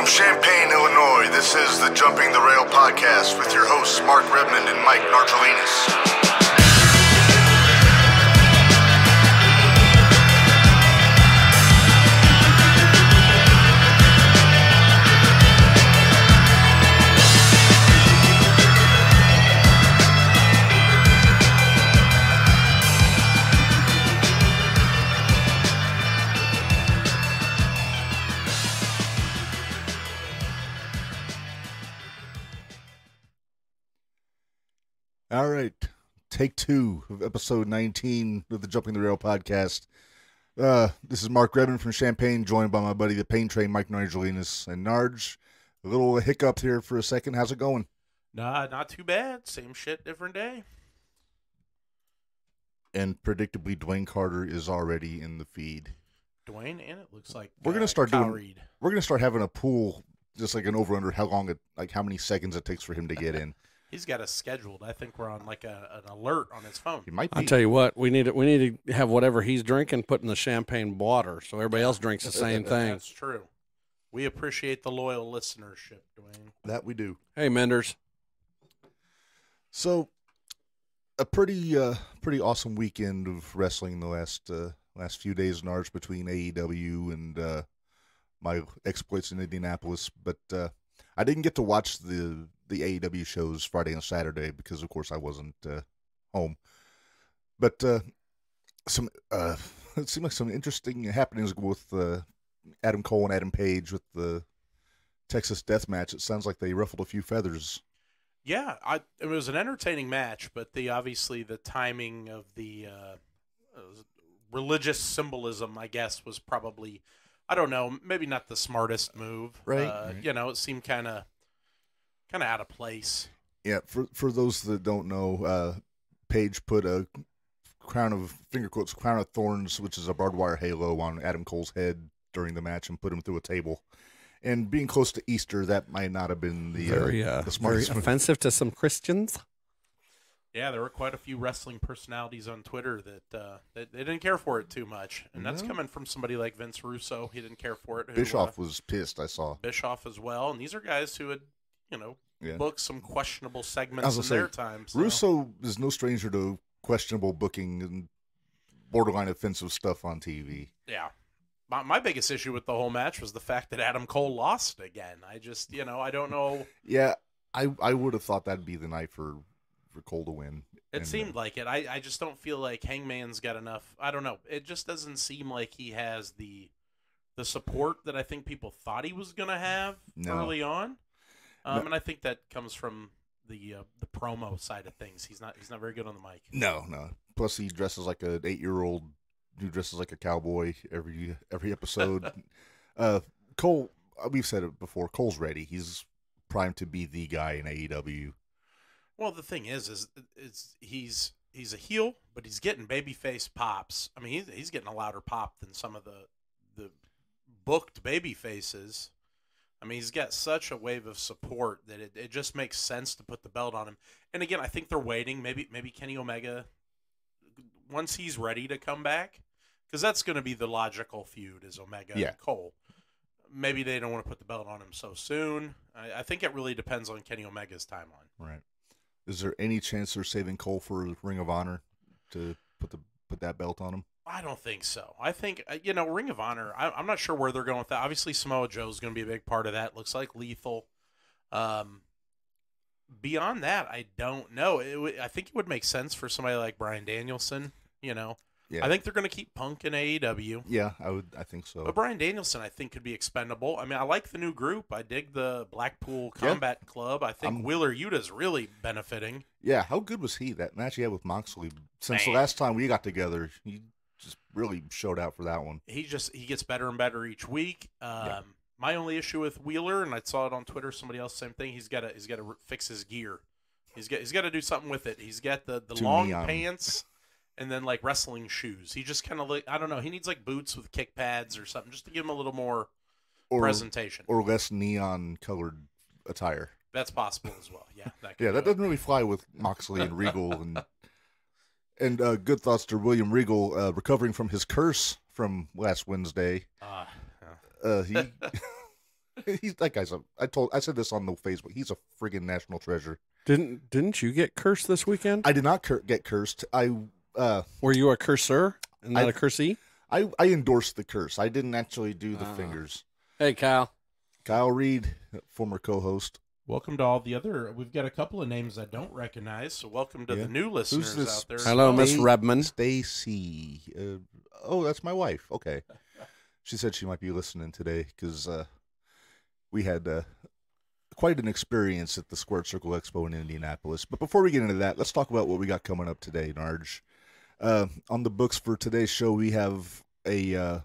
From Champaign, Illinois, this is the Jumping the Rail podcast with your hosts Mark Redmond and Mike Nartolinas. All right, take two of episode 19 of the Jumping the Rail podcast. This is Mark Redmond from Champaign, joined by my buddy, the Pain Train, Mike Nartolinas. And Narge, a little hiccup here for a second. How's it going? Nah, not too bad. Same shit, different day. And predictably, Dwayne Carter is already in the feed. Dwayne, and it looks like we're gonna start Kyle doing. Reed. We're gonna start having a pool, just like an over under how long it, like how many seconds it takes for him to get in. He's got us scheduled. I think we're on like an alert on his phone. He might be. I'll tell you what, we need to have whatever he's drinking put in the champagne water so everybody else drinks the same thing. That's true. We appreciate the loyal listenership, Dwayne. That we do. Hey, Menders. So, a pretty awesome weekend of wrestling the last few days, Narge, between AEW and my exploits in Indianapolis. But I didn't get to watch the AEW shows Friday and Saturday because, of course, I wasn't home. But it seemed like some interesting happenings with Adam Cole and Adam Page with the Texas Death Match. It sounds like they ruffled a few feathers. Yeah, it was an entertaining match, but obviously the timing of the religious symbolism, I guess, was probably, I don't know, maybe not the smartest move. Right. You know, it seemed kind of out of place. Yeah, for those that don't know, Page put a crown of thorns, which is a barbed wire halo, on Adam Cole's head during the match and put him through a table. And being close to Easter, that might not have been the smartest very move. offensive to some Christians. Yeah, there were quite a few wrestling personalities on Twitter that they didn't care for it too much, and that's coming from somebody like Vince Russo. He didn't care for it. Bischoff was pissed, I saw. Bischoff as well, and these are guys who had, booked some questionable segments in their time. So. Russo is no stranger to questionable booking and borderline offensive stuff on TV. Yeah. My biggest issue with the whole match was the fact that Adam Cole lost again. I just, I don't know. Yeah, I would have thought that'd be the night for Cole to win. It seemed like it. I just don't feel like Hangman's got enough. I don't know. It just doesn't seem like he has the support that I think people thought he was going to have early on. And I think that comes from the promo side of things. He's not very good on the mic. No. Plus, he dresses like an 8-year-old who dresses like a cowboy every episode. Cole, we've said it before. Cole's ready. He's primed to be the guy in AEW. Well, the thing is he's a heel, but he's getting babyface pops. I mean, he's getting a louder pop than some of the booked baby faces. I mean, he's got such a wave of support that it just makes sense to put the belt on him. And again, I think they're waiting. Maybe Kenny Omega, once he's ready to come back, because that's going to be the logical feud, is Omega and Cole. Maybe they don't want to put the belt on him so soon. I think it really depends on Kenny Omega's timeline. Right. Is there any chance they're saving Cole for Ring of Honor to put that belt on him? I don't think so. I think, Ring of Honor, I'm not sure where they're going with that. Obviously, Samoa Joe's going to be a big part of that. Looks like Lethal. Beyond that, I don't know. I think it would make sense for somebody like Bryan Danielson, Yeah. I think they're going to keep Punk in AEW. Yeah, I think so. But Bryan Danielson, I think, could be expendable. I mean, I like the new group. I dig the Blackpool Combat Club. I think Wheeler Yuta's really benefiting. Yeah, how good was he? That match he had with Moxley. Since the last time we got together, he just really showed out for that one. He gets better and better each week. My only issue with Wheeler, and I saw it on Twitter, somebody else, same thing. He's got to fix his gear. He's got to do something with it. He's got the long pants and then like wrestling shoes. He just kind of I don't know. He needs like boots with kick pads or something just to give him a little more presentation or less neon colored attire. That's possible as well. Yeah. That doesn't really fly with Moxley and Regal and good thoughts to William Regal recovering from his curse from last Wednesday. He's that guy's I said this on the Facebook. He's a friggin' national treasure. Didn't you get cursed this weekend? I did not get cursed. Were you a cursor and not a cursee? I endorsed the curse. I didn't actually do the fingers. Hey, Kyle. Kyle Reed, former co-host. Welcome to all the other. We've got a couple of names I don't recognize, so welcome to the new listeners out there. Hello, Miss Redmond. Stacy. That's my wife. Okay. She said she might be listening today because we had quite an experience at the Squared Circle Expo in Indianapolis. But before we get into that, let's talk about what we got coming up today, Narge. On the books for today's show, we have a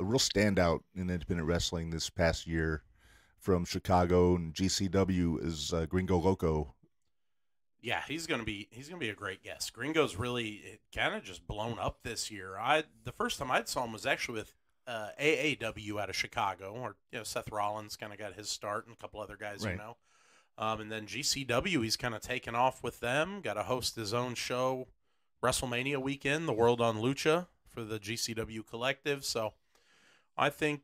real standout in independent wrestling this past year from Chicago, and GCW is Gringo Loco. Yeah, he's gonna be a great guest. Gringo's really kind of just blown up this year. The first time I saw him was actually with AAW out of Chicago, or Seth Rollins kind of got his start, and a couple other guys, right. And then GCW, he's kind of taken off with them. Got to host his own show, WrestleMania weekend, the World on Lucha for the GCW Collective. So I think,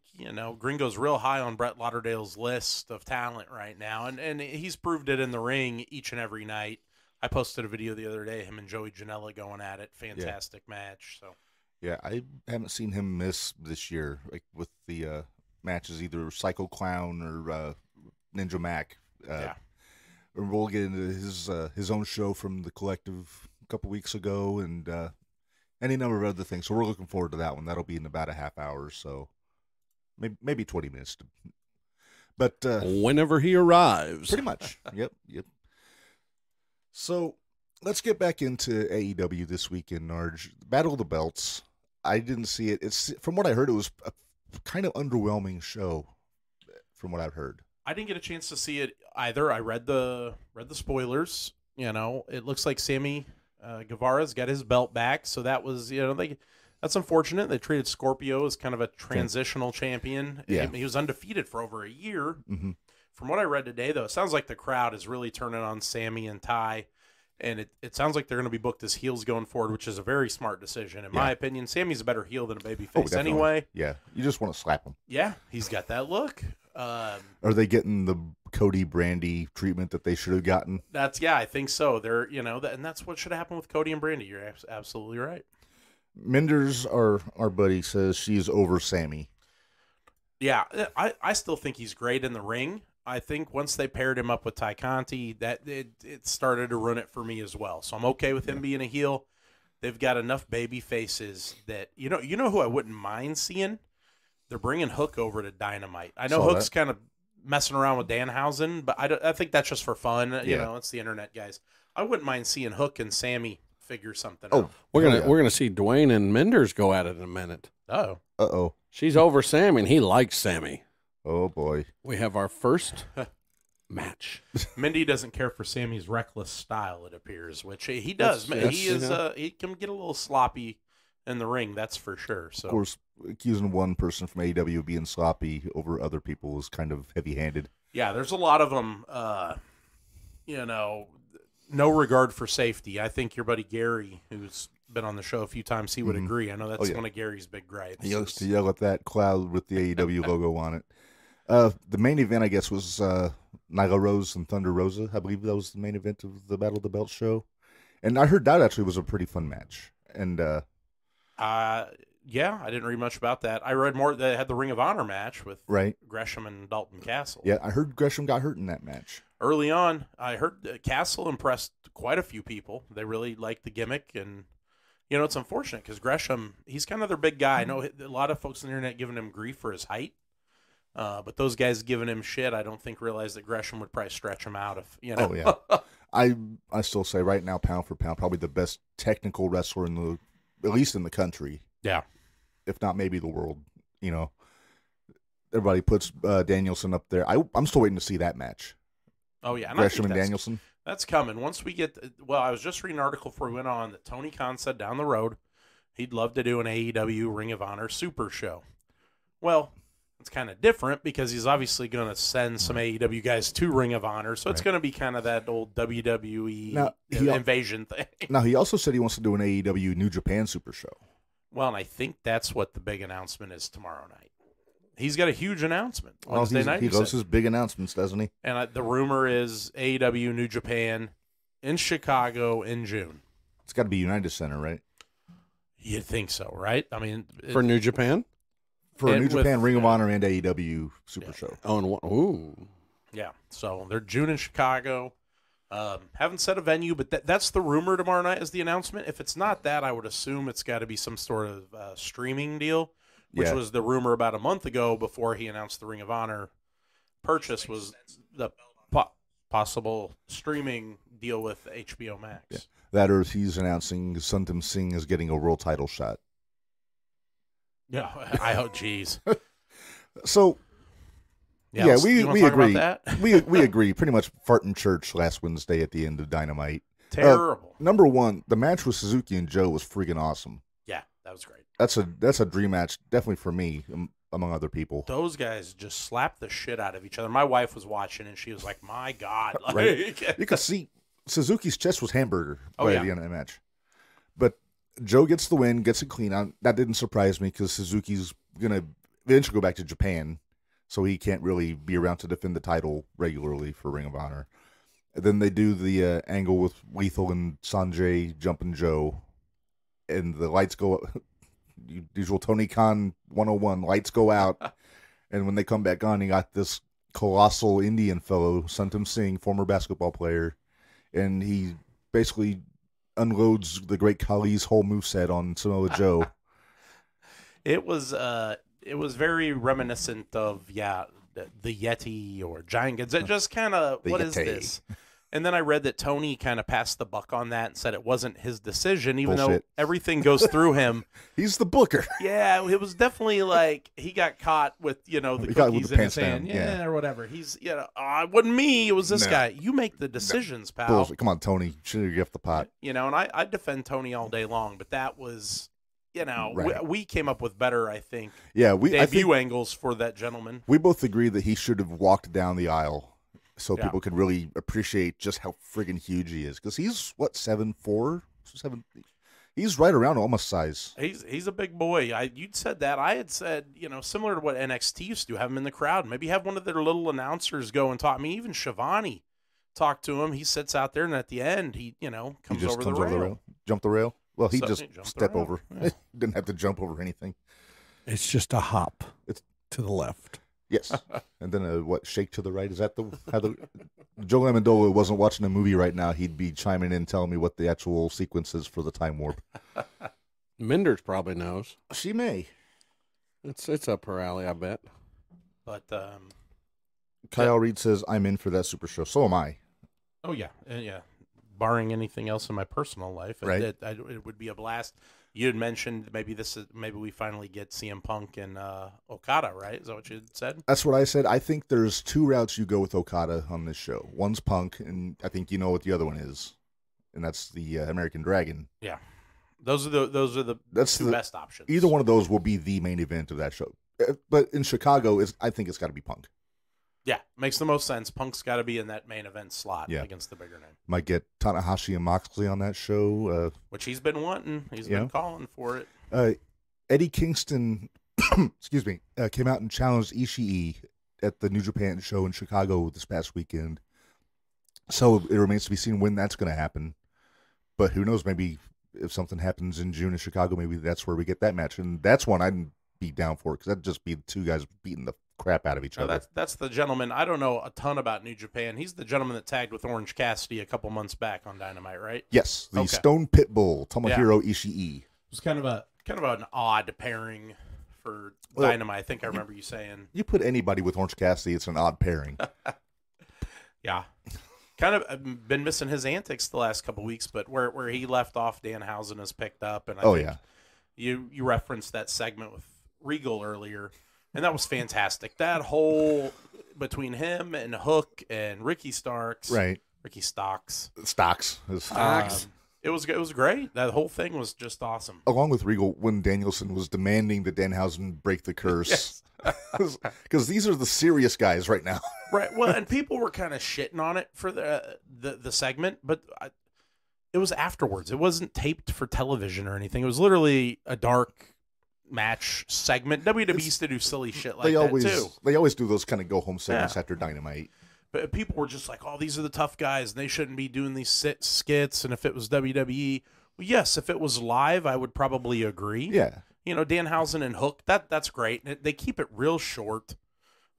Gringo's real high on Brett Lauderdale's list of talent right now, and he's proved it in the ring each and every night. I posted a video the other day, him and Joey Janela going at it. Fantastic match. So yeah, I haven't seen him miss this year, like with the matches, either Psycho Clown or Ninja Mac. We'll get into his own show from the Collective a couple weeks ago, and any number of other things. So we're looking forward to that one. That'll be in about a half hour, so maybe 20 minutes. But whenever he arrives. Pretty much. Yep. So let's get back into AEW this weekend, Narge. Battle of the Belts. I didn't see it. It's from what I heard, it was a kind of underwhelming show. From what I've heard, I didn't get a chance to see it either. I read the spoilers. It looks like Sammy Guevara's got his belt back, so that was that's unfortunate. They treated Scorpio as kind of a transitional champion. Yeah. He was undefeated for over a year. Mm-hmm. From what I read today, though, it sounds like the crowd is really turning on Sammy and Ty, and it sounds like they're going to be booked as heels going forward, which is a very smart decision. In my opinion, Sammy's a better heel than a babyface anyway. Yeah, you just want to slap him. Yeah, he's got that look. Are they getting the Cody Brandy treatment that they should have gotten? I think so. They're, and that's what should happen with Cody and Brandy. You're absolutely right. Menders, our buddy, says she's over Sammy. Yeah, I still think he's great in the ring. I think once they paired him up with Ty Conti, that it started to run it for me as well. So I'm okay with him being a heel. They've got enough baby faces that you know who I wouldn't mind seeing. They're bringing Hook over to Dynamite. I know Hook's kind of messing around with Danhausen, but I think that's just for fun. It's the internet, guys. I wouldn't mind seeing Hook and Sammy figure something out. We're gonna see Dwayne and Menders go at it in a minute. Uh-oh. She's over Sammy, and he likes Sammy. Oh, boy. We have our first match. Mindy doesn't care for Sammy's reckless style, it appears, which he does. He can get a little sloppy in the ring, that's for sure. So, of course, accusing one person from AEW of being sloppy over other people is kind of heavy-handed. Yeah, there's a lot of them, no regard for safety. I think your buddy Gary, who's been on the show a few times, he would agree. I know that's one of Gary's big gripes. He used to yell at that cloud with the AEW logo on it. The main event, I guess, was Nyla Rose and Thunder Rosa. I believe that was the main event of the Battle of the Belt show. And I heard that actually was a pretty fun match. And I didn't read much about that. I read more. They had the Ring of Honor match with Gresham and Dalton Castle. Yeah, I heard Gresham got hurt in that match. Early on, I heard Castle impressed quite a few people. They really liked the gimmick, and it's unfortunate because Gresham, he's kind of their big guy. I know a lot of folks on the internet giving him grief for his height, but those guys giving him shit, I don't think realize that Gresham would probably stretch him out if Oh yeah, I still say right now, pound for pound, probably the best technical wrestler at least in the country. Yeah, if not maybe the world. Everybody puts Danielson up there. I'm still waiting to see that match. Oh yeah, and Gresham and Danielson. That's coming. Once we get I was just reading an article before we went on that Tony Khan said down the road he'd love to do an AEW Ring of Honor Super Show. Well, it's kind of different because he's obviously going to send some AEW guys to Ring of Honor, so it's going to be kind of that old WWE invasion thing. Now, he also said he wants to do an AEW New Japan Super Show. Well, and I think that's what the big announcement is tomorrow night. he's got a huge announcement Well, Wednesday night. he loves his big announcements, doesn't he? And the rumor is AEW New Japan in Chicago in June. It's got to be United Center, right? You'd think so, right? I mean, For New Japan? For New Japan, Ring of Honor, and AEW Super Show. Oh, and ooh. Yeah, so they're June in Chicago. Haven't set a venue, but that's the rumor tomorrow night is the announcement. If it's not that, I would assume it's got to be some sort of streaming deal, which was the rumor about a month ago before he announced the Ring of Honor purchase was the possible streaming deal with HBO Max. Yeah. That or he's announcing Suntam Singh is getting a world title shot. Yeah, I hope. Geez. So, yeah, we agree. About that? we agree. Pretty much farting church last Wednesday at the end of Dynamite. Terrible. Number one, the match with Suzuki and Joe was freaking awesome. Yeah, that was great. That's a dream match, definitely for me, among other people. Those guys just slapped the shit out of each other. My wife was watching, and she was like, "My God!" Like, right. You could see Suzuki's chest was hamburger by the end of the match. But Joe gets the win, gets it clean. That didn't surprise me because Suzuki's going to eventually go back to Japan, so he can't really be around to defend the title regularly for Ring of Honor. And then they do the angle with Lethal and Sanjay jumping Joe, and the lights go up. Usual Tony Khan 101, lights go out, and when they come back on, you got this colossal Indian fellow, Suntam Singh, former basketball player, and he basically unloads the Great Khali's whole moveset on Samoa Joe. It was very reminiscent of the Yeti or Giant Gonzalez. Just kind of what is this? And then I read that Tony kind of passed the buck on that and said it wasn't his decision, even though everything goes through him. He's the booker. Yeah, it was definitely like he got caught with the cookies in his hand, or whatever. He's it wasn't me, it was this guy. You make the decisions, pal. Bullshit. Come on, Tony, should you off the pot? And I defend Tony all day long, but that was. We came up with better, I think. Yeah, debut angles for that gentleman. We both agree that he should have walked down the aisle so people could really appreciate just how friggin' huge he is. Because he's, 7'4"? 7. He's right around almost size. He's a big boy. You'd said that. I had said, similar to what NXT used to, have him in the crowd. Maybe have one of their little announcers go and talk. I mean, even Shivani talked to him. He sits out there, and at the end, he comes over the rail. Jump the rail? Well, he just step over. Yeah. Didn't have to jump over anything. It's just a hop. It's to the left. Yes. And then shake to the right? Is that how the Joe Amendola wasn't watching a movie right now, he'd be chiming in telling me what the actual sequence is for the time warp. Minders probably knows. She may. It's up her alley, I bet. But Kyle Reed says, I'm in for that Super Show. So am I. Oh, yeah. Yeah. Barring anything else in my personal life, right. It would be a blast. You had mentioned maybe we finally get CM Punk and Okada, right? Is that what you said? That's what I said. I think there's two routes you go with Okada on this show. One's Punk, and I think you know what the other one is, and that's the American Dragon. Yeah, those are the two best options. Either one of those will be the main event of that show. But in Chicago, I think it's got to be Punk. Yeah, makes the most sense. Punk's got to be in that main event slot against the bigger name. Might get Tanahashi and Moxley on that show. Which he's been wanting. He's been calling for it. Eddie Kingston, excuse me, came out and challenged Ishii at the New Japan show in Chicago this past weekend. So it remains to be seen when that's going to happen. But who knows, maybe if something happens in June in Chicago, maybe that's where we get that match. And that's one I'd be down for because that'd just be two guys beating the crap out of each other. That's the gentleman. I don't know a ton about New Japan. He's the gentleman that tagged with Orange Cassidy a couple months back on Dynamite, right? Yes, the Stone Pitbull, Tomohiro Ishii. It was kind of an odd pairing for Dynamite. I think I remember you saying. You put anybody with Orange Cassidy, it's an odd pairing. Yeah. Kind of been missing his antics the last couple weeks, but where he left off, Danhausen has picked up. And I think you referenced that segment with Regal earlier. And that was fantastic. That whole between him and Hook and Ricky Starks, right? Ricky Stocks. It was great. That whole thing was just awesome. Along with Regal, when Danielson was demanding that Danhausen break the curse, because these are the serious guys right now, right? Well, and people were kind of shitting on it for the segment, but it was afterwards. It wasn't taped for television or anything. It was literally a dark match segment. WWE used to do silly shit like that too. They always do those kind of go home segments after Dynamite. But people were just like, "Oh, these are the tough guys, and they shouldn't be doing these skits." And if it was WWE, well, yes, if it was live, I would probably agree. Yeah, you know, Danhausen and Hook, that's great. They keep it real short.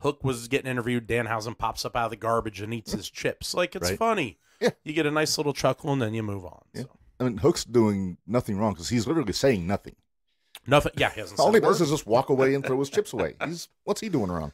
Hook was getting interviewed. Danhausen pops up out of the garbage and eats his chips. Like, it's funny. Yeah, you get a nice little chuckle and then you move on. Yeah. So. I mean, Hook's doing nothing wrong because he's literally saying nothing. Nothing. Yeah, he hasn't. All he does is just walk away and throw his chips away. What's he doing wrong?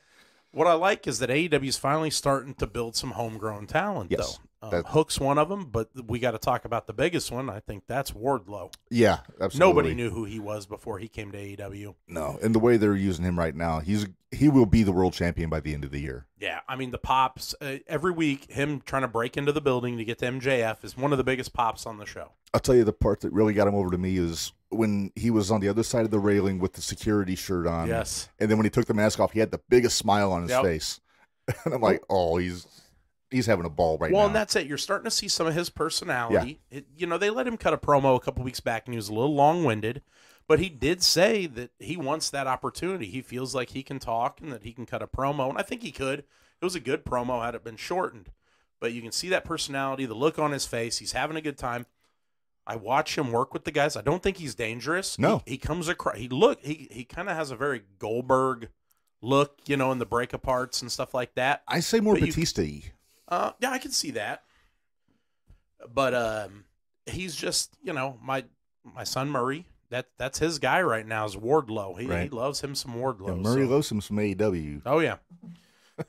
What I like is that AEW is finally starting to build some homegrown talent, yes, though. Hook's one of them, but we got to talk about the biggest one. I think that's Wardlow. Yeah, absolutely. Nobody knew who he was before he came to AEW. No, and the way they're using him right now, he will be the world champion by the end of the year. Yeah, I mean, the pops, every week, him trying to break into the building to get to MJF is one of the biggest pops on the show. I'll tell you the part that really got him over to me is when he was on the other side of the railing with the security shirt on. Yes. And then when he took the mask off, he had the biggest smile on his face. And I'm like, oh, he's having a ball right now. Well, and that's it. You're starting to see some of his personality. Yeah. They let him cut a promo a couple weeks back, and he was a little long-winded. But he did say that he wants that opportunity. He feels like he can talk and that he can cut a promo. And I think he could. It was a good promo had it been shortened. But you can see that personality, the look on his face. He's having a good time. I watch him work with the guys. I don't think he's dangerous. No. He comes across. He kind of has a very Goldberg look, in the break-aparts and stuff like that. I say more Batista-y. Yeah, I can see that. But he's just, my son Murray. That's his guy right now is Wardlow. He loves him some Wardlow. Yeah, Murray loves him some AEW. Oh yeah,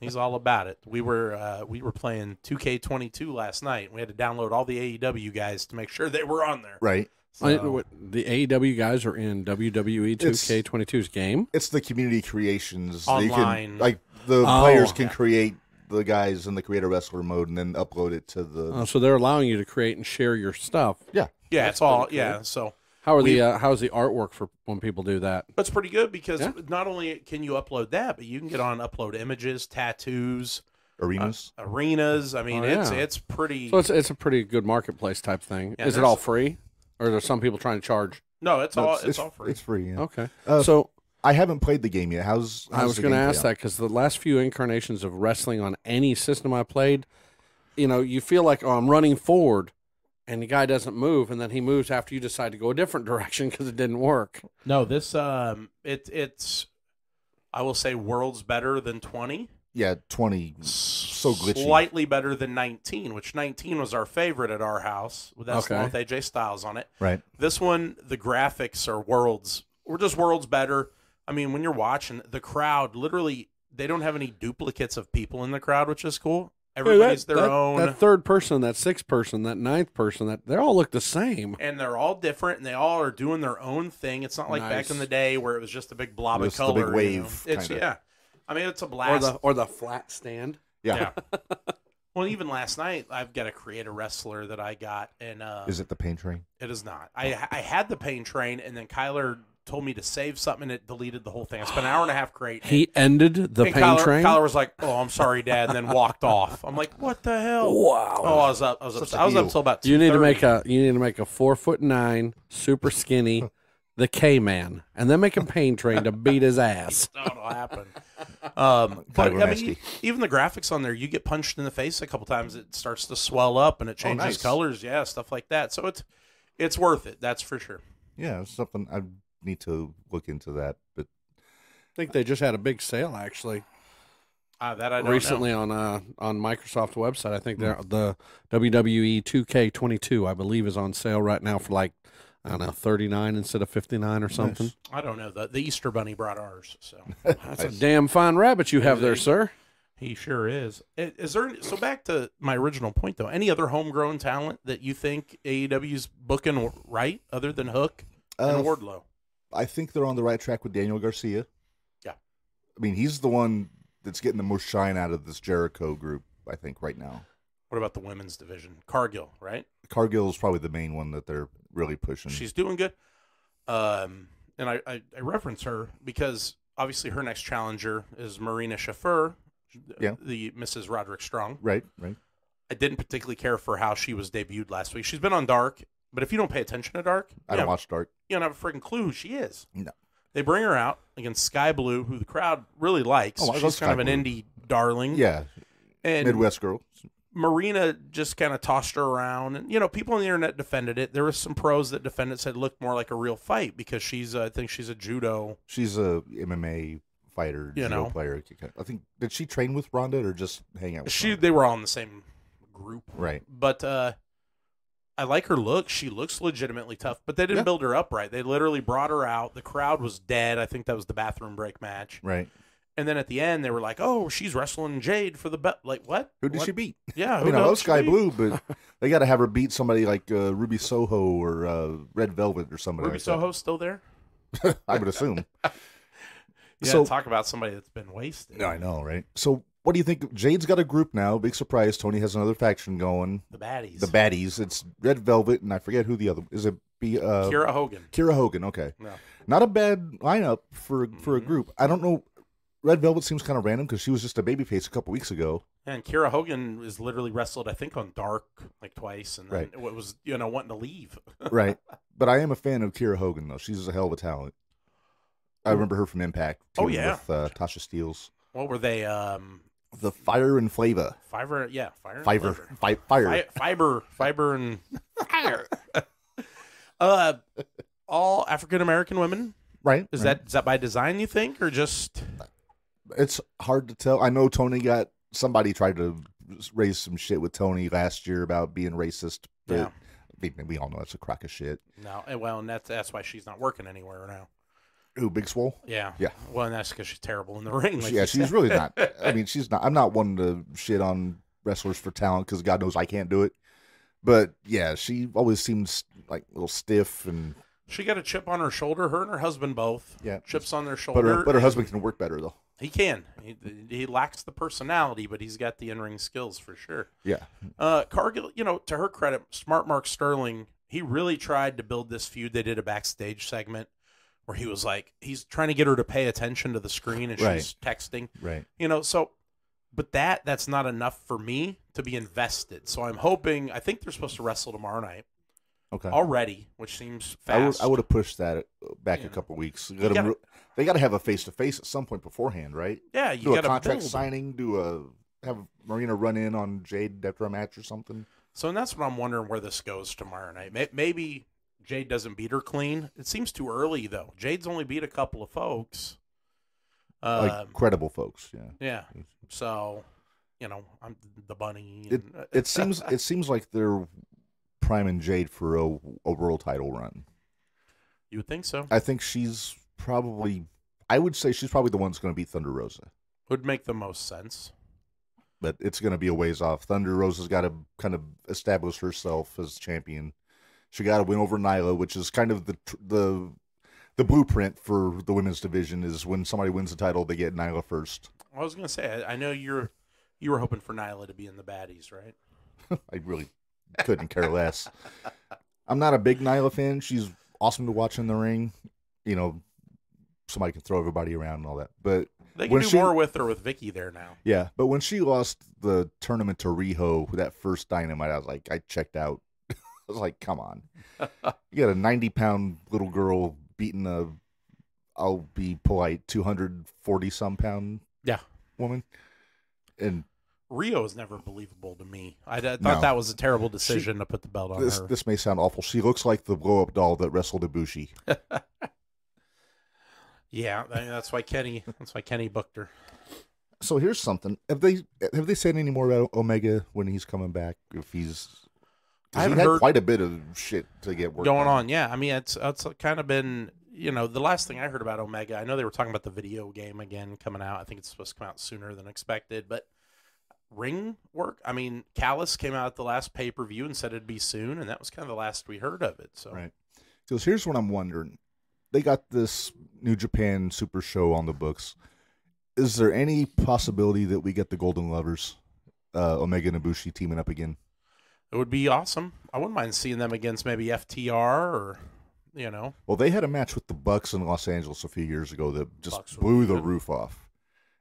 he's all about it. We were playing 2K22 last night. We had to download all the AEW guys to make sure they were on there. Right. So, the AEW guys are in WWE 2K22's game. It's the community creations online. The players can create the guys in the creator wrestler mode and then upload it to the. So they're allowing you to create and share your stuff. Yeah. Yeah, it's all. Cool. Yeah. So. How's the artwork for when people do that? That's pretty good because not only can you upload that, but you can get on upload images, tattoos, arenas. I mean, it's pretty. So it's a pretty good marketplace type thing. Yeah, is it all free, or are there some people trying to charge? No, it's all free. It's free. Yeah. Okay. So I haven't played the game yet. I was going to ask that because the last few incarnations of wrestling on any system I played, you feel like I'm running forward. And the guy doesn't move, and then he moves after you decide to go a different direction because it didn't work. No, this it's I will say worlds better than 20. Yeah, 20 so glitchy. Slightly better than 19, which 19 was our favorite at our house. That's the one with AJ Styles on it. Right. This one, the graphics are worlds. We're just worlds better. I mean, when you're watching the crowd, literally, they don't have any duplicates of people in the crowd, which is cool. Everybody's their own. That third person, that sixth person, that ninth person, they all look the same. And they're all different, and they all are doing their own thing. It's not like back in the day where it was just a big blob of color. The big wave. It's I mean, it's a blast. Or the flat stand. Yeah. Well, even last night, I've got to create a wrestler that I got. And is it the pain train? It is not. I had the pain train, and then Kyler told me to save something, and it deleted the whole thing. I spent an hour and a half creating. He ended the pain train? Kyler was like, "Oh, I'm sorry, Dad," and then walked off. I'm like, "What the hell?" Wow. Oh, I was up till about 2:30. You need to make a 4'9", super skinny, the K-Man, and then make a pain train to beat his ass. That'll happen. But I mean, even the graphics on there, you get punched in the face a couple times, it starts to swell up and it changes colors, stuff like that. So it's worth it, that's for sure. Yeah, it's something I need to look into that. But I think they just had a big sale actually. That I don't recently know. on Microsoft's website. I think the WWE 2K22 I believe is on sale right now for like I don't know, 39 instead of 59 or something. Nice. I don't know. The Easter Bunny brought ours, so that's a damn fine rabbit you have there, sir. He sure is. Is there? So back to my original point, though. Any other homegrown talent that you think AEW's booking right, other than Hook and Wardlow? I think they're on the right track with Daniel Garcia. Yeah, I mean he's the one that's getting the most shine out of this Jericho group. I think right now. What about the women's division? Cargill, right? Cargill is probably the main one that they're really pushing. She's doing good. And I reference her because obviously her next challenger is Marina Shafir, the Mrs. Roderick Strong. Right. I didn't particularly care for how she was debuted last week. She's been on Dark, but if you don't pay attention to Dark, I don't watch Dark. You don't have a freaking clue who she is. No. They bring her out against Sky Blue, who the crowd really likes. Oh, I love She's Sky kind of an Blue. indie darling. Yeah, And Midwest girl. Marina just kind of tossed her around. And, people on the internet defended it. There were some pros that defended it, said it looked more like a real fight because I think she's a judo. She's a MMA fighter, judo player. I think, did she train with Ronda or just hang out with Ronda? They were all in the same group. Right. But I like her look. She looks legitimately tough, but they didn't build her up right. They literally brought her out. The crowd was dead. I think that was the bathroom break match. Right. And then at the end, they were like, "Oh, she's wrestling Jade for the belt." Like, what? Who did she beat? Yeah, I love Sky Blue, but they got to have her beat somebody like Ruby Soho or Red Velvet or somebody. Ruby like Soho's still there? I would assume. Yeah, So- talk about somebody that's been wasted. I know, right? So, what do you think? Jade's got a group now. Big surprise. Tony has another faction going. The baddies. The baddies. It's Red Velvet, and I forget who the other is. It Kira Hogan. Kira Hogan. Okay, No. not a bad lineup for a group. I don't know. Red Velvet seems kind of random because she was just a babyface a couple weeks ago. And Kira Hogan is literally wrestled, I think, on Dark like twice, and then it was wanting to leave. Right. But I am a fan of Kira Hogan though. She's a hell of a talent. I remember her from Impact. Oh, teaming yeah. with Tasha Steelz. What were they? The Fire and Flava. Fiverr, yeah, Fire. and Fire. Flavor. Fire. Fiber, and fire. All African American women. Right. Is right. that by design? You think, or just? It's hard to tell. I know somebody tried to raise some shit with Tony last year about being racist. But we all know that's a crock of shit. No, well, and that's why she's not working anywhere now. Who, Big Swole? Yeah. Yeah. Well, and that's because she's terrible in the ring. Like She's really not. I mean, she's not. I'm not one to shit on wrestlers for talent because God knows I can't do it. But yeah, she always seems like a little stiff and. She got a chip on her shoulder. Her and her husband both. Yeah. Chips on their shoulder. But her husband can work better though. He can. He lacks the personality, but he's got the in-ring skills for sure. Yeah. Cargill, to her credit, Smart Mark Sterling, he really tried to build this feud. They did a backstage segment where he was like, he's trying to get her to pay attention to the screen, and she's texting. Right. But that's not enough for me to be invested. So I'm hoping, I think they're supposed to wrestle tomorrow night. Okay. Already, which seems fast. I would have pushed that back a couple weeks. They got to have a face-to-face at some point beforehand, right? Yeah, do a contract signing. Have Marina run in on Jade after a match or something. So, and that's what I'm wondering where this goes tomorrow night. Maybe Jade doesn't beat her clean. It seems too early though. Jade's only beat a couple of folks, like credible folks. Yeah. Yeah. So, I'm the bunny. It seems like they're priming Jade for a world title run. You would think so. I think I would say she's probably the one that's going to beat Thunder Rosa. Would make the most sense. But it's going to be a ways off. Thunder Rosa's got to kind of establish herself as champion. She got to win over Nyla, which is kind of the blueprint for the women's division. Is when somebody wins the title, they get Nyla first. I was going to say, I know you were hoping for Nyla to be in the baddies, right? I really couldn't care less. I'm not a big Nyla fan. She's awesome to watch in the ring. Somebody can throw everybody around and all that. But they can do more with her with Vicky there now. Yeah, but when she lost the tournament to Riho, that first Dynamite, I checked out. I was like, come on. You got a 90-pound little girl beating I'll be polite, 240-some pound woman. And Rio is never believable to me. I thought that was a terrible decision to put the belt on her. This may sound awful. She looks like the blow-up doll that wrestled Ibushi. Yeah, that's why Kenny booked her. So here's something. Have they said any more about Omega when he's coming back? If he's, I haven't he had heard quite a bit of shit to get worked going on. Yeah, I mean it's kind of been the last thing I heard about Omega. I know they were talking about the video game again coming out. I think it's supposed to come out sooner than expected, but ring work. I mean, Callis came out at the last pay-per-view and said it'd be soon, and that was kind of the last we heard of it. So right. Because here's what I'm wondering. They got this New Japan Super Show on the books. Is there any possibility that we get the Golden Lovers, Omega and Ibushi teaming up again? It would be awesome. I wouldn't mind seeing them against maybe FTR or, Well, they had a match with the Bucks in Los Angeles a few years ago that just blew the roof off.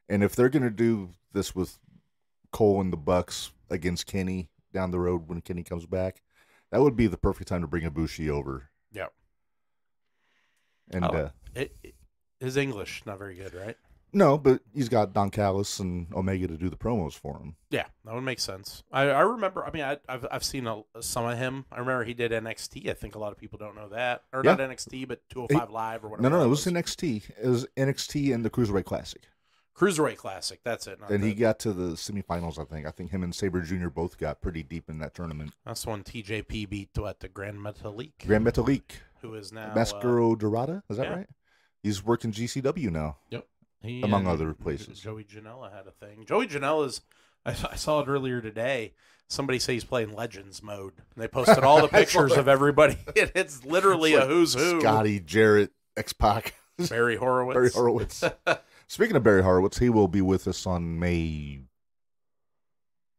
And if they're going to do this with Cole and the Bucks against Kenny down the road when Kenny comes back, that would be the perfect time to bring Ibushi over. Yeah. And his English not very good, right? No, but he's got Don Callis and Omega to do the promos for him. Yeah, that would make sense. I remember. I mean, I've seen some of him. I remember he did NXT. I think a lot of people don't know that, or Yeah. not NXT, but 205 Live or whatever. No, it was NXT. It was NXT and the Cruiserweight Classic. Cruiserweight Classic. That's it. And he got to the semifinals, I think. I think him and Sabre Jr. both got pretty deep in that tournament. That's when TJP beat the Grand Metalik, Grand Metalik. who is now Mascaro Dorada, is that yeah. right? He's working GCW now. Yep. He, among other places. Joey Janela had a thing. Joey Janela's, I saw it earlier today. Somebody say he's playing Legends mode. And they posted all the pictures of everybody. It's literally It's a who's who. Scotty, Jarrett, X-Pac. Barry Horowitz. Barry Horowitz. Speaking of Barry Horowitz, he will be with us on May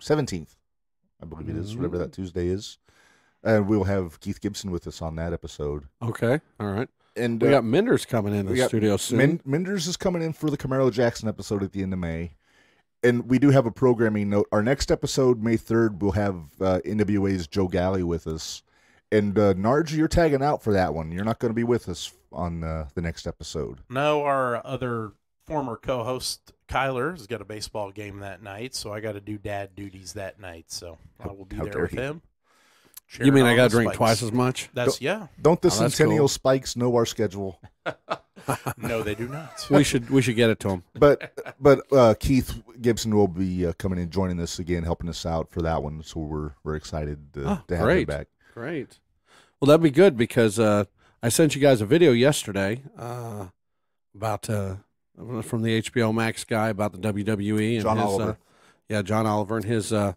17th, I believe it is, whatever that Tuesday is. And we'll have Keith Gibson with us on that episode. Okay, all right. And We got Menders coming in the studio soon. Menders is coming in for the Camaro Jackson episode at the end of May. And we do have a programming note. Our next episode, May 3rd, we'll have NWA's Joe Galley with us. And Narge, you're tagging out for that one. You're not going to be with us on the next episode. No, our other former co-host, Kyler, has got a baseball game that night, so I got to do dad duties that night. So I will be there with him. You mean I got to to drink twice as much? Don't the that's Centennial cool. Spikes know our schedule? No, they do not. We should get it to him. But Keith Gibson will be coming in, joining us again, helping us out for that one. So we're excited to have him back. Great. Well, that'd be good because I sent you guys a video yesterday about from the HBO Max guy about the WWE and John his, Oliver. John Oliver and his I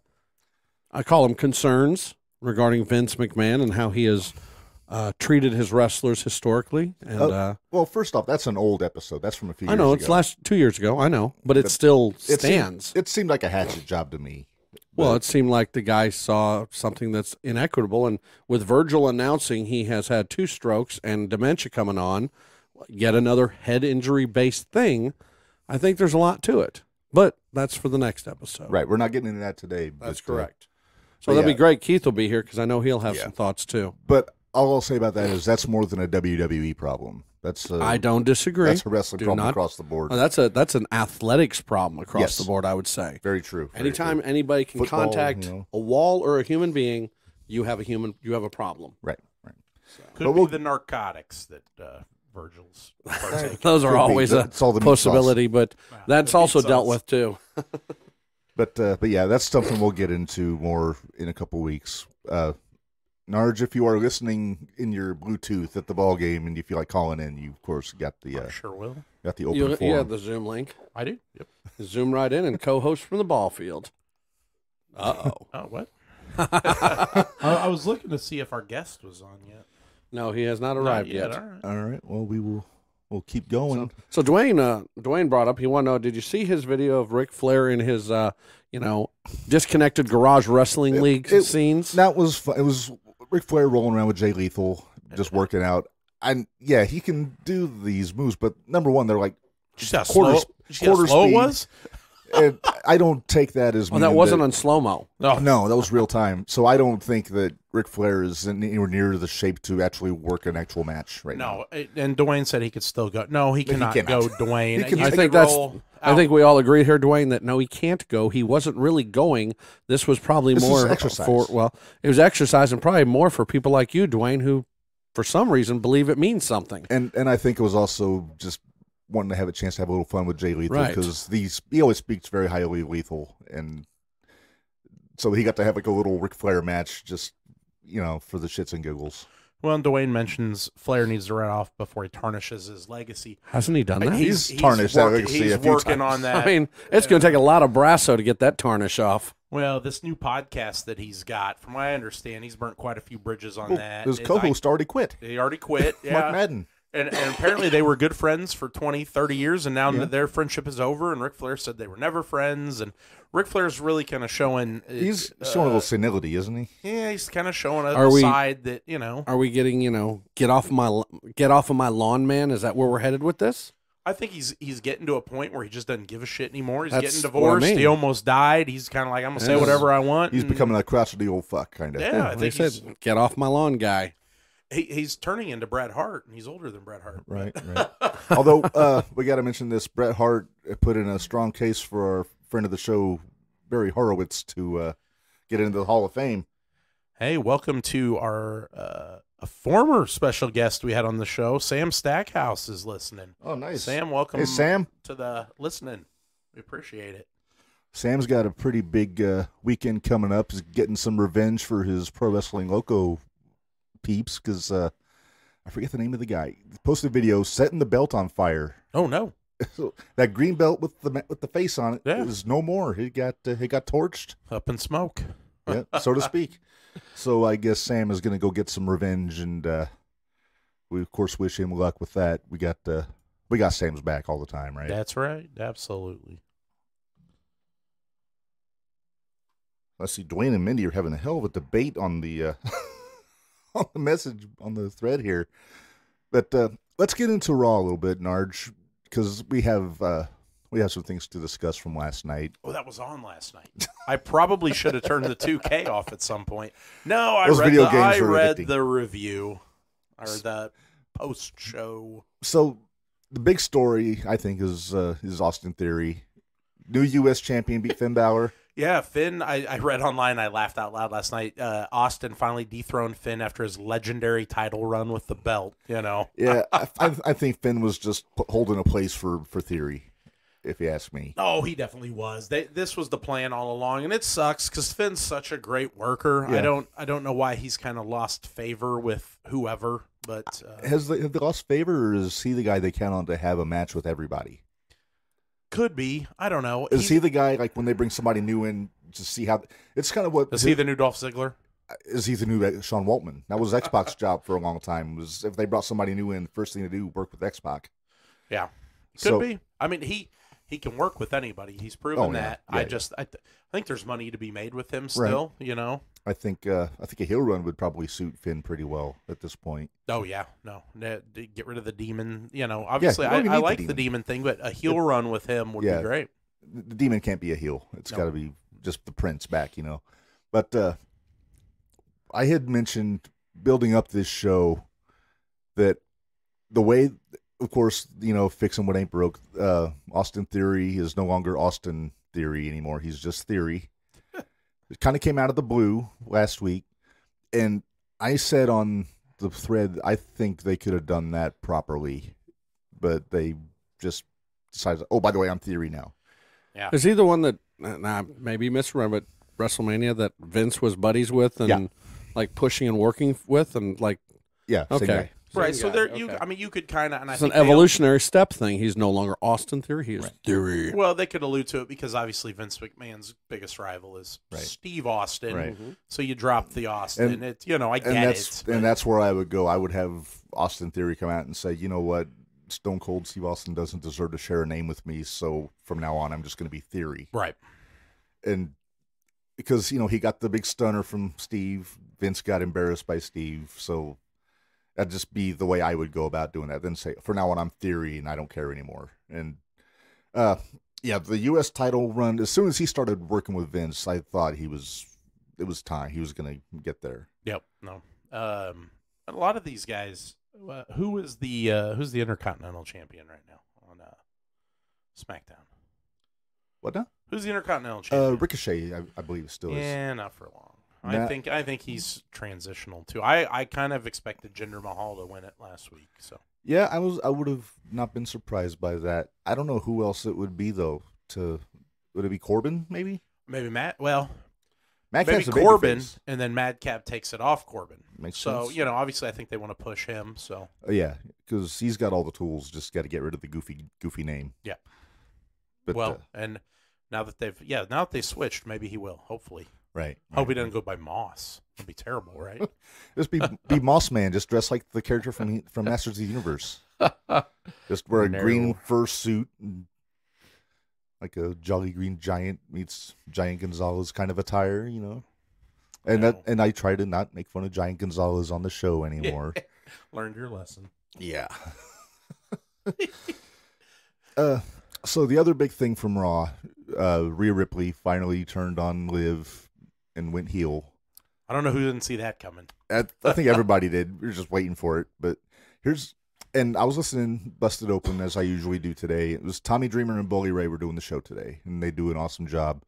call them concerns regarding Vince McMahon and how he has treated his wrestlers historically. And well, first off, that's an old episode. That's from a few years I know ago. it's last 2 years ago. I know, but it still stands. It seemed like a hatchet job to me. Well, it seemed like the guy saw something that's inequitable. And with Virgil announcing he has had 2 strokes and dementia coming on, yet another head injury-based thing, I think there's a lot to it. But that's for the next episode. Right. We're not getting into that today. That's correct. So that'd be great. Keith will be here because I know he'll have some thoughts too. But all I'll say about that is that's more than a WWE problem. That's I don't disagree. That's a wrestling problem across the board. Oh, that's an athletics problem across the board, I would say. Very true. Anytime anybody can contact a wall or a human being, you have a problem. Right. Could be the narcotics that Virgil's partaking. Those are always a possibility, but that's also dealt with too. But yeah, that's something we'll get into more in a couple weeks. Narge, if you are listening in your Bluetooth at the ball game and you feel like calling in, you of course got the I sure will. Got the open forum. You have the Zoom link. I do. Yep. Zoom right in and co-host from the ball field. Oh, what? I was looking to see if our guest was on yet. No, he has not arrived yet. All right. Well, we'll keep going. So Dwayne brought up. He wanted to know. Did you see his video of Ric Flair in his disconnected garage wrestling league scenes? That was fun. It was Ric Flair rolling around with Jay Lethal, just working out. And yeah, he can do these moves, but number one, they're like quarter speed. It was. And I don't take that as. Well, that wasn't on slow mo. No, that was real time. So I don't think that Ric Flair is anywhere near the shape to actually work an actual match right now. No, and Dwayne said he could still go. No, he cannot go, Dwayne. I think we all agree here, Dwayne, that no, he can't go. He wasn't really going. This was probably more exercise. It was exercise and probably more for people like you, Dwayne, who for some reason believe it means something. And I think it was also just wanting to have a chance to have a little fun with Jay Lethal because he always speaks very highly of Lethal, and so he got to have like a little Ric Flair match just for the shits and giggles. Well, and Dwayne mentions Flair needs to run off before he tarnishes his legacy. Hasn't he done that? He's tarnished that legacy He's a few working times. on that. I mean, it's going to take a lot of brasso to get that tarnish off. Well, this new podcast that he's got, from what I understand, he's burnt quite a few bridges on that. His co-host already quit. He already quit. Yeah. Mark Madden. And apparently they were good friends for 20, 30 years, and now their friendship is over, and Ric Flair said they were never friends, and Ric Flair's really kind of showing... He's showing a little senility, isn't he? Yeah, he's kind of showing a side that, Are we getting, get off of my lawn, man? Is that where we're headed with this? I think he's getting to a point where he just doesn't give a shit anymore. He's getting divorced. He almost died. He's kind of like, I'm going to say whatever I want. He's becoming a crotchety old fuck, kind of. Yeah, I think he said, get off my lawn, guy. He's turning into Bret Hart, and he's older than Bret Hart. Right. Although we got to mention this, Bret Hart put in a strong case for our friend of the show, Barry Horowitz, to get into the Hall of Fame. Hey, welcome to our a former special guest we had on the show. Sam Stackhouse is listening. Oh, nice. Sam, welcome. Hey, Sam. To the listening. We appreciate it. Sam's got a pretty big weekend coming up. He's getting some revenge for his Pro Wrestling Loco peeps because I forget the name of the guy. He posted a video setting the belt on fire. Oh no! That green belt with the face on it Yeah. is no more. It got torched, Up in smoke. yeah, so to speak. So I guess Sam is going to go get some revenge, and we of course wish him luck with that. We got Sam's back all the time, right? That's right. Absolutely. Let's see. Dwayne and Mindy are having a hell of a debate on the on the message on the thread here, but let's get into Raw a little bit, Narge, because we have some things to discuss from last night. Oh, that was on last night. I probably should have turned the 2K off at some point. No, I Those read video games were read addicting. the review or the post show. So the big story, I think, is Austin Theory, new U.S. champion, beat Finn Balor. Yeah, Finn, I read online, I laughed out loud last night. Austin finally dethroned Finn after his legendary title run with the belt, you know. Yeah, I think Finn was just holding a place for Theory, if you ask me. Oh, he definitely was. This was the plan all along, and it sucks because Finn's such a great worker. Yeah. I don't know why he's kind of lost favor with whoever, but Have they lost favor, or is he the guy they count on to have a match with everybody? could be. I don't know. Is he the guy, like, when they bring somebody new in to see how... It's kind of what... Is he the new Dolph Ziggler? Is he the new Sean Waltman? That was X-Pac's job for a long time, was if they brought somebody new in, the first thing to do, work with X-Pac. Yeah, could be. I mean, he can work with anybody. He's proven that. Yeah, I think there's money to be made with him still, you know? I think a heel run would probably suit Finn pretty well at this point. Oh, yeah. No. Get rid of the demon. You know, obviously, you don't even I need like the demon thing, but a heel run with him would be great. The demon can't be a heel. It's got to be just the prince back, you know. But I had mentioned building up this show that the way, of course, you know, fixing what ain't broke, Austin Theory is no longer Austin Theory anymore. He's just Theory. It kind of came out of the blue last week, and I said on the thread, I think they could have done that properly, but they just decided, oh, by the way, I'm Theory now. Yeah. Is he the one that, maybe misremember, but WrestleMania that Vince was buddies with and like pushing and working with and like, yeah, same guy. Right, so there, okay. I mean, you could kind of, and I It's think an evolutionary step thing. He's no longer Austin Theory. He is Theory. well, they could allude to it because obviously Vince McMahon's biggest rival is Steve Austin. Right. So you drop the Austin. And- It, you know, I get it. And that's where I would go. I would have Austin Theory come out and say, you know what, Stone Cold Steve Austin doesn't deserve to share a name with me, so from now on, I'm just going to be Theory. Right. And because, you know, he got the big stunner from Steve, Vince got embarrassed by Steve, so that'd just be the way I would go about doing that. Then say, for now on, I'm Theory, and I don't care anymore. And, yeah, the U.S. title run, as soon as he started working with Vince, I thought it was time. He was going to get there. Yep. No. A lot of these guys, who's the Intercontinental Champion right now on SmackDown? What now? Who's the Intercontinental Champion? Ricochet, I believe, still is. Yeah, not for long. Nah. I think he's transitional too. I kind of expected Jinder Mahal to win it last week. So Yeah, I would have not been surprised by that. I don't know who else it would be though. Would it be Corbin? Maybe Matt. Well, Madcap's maybe a baby Corbin, face. and then Madcap takes it off Corbin. Makes so sense. you know, obviously, I think they want to push him. So Yeah, because he's got all the tools. Just got to get rid of the goofy name. Yeah. But and now that they switched, maybe he will. Hopefully, right. hope he doesn't go by Moss. It'd be terrible, right? Just be Moss Man. Just dress like the character from Masters of the Universe. Just wear a green fur suit, and like a Jolly Green Giant meets Giant Gonzalez kind of attire, you know. And I try to not make fun of Giant Gonzalez on the show anymore. Learned your lesson. Yeah. So the other big thing from Raw, Rhea Ripley finally turned on Liv and went heel. I don't know who didn't see that coming. I think everybody did. We were just waiting for it. But and I was listening, Busted Open, as I usually do today. It was Tommy Dreamer and Bully Ray were doing the show today, and they do an awesome job.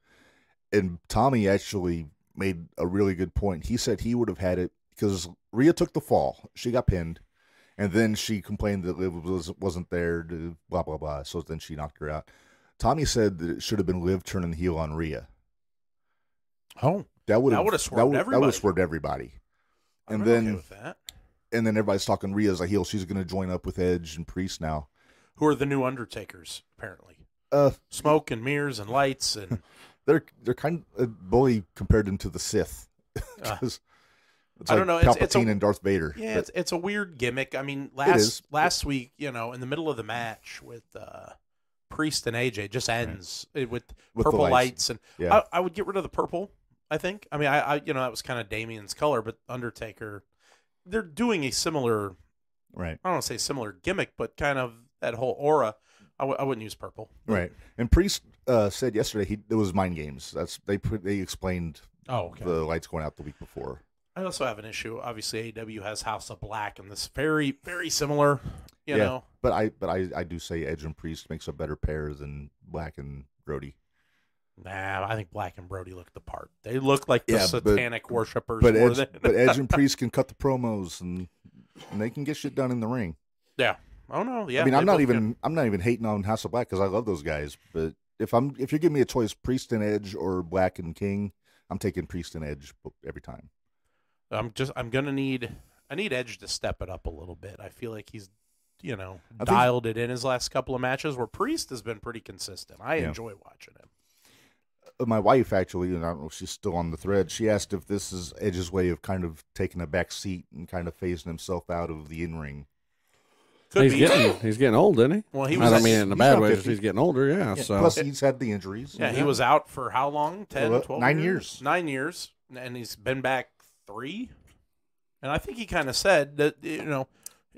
And Tommy actually made a really good point. He said he would have had it because Rhea took the fall. She got pinned, and then she complained that Liv wasn't there, blah, blah, blah. So then she knocked her out. Tommy said that it should have been Liv turning heel on Rhea. Oh. That would have swerved everybody. That would have swerved everybody. And I'm then, okay with that. And then everybody's talking Rhea's a heel. She's going to join up with Edge and Priest now. Who are the new Undertakers, apparently? Smoke and mirrors and lights. And they're kind of Bully compared them to the Sith. It's I don't know. Palpatine and Darth Vader. Yeah, it's a weird gimmick. I mean, last week, in the middle of the match with Priest and AJ, just ends with purple lights. And yeah. I would get rid of the purple, I think. I mean, I that was kind of Damien's color, but Undertaker, they're doing a similar, right? I don't want to say similar gimmick, but kind of that whole aura. I wouldn't use purple, right? And Priest said yesterday it was mind games. They explained the lights going out the week before. I also have an issue. Obviously, AEW has House of Black, and this very, very similar. You know, but I do say Edge and Priest makes a better pair than Black and Brody. Nah, I think Black and Brody look the part. They look like the satanic worshippers. But Edge and Priest can cut the promos and they can get shit done in the ring. Yeah. Oh no. Yeah. I mean, I'm not even hating on House of Black because I love those guys. But if you're giving me a choice, Priest and Edge or Black and King, I'm taking Priest and Edge every time. I need Edge to step it up a little bit. I feel like he's, dialed it in his last couple of matches where Priest has been pretty consistent. I enjoy watching him. My wife actually, and I don't know if she's still on the thread, she asked if this is Edge's way of kind of taking a back seat and kind of phasing himself out of the in-ring. He's getting old, isn't he? Well, I don't mean in a bad way, he's getting older, yeah. So. Plus, he's had the injuries. Yeah, he was out for how long? 10, 12 9 years? 9 years, and he's been back 3. And I think he kind of said that,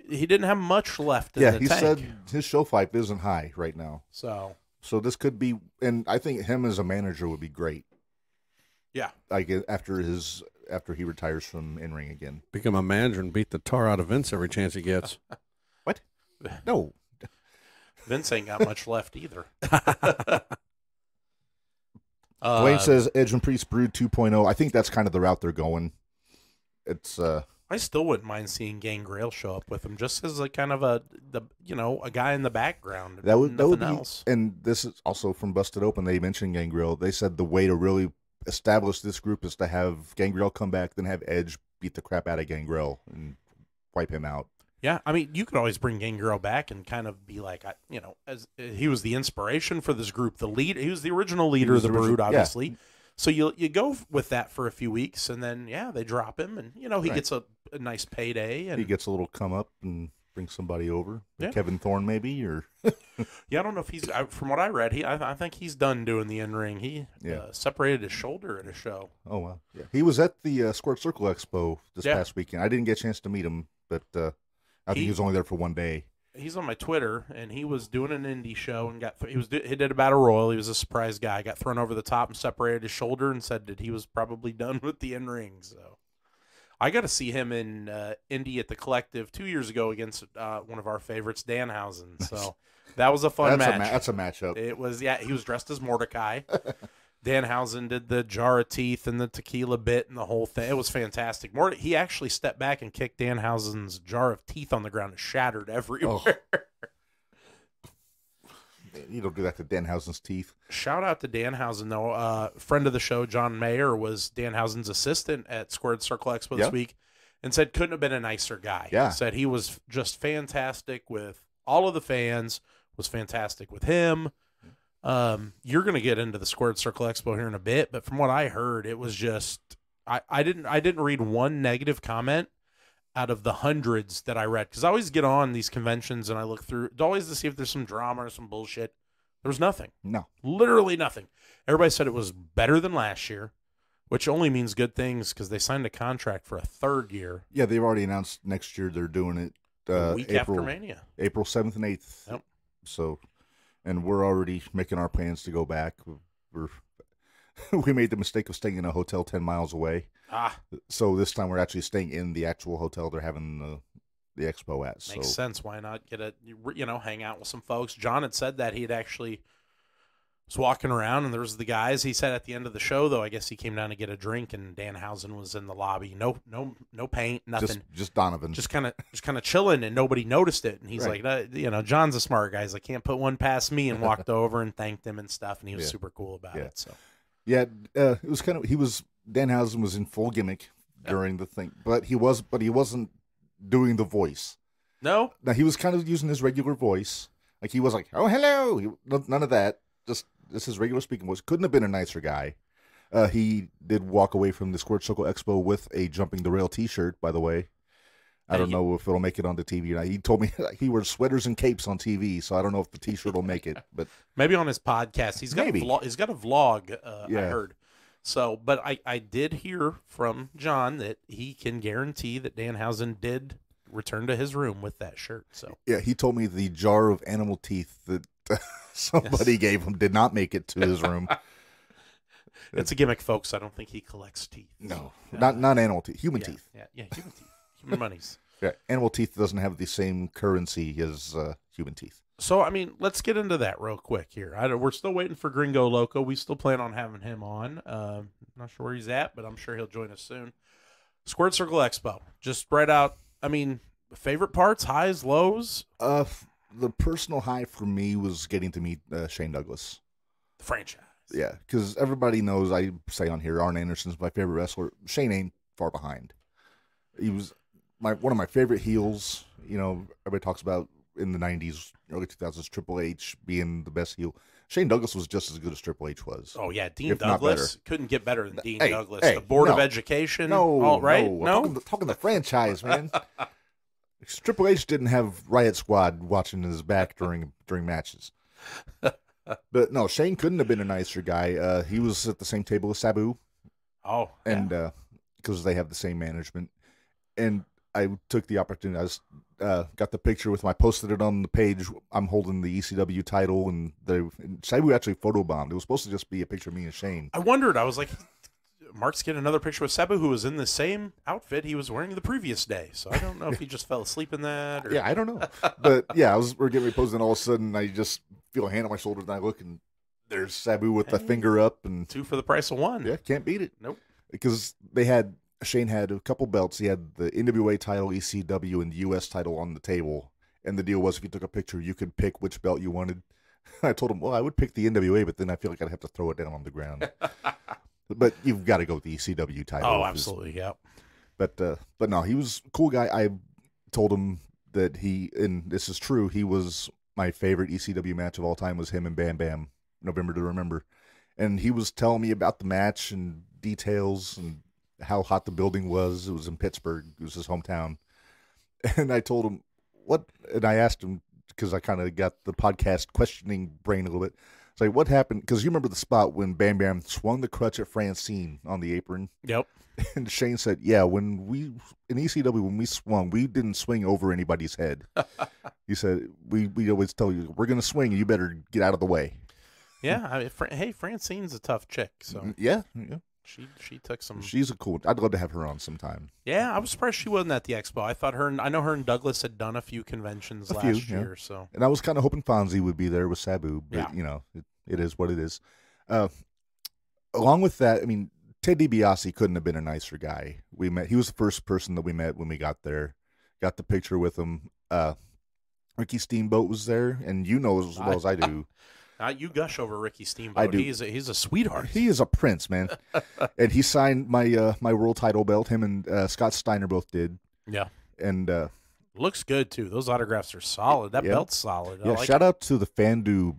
he didn't have much left in the tank. Yeah, he said his show life isn't high right now. So this could be, and I think him as a manager would be great. Yeah. Like after he retires from in-ring again. Become a manager and beat the tar out of Vince every chance he gets. What? No. Vince ain't got much left either. Dwayne says Edge and Priest Brood 2.0. I think that's kind of the route they're going. It's I still wouldn't mind seeing Gangrel show up with him, just as a kind of a guy in the background. That would be. Else. And this is also from Busted Open. They mentioned Gangrel. They said the way to really establish this group is to have Gangrel come back, then have Edge beat the crap out of Gangrel and wipe him out. Yeah, I mean, you could always bring Gangrel back and kind of be like, as he was the inspiration for this group, the lead. He was the original leader of the Brood, obviously. Yeah. So you go with that for a few weeks, and then they drop him, and he gets a nice payday, and he gets a little come up and brings somebody over. Yeah. Kevin Thorne maybe, or yeah, I don't know if he's. From what I read, I think he's done doing the in ring. He separated his shoulder at a show. Oh wow, yeah, he was at the Squared Circle Expo this past weekend. I didn't get a chance to meet him, but I think he was only there for one day. He's on my Twitter, and he was doing an indie show and he did a battle royal. He was a surprise guy. Got thrown over the top and separated his shoulder and said that he was probably done with the in ring. So I got to see him in Indy at the Collective 2 years ago against one of our favorites, Danhausen. So that was a fun match. That's a matchup. It was. Yeah, he was dressed as Mordecai. Danhausen did the jar of teeth and the tequila bit and the whole thing. It was fantastic. He actually stepped back and kicked Danhausen's jar of teeth on the ground and shattered everywhere. Oh. You don't do that to Danhausen's teeth. Shout out to Danhausen, though. Friend of the show, John Mayer, was Danhausen's assistant at Squared Circle Expo this week and said couldn't have been a nicer guy. Yeah. Said he was just fantastic with all of the fans, was fantastic with him. You're going to get into the Squared Circle Expo here in a bit, but from what I heard, it was just I didn't read one negative comment out of the hundreds that I read, because I always get on these conventions and I look through always to see if there's some drama or some bullshit. There was nothing. No, literally nothing. Everybody said it was better than last year, which only means good things because they signed a contract for a 3rd year. Yeah, they've already announced next year they're doing it a week after Mania, April 7th and 8th. Yep. So. And we're already making our plans to go back. we made the mistake of staying in a hotel 10 miles away. So this time we're actually staying in the actual hotel they're having the expo at. Makes sense. Why not get hang out with some folks? John had said that he'd actually was walking around, and there was the guys. He said at the end of the show, though, I guess he came down to get a drink, and Danhausen was in the lobby. No paint, nothing. Just Donovan. Just kind of chilling, and nobody noticed it. And he's Right. like, John's a smart guy. He's like, can't put one past me, and walked over and thanked him and stuff. And he was super cool about it. So it was Danhausen was in full gimmick during the thing, but he wasn't doing the voice. No, he was kind of using his regular voice. Like he was like, oh hello, none of that. Just his regular speaking voice. Couldn't have been a nicer guy. He did walk away from the Squirt Circle Expo with a Jumping the Rail T-shirt, by the way. I don't know if it'll make it on the TV. He told me he wears sweaters and capes on TV, so I don't know if the T-shirt will make it. But maybe on his podcast, he's got a vlog. I heard. So, but I did hear from John that he can guarantee that Danhausen did return to his room with that shirt. So yeah, he told me the jar of animal teeth that somebody gave him did not make it to his room. It's a gimmick, folks. I don't think he collects teeth. No, not animal teeth, human teeth. Yeah, human teeth, human monies. Yeah, animal teeth doesn't have the same currency as human teeth. So, I mean, let's get into that real quick here. We're still waiting for Gringo Loco. We still plan on having him on. Not sure where he's at, but I'm sure he'll join us soon. Squirt Circle Expo. Just spread out. I mean, favorite parts, highs, lows? The personal high for me was getting to meet Shane Douglas. The franchise. Yeah, because everybody knows, I say on here, Arn Anderson's my favorite wrestler. Shane ain't far behind. He was one of my favorite heels. You know, everybody talks about in the 90s, early 2000s, Triple H being the best heel. Shane Douglas was just as good as Triple H was. Oh, yeah. Dean Douglas couldn't get better than Dean Douglas. Hey, the Board of Education. No, right? No? Talking the franchise, man. Triple H didn't have Riot Squad watching his back during matches. But no, Shane couldn't have been a nicer guy. He was at the same table as Sabu. Oh, and because they have the same management, and I took the opportunity. I got the picture with him. I posted it on the page. I'm holding the ECW title, and Sabu actually photobombed. It was supposed to just be a picture of me and Shane. I wondered. I was like, Mark's getting another picture with Sabu, who was in the same outfit he was wearing the previous day. So I don't know if he just fell asleep in that. Or... Yeah, I don't know. But yeah, we're getting ready and all of a sudden I just feel a hand on my shoulder, and I look, and there's Sabu with the finger up, and 2 for the price of 1. Yeah, can't beat it. Nope. Because Shane had a couple belts. He had the NWA title, ECW, and the US title on the table. And the deal was, if you took a picture, you could pick which belt you wanted. I told him, well, I would pick the NWA, but then I feel like I'd have to throw it down on the ground. But you've got to go with the ECW title. Oh, absolutely, yeah. But no, he was a cool guy. I told him that and this is true, he was my favorite ECW match of all time was him and Bam Bam, November to Remember. And he was telling me about the match and details and how hot the building was. It was in Pittsburgh. It was his hometown. And I told him and I asked him, because I kind of got the podcast questioning brain a little bit. It's like, what happened? Because you remember the spot when Bam Bam swung the crutch at Francine on the apron? Yep. And Shane said, yeah, in ECW, when we swung, we didn't swing over anybody's head. He said, we always tell you, we're going to swing, and you better get out of the way. Yeah. hey, Francine's a tough chick. So Yeah. She took some. She's a cool. I'd love to have her on sometime. Yeah, I was surprised she wasn't at the expo. I know her and Douglas had done a few conventions last year. So, and I was kind of hoping Fonzie would be there with Sabu, but it is what it is. Along with that, I mean, Ted DiBiase couldn't have been a nicer guy. He was the first person that we met when we got there. Got the picture with him. Ricky Steamboat was there, and you know as well as I do. You gush over Ricky Steamboat. I do. He's a sweetheart. He is a prince, man. And he signed my world title belt. Him and Scott Steiner both did. Yeah. And looks good too. Those autographs are solid. That belt's solid. Yeah. Shout out to the Fandu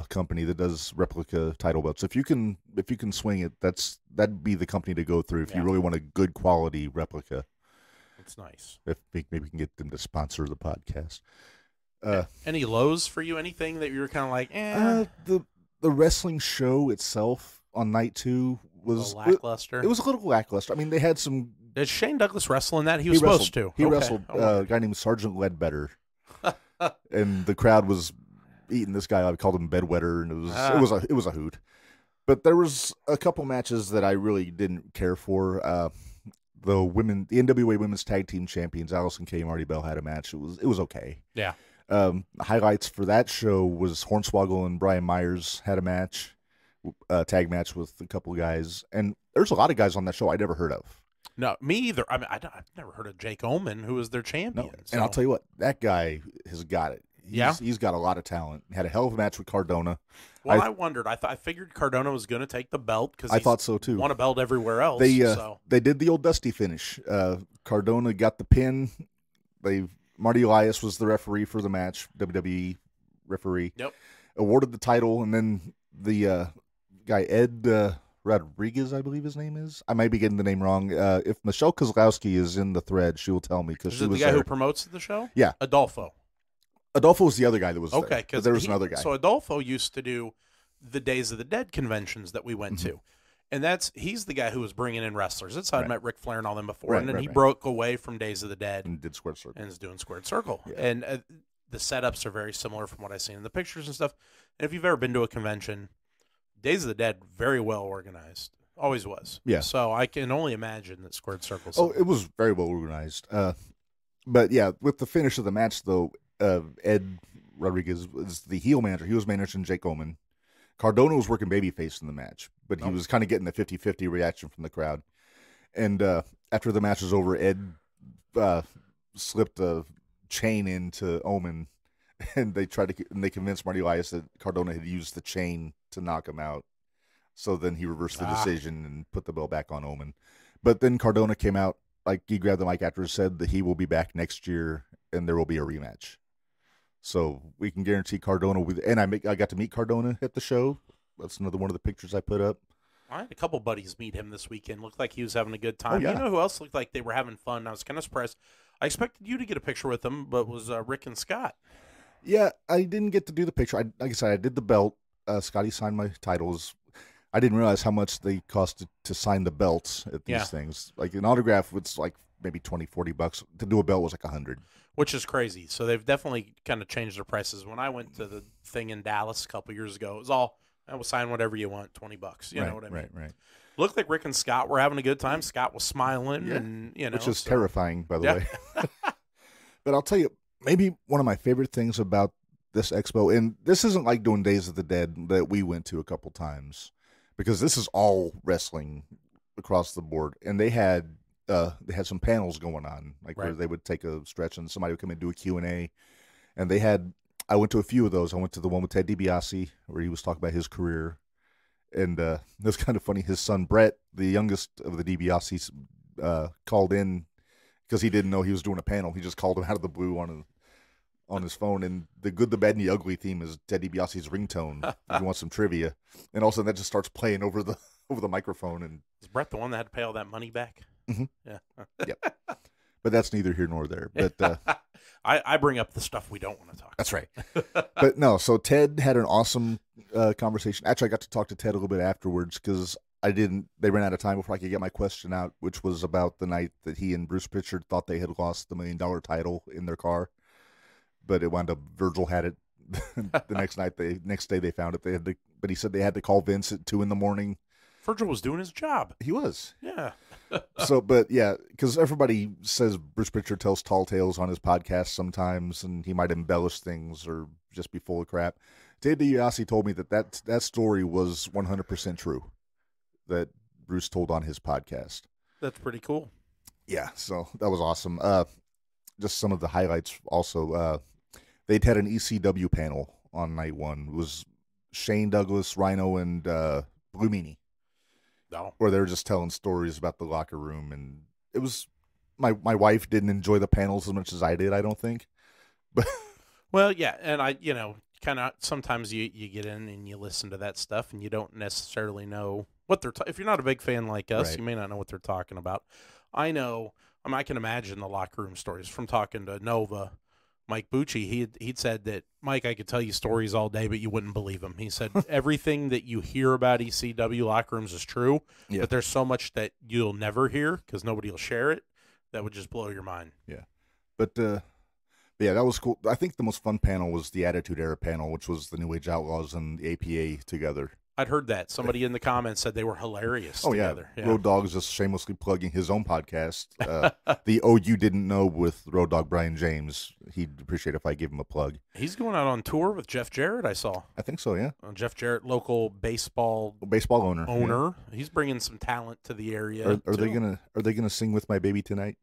company that does replica title belts. If you can swing it, that'd be the company to go through if you really want a good quality replica. That's nice. Maybe we can get them to sponsor the podcast. Any lows for you? Anything that you were kind of like, the wrestling show itself on night 2 was lackluster. It was a little lackluster. I mean, they had some. Did Shane Douglas wrestle in that? He was supposed to. He wrestled a guy named Sergeant Ledbetter, and the crowd was eating this guy. I called him Bedwetter, and it was a hoot. But there was a couple matches that I really didn't care for. The NWA Women's Tag Team Champions, Allison Kay and Marty Bell, had a match. It was okay. Yeah. Highlights for that show was Hornswoggle and Brian Myers had a match, tag match with a couple guys, and there's a lot of guys on that show I never heard of. No, me either. I mean, I've never heard of Jake Oman, who was their champion. No. And I'll tell you what, that guy has got it. He's got a lot of talent. He had a hell of a match with Cardona. Well, I wondered. I figured Cardona was going to take the belt because I thought so too. Won a belt everywhere else. They did the old Dusty finish. Cardona got the pin. Marty Elias was the referee for the match. WWE referee. Yep. Awarded the title, and then the guy Ed Rodriguez, I believe his name is. I might be getting the name wrong. If Michelle Kozlowski is in the thread, she will tell me because she was the guy there. who promotes the show. Yeah, Adolfo. Adolfo was the other guy that was okay. Because there was another guy. So Adolfo used to do the Days of the Dead conventions that we went to, and he's the guy who was bringing in wrestlers. That's how I met Ric Flair and all them before, and then he broke away from Days of the Dead and did Squared Circle and is doing Squared Circle, yeah. and the setups are very similar from what I've seen in the pictures and stuff. And if you've ever been to a convention, Days of the Dead, very well organized. Always was. Yeah. So I can only imagine that Squared Circle. Oh, it was very well organized. But yeah, with the finish of the match, though, Ed Rodriguez was the heel manager. He was managing Jake Oman. Cardona was working babyface in the match, but he was kind of getting the 50-50 reaction from the crowd. And after the match was over, Ed slipped a chain into Oman, and they convinced Marty Elias that Cardona had used the chain to knock him out. So then he reversed the decision and put the belt back on Oman. But then Cardona came out, like he grabbed the mic after, said that he will be back next year and there will be a rematch. So we can guarantee Cardona and I got to meet Cardona at the show. That's another one of the pictures I put up. I had a couple buddies meet him this weekend. Looked like he was having a good time. Oh, yeah. You know who else looked like they were having fun? I was kind of surprised. I expected you to get a picture with them, but it was Rick and Scott. Yeah, I didn't get to do the picture. Like I said, I did the belt. Scotty signed my titles. I didn't realize how much they cost to sign the belts at these things. Like an autograph was like maybe $20-$40. To do a belt was like $100. Which is crazy. So they've definitely kind of changed their prices. When I went to the thing in Dallas a couple years ago, it was all, I will sign whatever you want, $20. You know what I mean? Right. Looked like Rick and Scott were having a good time. Scott was smiling, and which is terrifying, by the way. But I'll tell you, maybe one of my favorite things about this expo, and this isn't like doing Days of the Dead that we went to a couple times, because this is all wrestling across the board, and they had some panels going on, like where they would take a stretch and somebody would come and do a Q&A, and I went to a few of those. I went to the one with Ted DiBiase where he was talking about his career, and it was kind of funny. His son Brett, the youngest of the DiBiases, called in because he didn't know he was doing a panel. He just called him out of the blue on his phone, and the Good, the Bad, and the Ugly theme is Ted DiBiase's ringtone. If you want some trivia, and all of a sudden that just starts playing over the microphone. And is Brett the one that had to pay all that money back? Mm-hmm. Yeah. Yep. But that's neither here nor there. But I bring up the stuff we don't want to talk about. That's right. But no, so Ted had an awesome conversation. Actually, I got to talk to Ted a little bit afterwards because they ran out of time before I could get my question out, which was about the night that he and Bruce Pritchard thought they had lost the $1 million title in their car. But it wound up Virgil had it the next day they found it. But he said they had to call Vince at 2 a.m. Virgil was doing his job. He was. Yeah. But yeah, because everybody says Bruce Pritchard tells tall tales on his podcast sometimes, and he might embellish things or just be full of crap. Ted DiBiase told me that story was 100% true, that Bruce told on his podcast. That's pretty cool. Yeah, so that was awesome. Just some of the highlights also. They'd had an ECW panel on night one. It was Shane Douglas, Rhino, and Blue Meanie. No. Where they were just telling stories about the locker room, and it was my wife didn't enjoy the panels as much as I did, I don't think. But well, yeah, and I kind of sometimes you get in and you listen to that stuff and you don't necessarily know what they're if you're not a big fan like us, you may not know what they're talking about. I know, I can imagine the locker room stories from talking to Nova. Mike Bucci, he'd said that, Mike, I could tell you stories all day, but you wouldn't believe them. He said everything that you hear about ECW locker rooms is true, but there's so much that you'll never hear because nobody will share it that would just blow your mind. Yeah. But yeah, that was cool. I think the most fun panel was the Attitude Era panel, which was the New Age Outlaws and the APA together. I'd heard that. Somebody in the comments said they were hilarious together. Yeah. Road Dogg's just shamelessly plugging his own podcast. The Oh You Didn't Know with Road Dogg Brian James. He'd appreciate if I give him a plug. He's going out on tour with Jeff Jarrett, I saw. I think so, yeah. Jeff Jarrett, local baseball owner. Yeah. He's bringing some talent to the area. Are they gonna sing With My Baby tonight?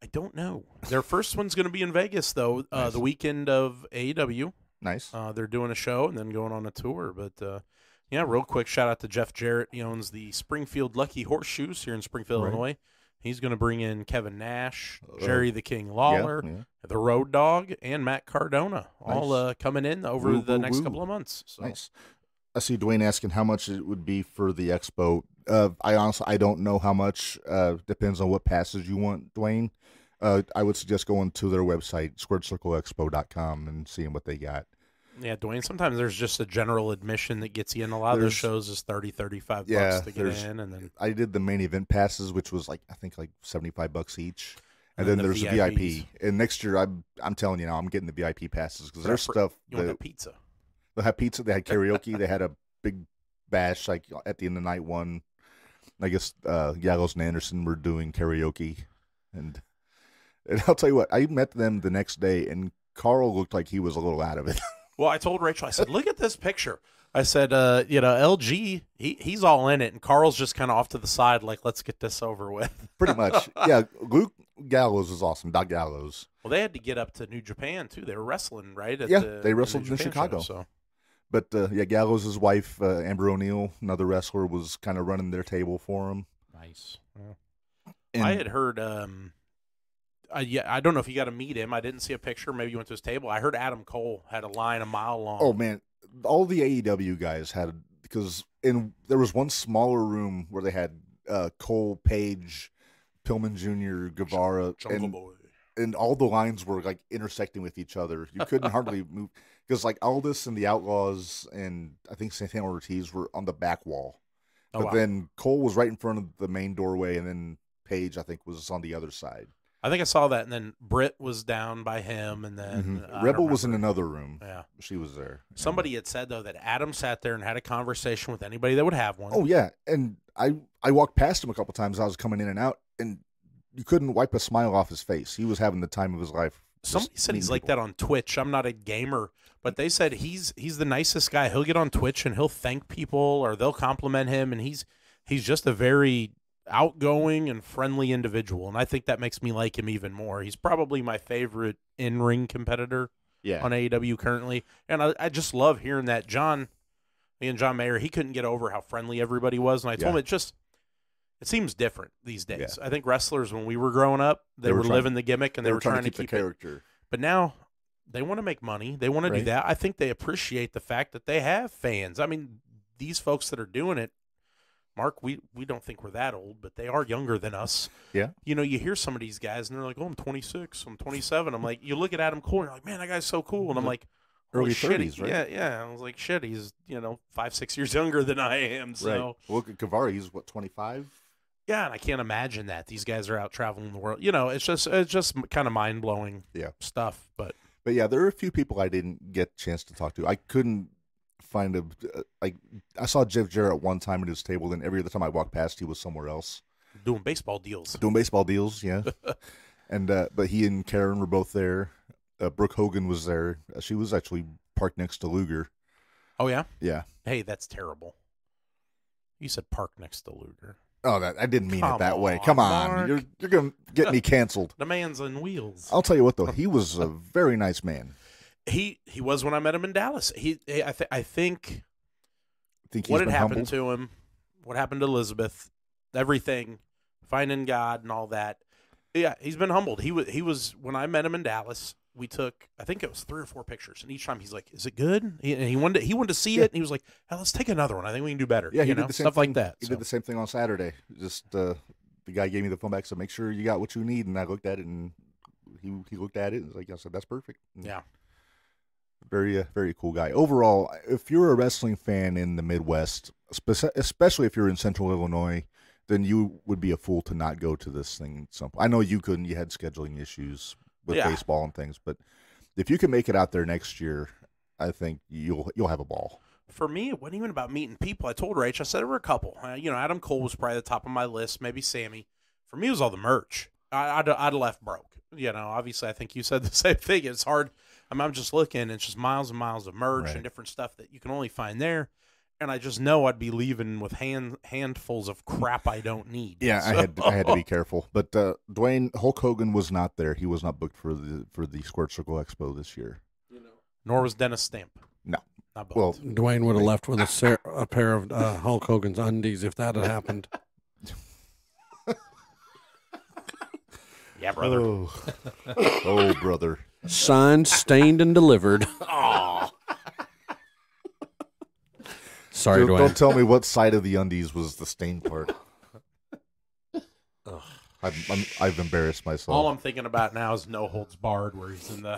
I don't know. Their first one's going to be in Vegas, though, Nice. the weekend of AEW. Nice. They're doing a show and then going on a tour. But, yeah, real quick, shout out to Jeff Jarrett. He owns the Springfield Lucky Horseshoes here in Springfield, Right. Illinois. He's going to bring in Kevin Nash, Jerry the King Lawler, the Road Dogg, and Matt Cardona, all coming in over the next couple of months. So. Nice. I see Dwayne asking how much it would be for the expo. I don't know how much. Depends on what passes you want, Dwayne. I would suggest going to their website, squaredcircleexpo.com, and seeing what they got. Yeah, Dwayne, sometimes there's just a general admission that gets you in. A lot of those shows is $30-$35 bucks to get in. And then I did the main event passes, which was I think $75 each. And then the there's VIPs. the VIP. And next year, I'm telling you now, I'm getting the VIP passes because there's stuff. You want the pizza? They had pizza. They had karaoke. They had a big bash at the end of the night one. I guess Gallows and Anderson were doing karaoke. And I'll tell you what, I met them the next day, and Carl looked like he was a little out of it. Well, I told Rachel, I said, look at this picture. I said, LG, he's all in it, and Carl's just kind of off to the side, like, let's get this over with. Pretty much. Yeah, Luke Gallows is awesome, Doc Gallows. Well, they had to get up to New Japan, too. They were wrestling, right? They wrestled in Chicago. So. But, Gallows' wife, Amber O'Neill, another wrestler, was kind of running their table for him. Nice. And I had heard I don't know if you got to meet him. I didn't see a picture. Maybe you went to his table. I heard Adam Cole had a line a mile long. Oh, man. All the AEW guys had, because there was one smaller room where they had Cole, Page, Pillman Jr., Guevara, Jungle Boy. And all the lines were intersecting with each other. You couldn't hardly move because Aldis and the Outlaws and I think Santana Ortiz were on the back wall. But then Cole was right in front of the main doorway, and then Page, I think, was on the other side. I think I saw that, and then Britt was down by him, and then Rebel was in another room. Yeah, she was there. Somebody had said though that Adam sat there and had a conversation with anybody that would have one. Oh yeah, and I walked past him a couple times. I was coming in and out, and you couldn't wipe a smile off his face. He was having the time of his life. Somebody said he's like that on Twitch. I'm not a gamer, but they said he's the nicest guy. He'll get on Twitch and he'll thank people or they'll compliment him, and he's just a very outgoing and friendly individual, and I think that makes me like him even more. He's probably my favorite in-ring competitor on AEW currently, and I just love hearing that. John Mayer, he couldn't get over how friendly everybody was, and I told him it seems different these days. I think wrestlers, when we were growing up, they were living the gimmick, and they were trying to keep the character. It. But now they want to make money. They want to do that. I think they appreciate the fact that they have fans. I mean, these folks that are doing it, Mark, we don't think we're that old, but they are younger than us. Yeah. You know, you hear some of these guys, and they're like, oh, I'm 26, I'm 27. I'm like, you look at Adam Cole, and you're like, man, that guy's so cool. And I'm like, early shit, 30s, right? Yeah. I was like, shit, he's, 5-6 years younger than I am. So Well, look at Guevara, he's 25? Yeah, and I can't imagine that. These guys are out traveling the world. It's just kind of mind-blowing stuff. But yeah, there are a few people I didn't get a chance to talk to. I couldn't find I saw Jeff Jarrett one time at his table, and every other time I walked past, he was somewhere else doing baseball deals. Yeah. And but he and Karen were both there. Brooke Hogan was there. She was actually parked next to Luger. Oh yeah, yeah. Hey, that's terrible. You said park next to Luger. Oh, I didn't mean it that way. Come on, Mark. you're gonna get me canceled. The man's on wheels. I'll tell you what, though, he was a very nice man. He was when I met him in Dallas. I think he's what had been happened humbled? to him, what happened to Elizabeth, everything, finding God and all that. Yeah, he's been humbled. He was when I met him in Dallas. We took, I think it was 3 or 4 pictures, and each time he's like, "Is it good?" And he wanted to see it, and he was like, "Hell, let's take another one. I think we can do better." Yeah, he did the same stuff thing, like that. He did the same thing on Saturday. Just the guy gave me the phone back, so make sure you got what you need, and I looked at it, and he looked at it, and was like, I said, that's perfect. And yeah. Very, very cool guy. Overall, if you're a wrestling fan in the Midwest, especially if you're in Central Illinois, then you would be a fool to not go to this thing. I know you couldn't. You had scheduling issues with baseball and things, but if you can make it out there next year, I think you'll have a ball. for me, it wasn't even about meeting people. I told Rach, I said there were a couple. Adam Cole was probably the top of my list, maybe Sammy. For me, it was all the merch. I'd left broke. Obviously, I think you said the same thing. It's hard. I'm just looking. It's just miles and miles of merch and different stuff that you can only find there. And I just know I'd be leaving with handfuls of crap I don't need. Yeah, so. I had to be careful. But Dwayne, Hulk Hogan was not there. He was not booked for the Squared Circle Expo this year. Nor was Dennis Stamp. No. Not booked. Well, Dwayne would have left with a pair of Hulk Hogan's undies if that had happened. Yeah, brother. Oh, brother. Signed, stained, and delivered. Aw. Sorry, Dwayne. Don't tell me what side of the undies was the stained part. I've embarrassed myself. All I'm thinking about now is No Holds Barred, where he's in the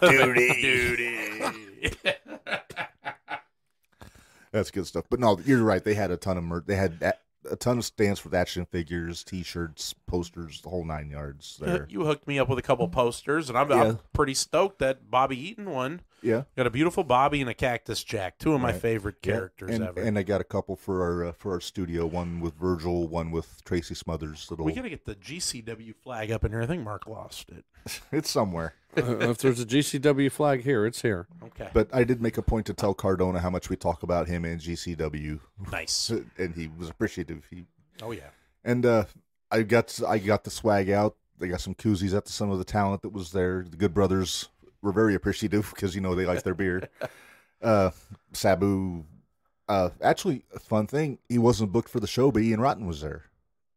duty. That's good stuff. But no, you're right. They had a ton of merch. They had a ton of stands for action figures, T-shirts, posters, the whole 9 yards there. You hooked me up with a couple posters, and I'm pretty stoked that Bobby Eaton one. Yeah. Got a beautiful Bobby and a Cactus Jack, two of my favorite characters ever. And I got a couple for our studio, one with Virgil, one with Tracy Smothers. We got to get the GCW flag up in here. I think Mark lost it. It's somewhere. If there's a GCW flag here, it's here. Okay. But I did make a point to tell Cardona how much we talk about him and GCW. Nice. And he was appreciative. Oh, yeah. And I got the swag out. They got some koozies out to some of the talent that was there. The Good Brothers were very appreciative because, they like their beer. Sabu, actually, a fun thing, he wasn't booked for the show, but Ian Rotten was there.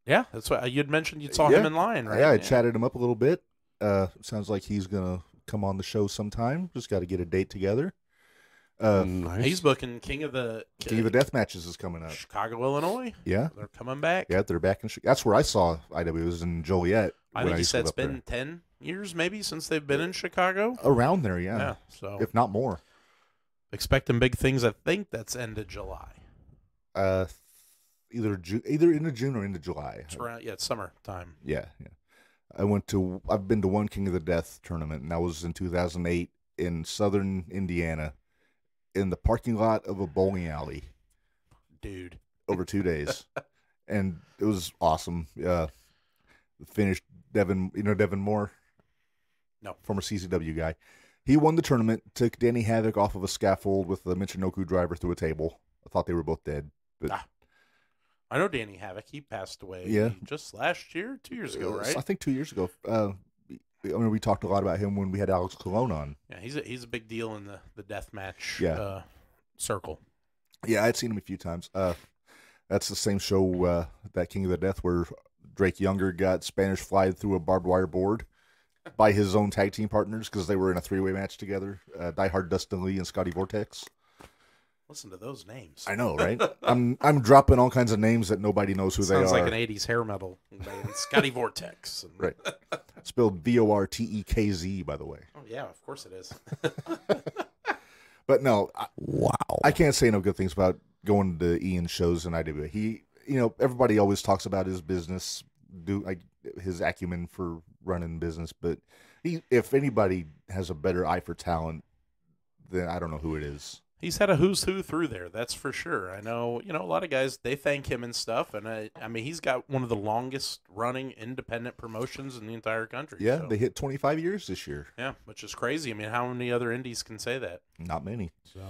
Yeah, that's what you'd mentioned. You saw him in line, right? Yeah, I chatted him up a little bit. Sounds like he's going to come on the show sometime. Just got to get a date together. Nice. He's booking King of the Death Matches is coming up. Chicago, Illinois. Yeah. They're coming back. Yeah, they're back in Chicago. That's where I saw IW. It was in Joliet. I think he said it's been 10 years maybe since they've been in Chicago. Around there, yeah. Yeah, so if not more. Expecting big things. I think that's end of July. Either into June or into July. It's around, it's summertime. Yeah. I've been to one King of the Death tournament, and that was in 2008 in southern Indiana, in the parking lot of a bowling alley. Dude. Over 2 days. And it was awesome. Finished Devin Moore? No. Former CCW guy. He won the tournament, took Danny Havoc off of a scaffold with the Michinoku driver through a table. I thought they were both dead. But I know Danny Havoc. He passed away just last year, 2 years ago, right? I think 2 years ago. We talked a lot about him when we had Alex Colon on. Yeah, he's a big deal in the death match circle. Yeah, I'd seen him a few times. That's the same show, that King of the Death, where Drake Younger got Spanish flied through a barbed wire board by his own tag team partners because they were in a three-way match together. Die Hard Dustin Lee and Scotty Vortex. Listen to those names. I know, right? I'm dropping all kinds of names that nobody knows who they are. Sounds like an 80s hair metal band. Scotty Vortex. Right. Spelled Vortekz, by the way. Oh, yeah, of course it is. But no. Wow. I can't say no good things about going to Ian's shows in IWA. He, everybody always talks about his business, his acumen for running business, but if anybody has a better eye for talent, then I don't know who it is. He's had a who's who through there, that's for sure. I know, a lot of guys, they thank him and stuff, and I mean, he's got one of the longest running independent promotions in the entire country. Yeah, they hit 25 years this year. Yeah, which is crazy. I mean, how many other indies can say that? Not many. So,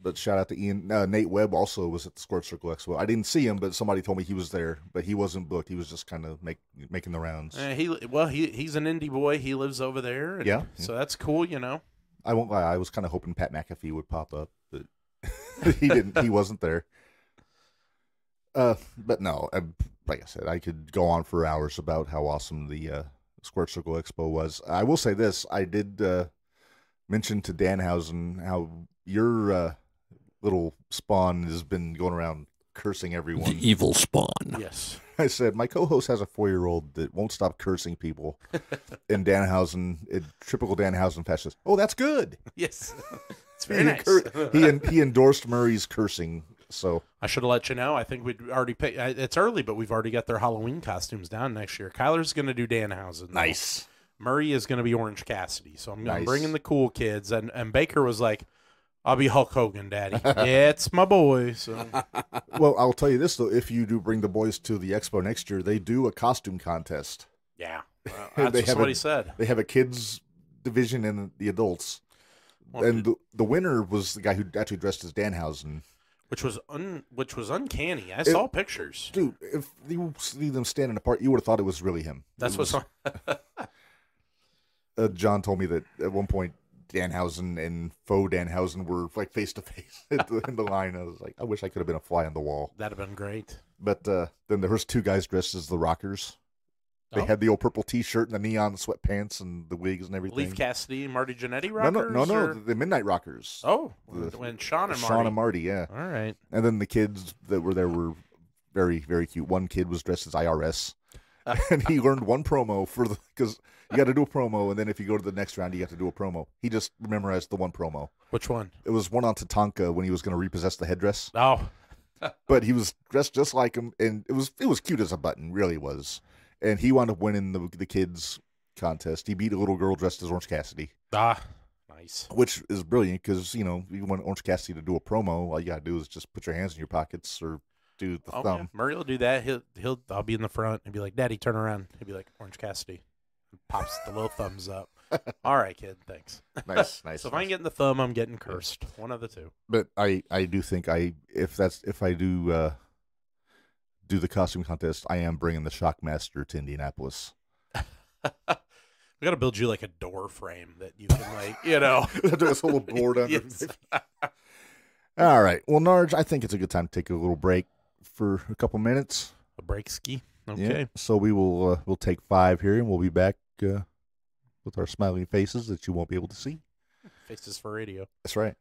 but shout out to Ian. Nate Webb also was at the Squared Circle Expo. I didn't see him, but somebody told me he was there, but he wasn't booked. He was just kind of making the rounds. He's an indie boy. He lives over there. And so that's cool, I won't lie. I was kind of hoping Pat McAfee would pop up, but he didn't. He wasn't there. But no, like I said, I could go on for hours about how awesome the Squared Circle Expo was. I will say this: I did mention to Danhausen how your little spawn has been going around cursing everyone. The evil spawn. Yes. I said, my co-host has a 4-year-old that won't stop cursing people. And Danhausen, typical Danhausen fashion, says, oh, that's good. Yes. It's very nice. He endorsed Murray's cursing. So I should have let you know. I think we'd already picked. It's early, but we've already got their Halloween costumes down next year. Kyler's going to do Danhausen. Nice. Murray is going to be Orange Cassidy. So I'm nice. bringing the cool kids. And Baker was like, I'll be Hulk Hogan, Daddy. Yeah, it's my boy. So Well, I'll tell you this though: if you do bring the boys to the expo next year, they do a costume contest. yeah, They that's what have somebody a- said. They have a kids division and the adults, Well, and the winner was the guy who actually dressed as Danhausen. which was uncanny. I saw pictures. Dude, if you see them standing apart, you would have thought it was really him. That's It what's was- on. John told me that at one point Danhausen and faux Danhausen were like face to face in the line. I was like, I wish I could have been a fly on the wall. That'd have been great. But then there was two guys dressed as the Rockers. They Oh. had the old purple T-shirt and the neon sweatpants and the wigs and everything. Leaf Cassidy, Marty Jannetty no, rockers? no, or- the Midnight Rockers. Oh, The- when Sean and Marty. Sean and Marty, yeah. All right. And then the kids that were there were very, very cute. One kid was dressed as IRS, and he learned one promo because you got to do a promo, and then if you go to the next round, you have to do a promo. He just memorized the one promo. Which one? It was one on Tatanka when he was going to repossess the headdress, Oh, but he was dressed just like him, and it was cute as a button, really was. And he wound up winning the kids contest. He beat a little girl dressed as Orange Cassidy, nice. which is brilliant because you want Orange Cassidy to do a promo. All you got to do is just put your hands in your pockets or do the Oh, thumb. yeah. Murray will do that. I'll be in the front and be like, Daddy, turn around. He'll be like, Orange Cassidy. And pops the little thumbs up. All right, kid. Thanks. Nice, nice. So if I ain't getting the thumb, I'm getting cursed. One of the two. But I do think if I do the costume contest, I am bringing the Shockmaster to Indianapolis. We got to build you like a door frame that you can There's a little board under. Yes. All right. Well, Narge, I think it's a good time to take a little break for a couple minutes. A break ski. Yeah. Okay. So we will we'll take 5 here, and we'll be back with our smiling faces that you won't be able to see. Faces for radio. That's right.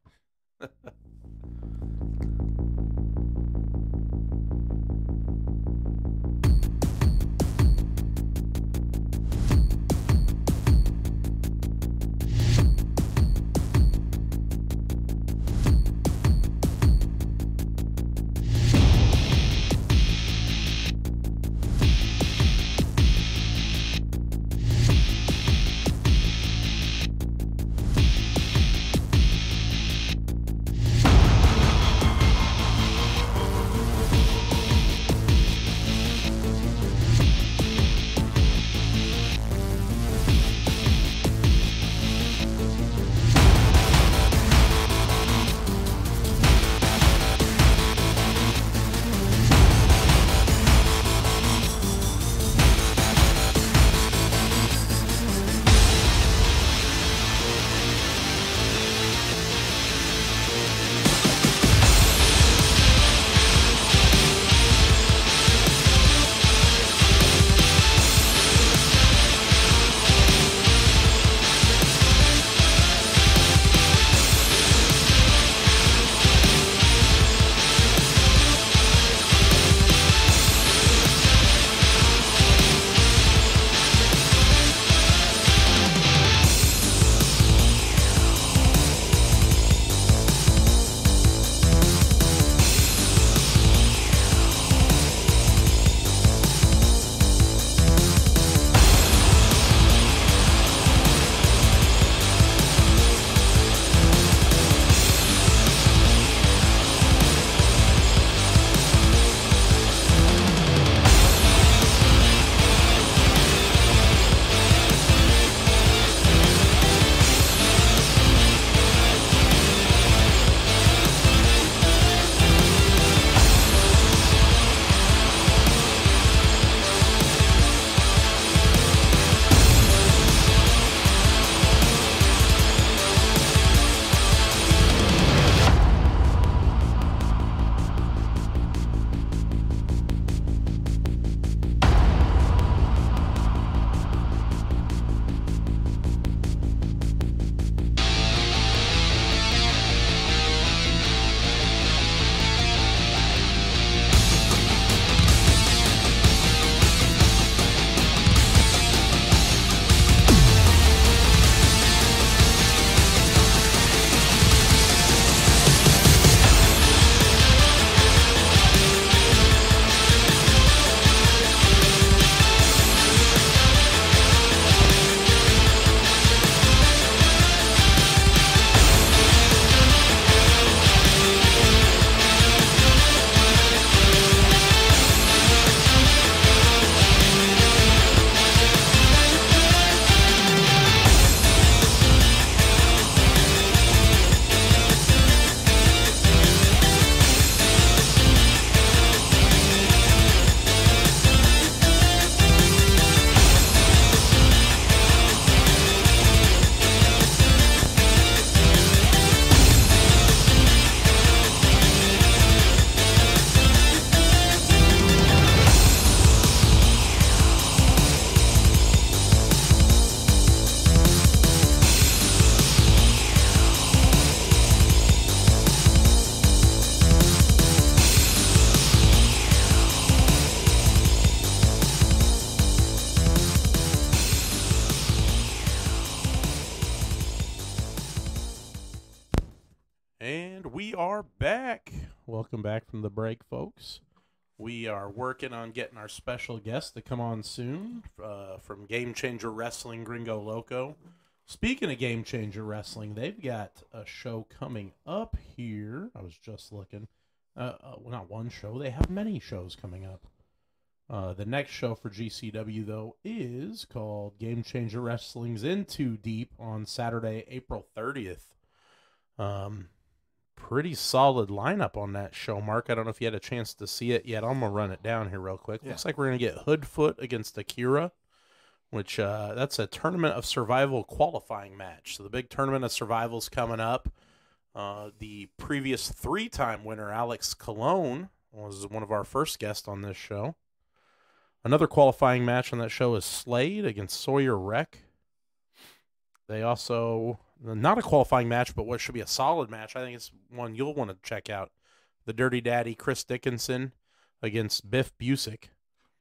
we are back. Welcome back from the break, folks. We are working on getting our special guest to come on soon from Game Changer Wrestling, Gringo, Loco. Speaking of Game Changer Wrestling, they've got a show coming up here. I was just looking. Well, not one show. They have many shows coming up. The next show for GCW, though, is called Game Changer Wrestling's In Too Deep on Saturday, April 30th. Pretty solid lineup on that show, Mark. I don't know if you had a chance to see it yet. I'm going to run it down here real quick. Yeah. Looks like we're going to get Hoodfoot against Akira, which that's a Tournament of Survival qualifying match. So the big Tournament of Survival's coming up. The previous 3-time winner, Alex Colon, was one of our first guests on this show. Another qualifying match on that show is Slade against Sawyer Wreck. They also... Not a qualifying match, but what should be a solid match. I think it's one you'll want to check out. The Dirty Daddy, Chris Dickinson, against Biff Busick.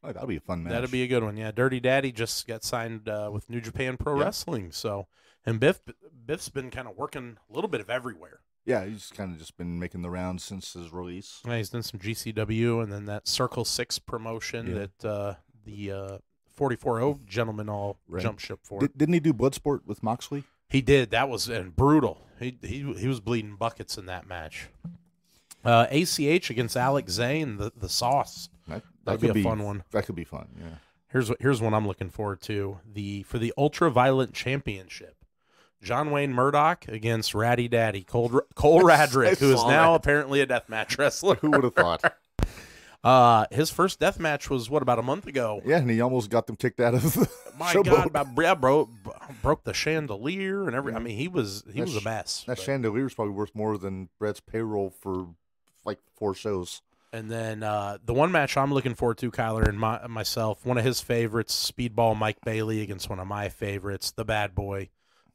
Oh, that'll be a fun match. That'll be a good one, yeah. Dirty Daddy just got signed with New Japan Pro Wrestling. So, and Biff's been kind of working a little bit of everywhere. Yeah, he's kind of just been making the rounds since his release. Yeah, he's done some GCW and then that Circle 6 promotion that the 44-0 gentlemen all jump ship for. Didn't he do Bloodsport with Moxley? He did. That was brutal. He was bleeding buckets in that match. ACH against Alex Zane, the Sauce. That'd be a fun one. That could be fun. Yeah. Here's one I'm looking forward to. For the Ultraviolet Championship, John Wayne Murdoch against Ratty Daddy Cole Radrick, who is now apparently a deathmatch wrestler. Who would have thought? His first death match was about a month ago. Yeah, and he almost got them kicked out of the God, broke the chandelier and everything. I mean, he was a mess. That chandelier is probably worth more than Brett's payroll for like 4 shows. And then the one match I'm looking forward to, Kyler and myself, one of his favorites, Speedball Mike Bailey against one of my favorites, the bad boy,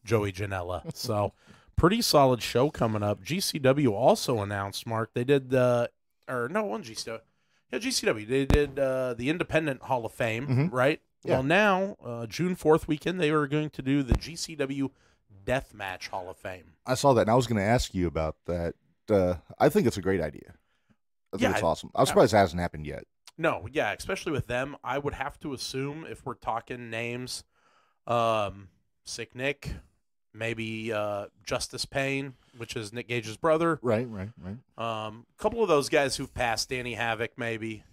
Joey Janela. So pretty solid show coming up. GCW also announced, Mark, they did GCW. Yeah, GCW. They did the Independent Hall of Fame, right? Yeah. Well, now, June 4th weekend, they were going to do the GCW Deathmatch Hall of Fame. I saw that, and I was going to ask you about that. I think it's a great idea. I think it's awesome. I'm surprised it hasn't happened yet. No, yeah, especially with them. I would have to assume, if we're talking names, Sick Nick, maybe Justice Payne, which is Nick Gage's brother. Right. A couple of those guys who've passed, Danny Havoc, maybe,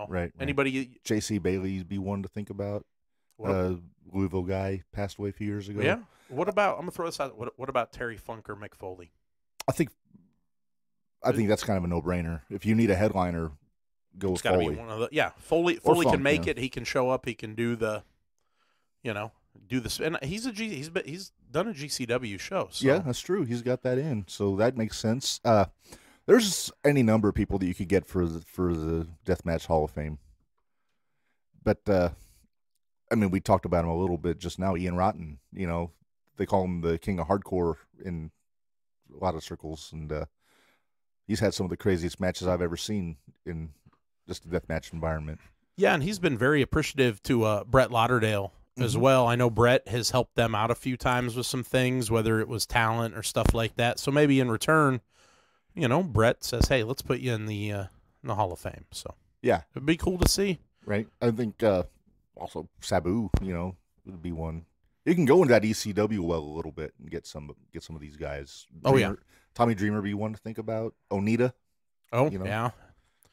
Right. Anybody? J.C. Bailey'd be one to think about. Louisville guy passed away a few years ago. Yeah. What about, I'm going to throw this out, what about Terry Funk or Mick Foley? I think that's kind of a no-brainer. If you need a headliner, go with Foley. Be one of Foley Funk, can make it. He can show up. He can do the, do this. And he's done a GCW show. So. Yeah, that's true. He's got that in, so that makes sense. There's any number of people that you could get for the Deathmatch Hall of Fame. But I mean, we talked about him a little bit just now. Ian Rotten, they call him the king of hardcore in a lot of circles, and he's had some of the craziest matches I've ever seen in just the deathmatch environment. Yeah, and he's been very appreciative to Brett Lauderdale as well. I know Brett has helped them out a few times with some things, whether it was talent or stuff like that. So maybe in return, Brett says, "Hey, let's put you in the Hall of Fame." So yeah, it'd be cool to see. Right. I think also Sabu, would be one. You can go into that ECW well a little bit and get some of these guys. Tommy Dreamer be one to think about. Onita. Oh, yeah.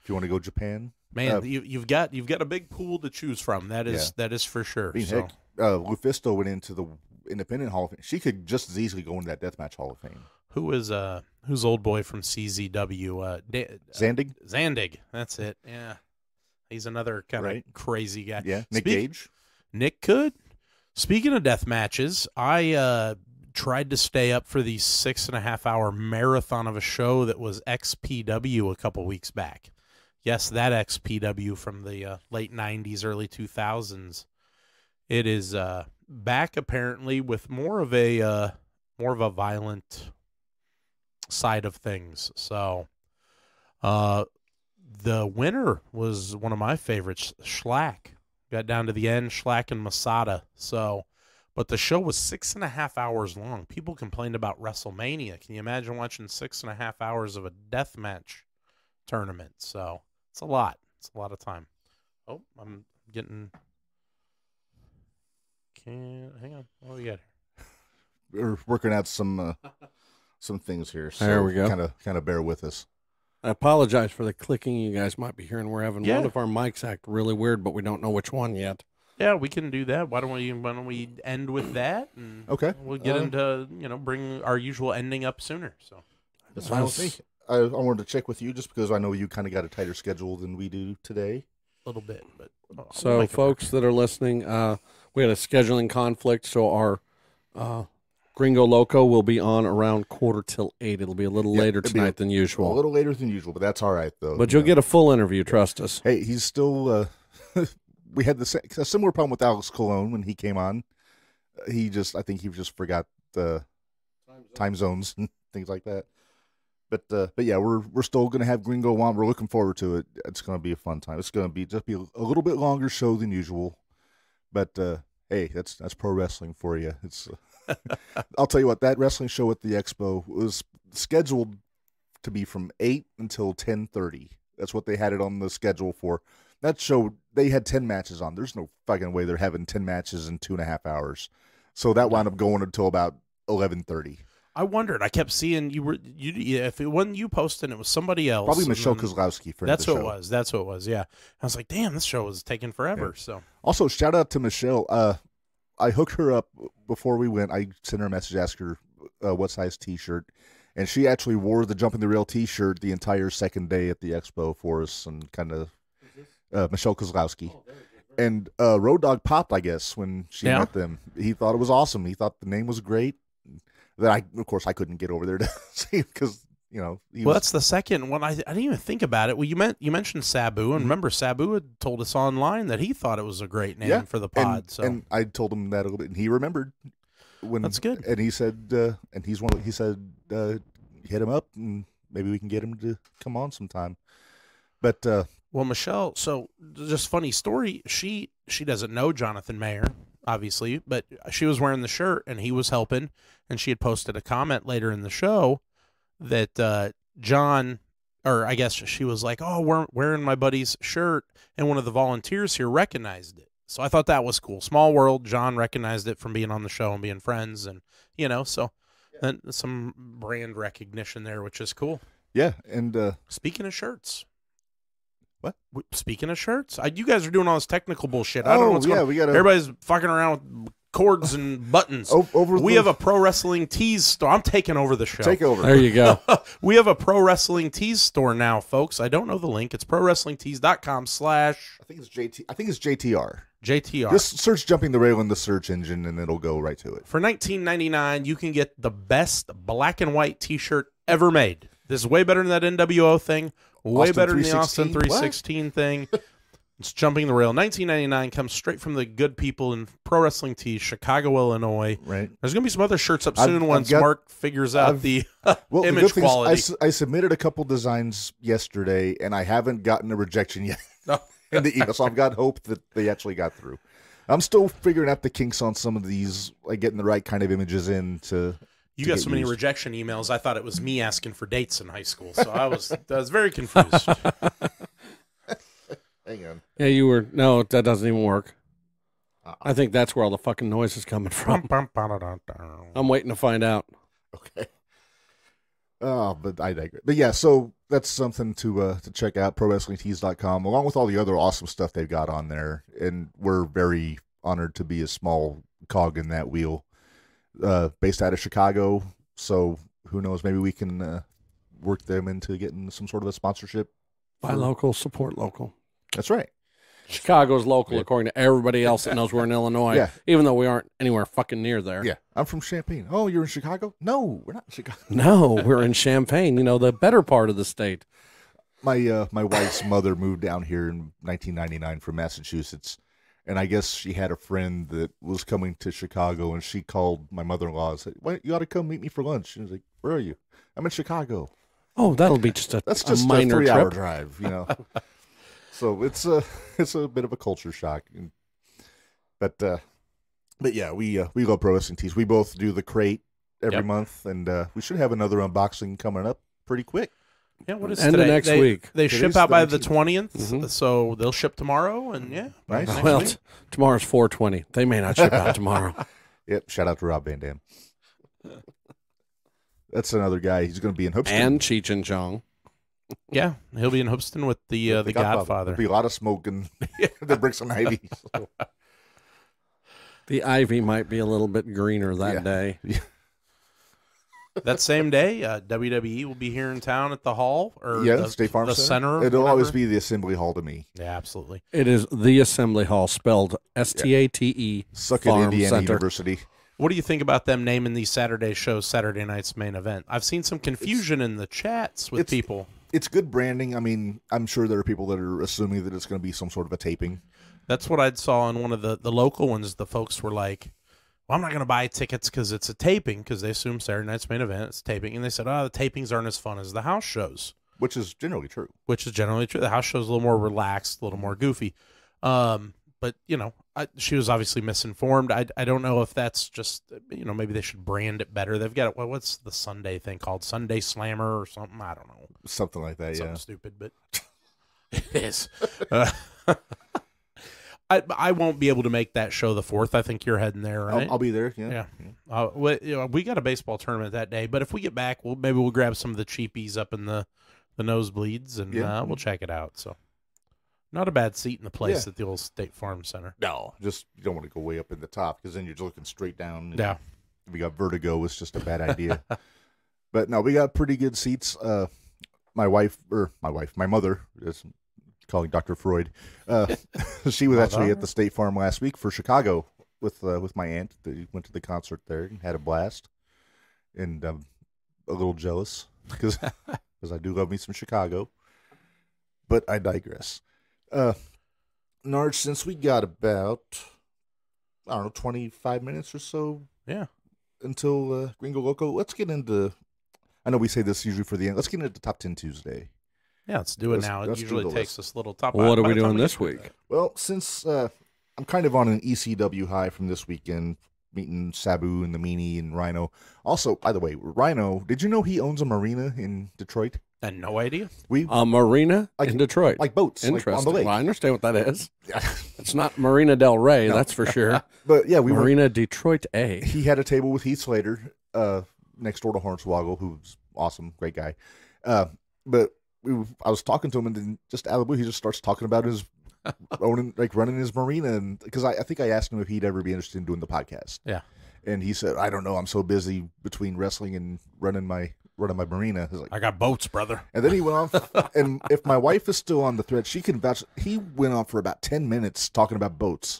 If you want to go Japan, man, you've got a big pool to choose from. That is for sure. Heck, Lufisto went into the Independent Hall of Fame. She could just as easily go into that Deathmatch Hall of Fame. Who's old boy from CZW? Zandig. Zandig. That's it. Yeah, he's another kind of crazy guy. Yeah, Nick Gage. Nick could. Speaking of death matches, I tried to stay up for the 6.5-hour marathon of a show that was XPW a couple weeks back. Yes, that XPW from the late 90s, early 2000s. It is back apparently with more of a violent side of things. So the winner was one of my favorites, Schlack. Got down to the end, Schlack and Masada. So, But the show was 6.5 hours long. People complained about WrestleMania. Can you imagine watching 6.5 hours of a death match tournament? So it's a lot. It's a lot of time. Oh, I'm getting. Hang on. What do we got here? We're working out some things here. So There we go. Kind of bear with us. I apologize for the clicking you guys might be hearing. We're having Yeah. one of our mics act really weird, but we don't know which one yet. Yeah, we can do that. Why don't we end with that? And Okay. we'll get into bring our usual ending up sooner. So That's fine with me. I wanted to check with you just because I know you kind of got a tighter schedule than we do today. a little bit, but So, folks that are listening, we had a scheduling conflict, so our Gringo Loco will be on around 7:45. It'll be a little later it'll be tonight than A usual. little later than usual, but that's all right, though. But you'll get a full interview, trust us. Hey, he's still. We had a similar problem with Alex Colon when he came on. I think he just forgot the time zones and things like that. But yeah, we're still gonna have Gringo on. We're looking forward to it. It's gonna be a fun time. It's gonna be a little bit longer show than usual. But hey, that's pro wrestling for you. It's. I'll tell you what, that wrestling show at the Expo was scheduled to be from 8 until 10:30. That's what they had it on the schedule for. That show, they had 10 matches on. There's no fucking way they're having 10 matches in 2.5 hours. So that wound up going until about 11:30. I wondered. I kept seeing if it wasn't you posting, it was somebody else. Probably Michelle Kozlowski for That's the what show. it was. That's what it was. Yeah. I was like, damn, this show was taking forever. Yeah. So Also, shout out to Michelle. I hooked her up before we went. I sent her a message, asked her what size T-shirt, and she actually wore the Jumping the Rail T-shirt the entire second day at the Expo for us, and kind of Michelle Kozlowski. And Road Dogg popped, I guess, when she met them. He thought it was awesome. He thought the name was great. That of course, I couldn't get over there to see because that's the second one. I didn't even think about it. Well, you mentioned Sabu, and remember Sabu had told us online that he thought it was a great name for the pod. And I told him that a little bit, and he remembered. That's good. And he said, he said, hit him up, and maybe we can get him to come on sometime. But well, Michelle. So just funny story. She doesn't know Jonathan Mayer, obviously, but she was wearing the shirt, and he was helping, and she had posted a comment later in the show that John, or I guess she was like, "Oh, we're wearing my buddy's shirt," and one of the volunteers here recognized it. So I thought that was cool. Small world. John recognized it from being on the show and being friends, and so then some brand recognition there, which is cool. Yeah, and speaking of shirts. What? Speaking of shirts, you guys are doing all this technical bullshit. I don't know what's going on. We gotta... Everybody's fucking around with cords and buttons. We have a pro wrestling tees store. I'm taking over the show. Take over. There you go. We have a pro wrestling tees store now, folks. I don't know the link. It's prowrestlingtees.com/ I think it's JTR. JTR. Just search Jumping the Rail in the search engine, and it'll go right to it. For $19.99, you can get the best black and white T-shirt ever made. This is way better than that NWO thing. Way better than the Austin 316 thing. It's Jumping the Rail. $19.99 comes straight from the good people in Pro Wrestling Tees, Chicago, Illinois. Right. There's going to be some other shirts up soon once Mark figures out the image quality. I submitted a couple designs yesterday, and I haven't gotten a rejection yet in the email, so I've got hope that they actually got through. I'm still figuring out the kinks on some of these, like getting the right kind of images in to... You got so many rejection emails, I thought it was me asking for dates in high school. So I was very confused. Hang on. Yeah, you were. No, that doesn't even work. I think that's where all the fucking noise is coming from. I'm waiting to find out. Okay. Oh, but I digress. But yeah, so that's something to check out, prowrestlingtees.com, along with all the other awesome stuff they've got on there. And we're very honored to be a small cog in that wheel. Based out of Chicago, so who knows? Maybe we can work them into getting some sort of a sponsorship. Buy local, support local. That's right. Chicago's local, according to everybody else that knows we're in Illinois, even though we aren't anywhere fucking near there. Yeah, I'm from Champaign. Oh, you're in Chicago? No, we're not in Chicago. No, we're in Champaign, the better part of the state. My wife's mother moved down here in 1999 from Massachusetts. And I guess she had a friend that was coming to Chicago, and she called my mother-in-law and said, "Well, you ought to come meet me for lunch." She was like, "Where are you?" "I'm in Chicago." Oh, that'll be just a minor 3-hour trip. drive, So it's a bit of a culture shock, but But yeah, we love pro wrestling tees. We both do the crate every Yep. month, and we should have another unboxing coming up pretty quick. Yeah, what is End of today? next week. They Today's ship out the by the 19th. 20th, so they'll ship tomorrow, and yeah. Nice. next Well, week. tomorrow's 420. They may not ship out tomorrow. Yep. Shout out to Rob Van Dam. That's another guy. He's going to be in Hoopston. And Cheech and Chong. Yeah, he'll be in Hoopston with the Godfather. There'll be a lot of smoke and the bricks and ivy. So. The ivy might be a little bit greener that Yeah. day. That same day, WWE will be here in town at the hall or Yeah, the State Farm the Center. center. It'll always whatever. be the Assembly Hall to me. Yeah, absolutely. It is the Assembly Hall, spelled STATE. Suck it, Farm Indiana Center. University. What do you think about them naming these Saturday shows Saturday night's main event? I've seen some confusion in the chats with it's- people. It's good branding. I mean, I'm sure there are people that are assuming that it's going to be some sort of a taping. That's what I saw on one of the local ones. The folks were like, well, I'm not going to buy tickets because it's a taping, because they assume Saturday night's main event is taping. And they said, oh, the tapings aren't as fun as the house shows, Which is generally true. which is generally true. The house show's a little more relaxed, a little more goofy. But, you know, she was obviously misinformed. I don't know if that's just, you know, maybe they should brand it better. They've got, what's the Sunday thing called? Sunday Slammer or something? I don't know. Something like that, Something yeah. stupid, but it is. I won't be able to make that show the 4th. I think you're heading there, right? I'll be there, yeah. Yeah. We got a baseball tournament that day, but if we get back, maybe we'll grab some of the cheapies up in the nosebleeds, and Yeah. we'll check it out. So, not a bad seat in the place Yeah. at the old State Farm Center. No, just you don't want to go way up in the top because then you're just looking straight down. and Yeah. If you got vertigo, it's just a bad idea. But no, we got pretty good seats. My mother is calling Dr. Freud. She was actually at the State Farm last week for Chicago with my aunt. They went to the concert there and had a blast. And I'm a little jealous because I do love me some Chicago. But I digress. Narge, since we got about, 25 minutes or so Yeah. until Gringo Loco, let's get into, I know we say this usually for the end, let's get into Top 10 Tuesday. Yeah, let's do it Let's- now. It let's do usually the takes list. us a little top. What are by we the time doing get this to week? that. Well, since I'm kind of on an ECW high from this weekend, meeting Sabu and the Meanie and Rhino. Also, by the way, Rhino, did you know he owns a marina in Detroit? I had no idea. We A marina Like- in Detroit. like boats, like on Interesting. the lake. Well, I understand what that is. Yeah. It's not Marina Del Rey, No. that's for sure. But yeah, we were. Marina Detroit A. He had a table with Heath Slater next door to Hornswoggle, who's awesome, great guy. But I was talking to him, and then just out of the blue, he just starts talking about his running his marina, and because I think I asked him if he'd ever be interested in doing the podcast. Yeah. And he said, "I don't know, I'm so busy between wrestling and running my marina." I was like, I got boats, brother. and then he went off, and if my wife is still on the thread, she can vouch. He went on for about 10 minutes talking about boats.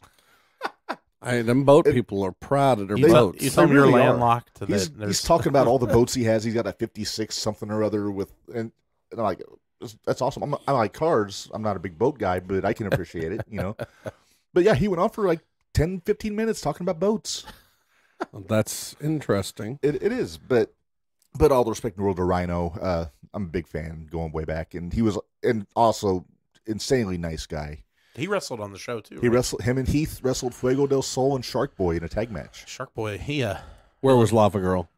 Them boat people are proud of their You boats. tell them you're really are. landlocked. To He's talking about all the boats he has. He's got a 56 something or other with, and I'm like, that's awesome. I like cars. I'm not a big boat guy, but I can appreciate it, you know. But yeah, he went on for like 10, 15 minutes talking about boats. That's interesting. It is, but all the respect in the world to Rhino, I'm a big fan going way back, and he was, and also insanely nice guy. He wrestled on the show too. He right? wrestled, him and Heath wrestled Fuego del Sol and Shark Boy in a tag match. Shark Boy. Where was Lava Girl?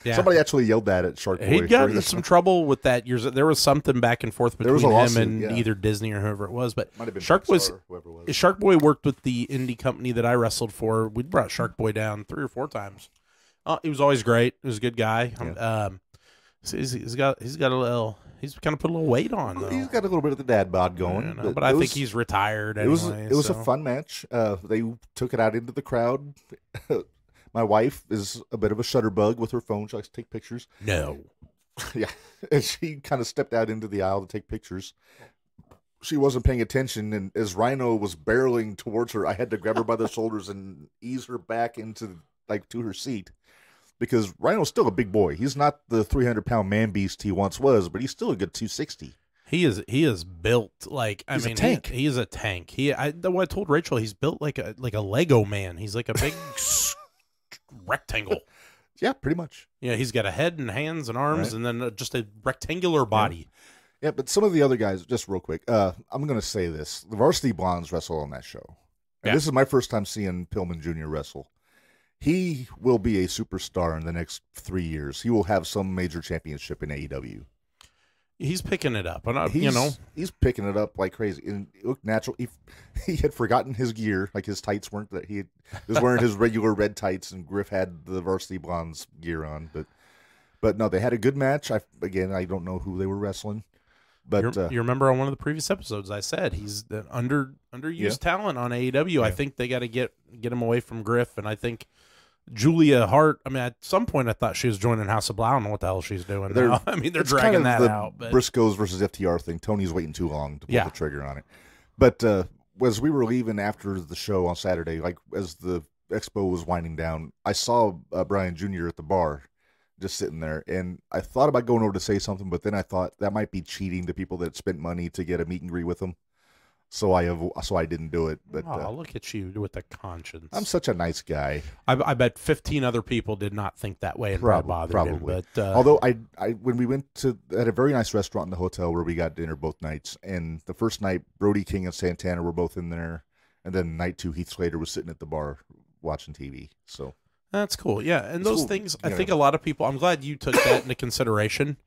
Yeah. Somebody actually yelled that at Shark Boy. He'd gotten for into some trouble with that years. There was something back and forth There was between a him lawsuit, and yeah. either Disney or whoever it was. But Might have been Shark was Pixar, whoever it was. Shark Boy worked with the indie company that I wrestled for. We brought Shark Boy down 3 or 4 times. He was always great. He was a good guy. He's got a little. He's kind of put a little weight on though. He's got a little bit of the dad bod going, but I think he's retired. Anyway, it was a so. fun match. They took it out into the crowd. My wife is a bit of a shutterbug with her phone. She likes to take pictures. No. Yeah, and she kind of stepped out into the aisle to take pictures. She wasn't paying attention, and as Rhino was barreling towards her, I had to grab her by the shoulders and ease her back into to her seat. Because Rhino's still a big boy. He's not the 300-pound man beast he once was, but he's still a good 260. He is built like He's a mean tank. He is a tank. I told Rachel he's built like a Lego man. He's like a big rectangle. Yeah, pretty much. Yeah, he's got a head and hands and arms, Right. and then just a rectangular body. Yeah, but some of the other guys, just real quick, I'm going to say this. The Varsity Blondes wrestle on that show. And this is my first time seeing Pillman Jr. wrestle. He will be a superstar in the next 3 years. He will have some major championship in AEW. He's picking it up, and he's picking it up like crazy. And it looked natural. He had forgotten his gear, like his tights weren't that he was wearing his regular red tights, and Griff had the Varsity Blondes gear on. But no, they had a good match. I don't know who they were wrestling, but you remember on one of the previous episodes I said he's the underused talent on AEW. Yeah. I think they got to get him away from Griff, and I think Julia Hart. I mean, at some point I thought she was joining House of Blau. I don't know what the hell she's doing now. I mean, they're dragging that out. But Briscoes versus FTR thing. Tony's waiting too long to pull the trigger on it. But as we were leaving after the show on Saturday, like as the Expo was winding down, I saw Brian Jr. at the bar, just sitting there, and I thought about going over to say something, but then I thought that might be cheating to people that spent money to get a meet and greet with him. So I didn't do it. But look at you with the conscience. I'm such a nice guy. I bet 15 other people did not think that way and bothered him. But although I when we went at a very nice restaurant in the hotel where we got dinner both nights, and the first night Brody King and Santana were both in there, and then night 2 Heath Slater was sitting at the bar watching TV. So that's cool. Yeah, and those things, I think a lot of people. I'm glad you took that into consideration.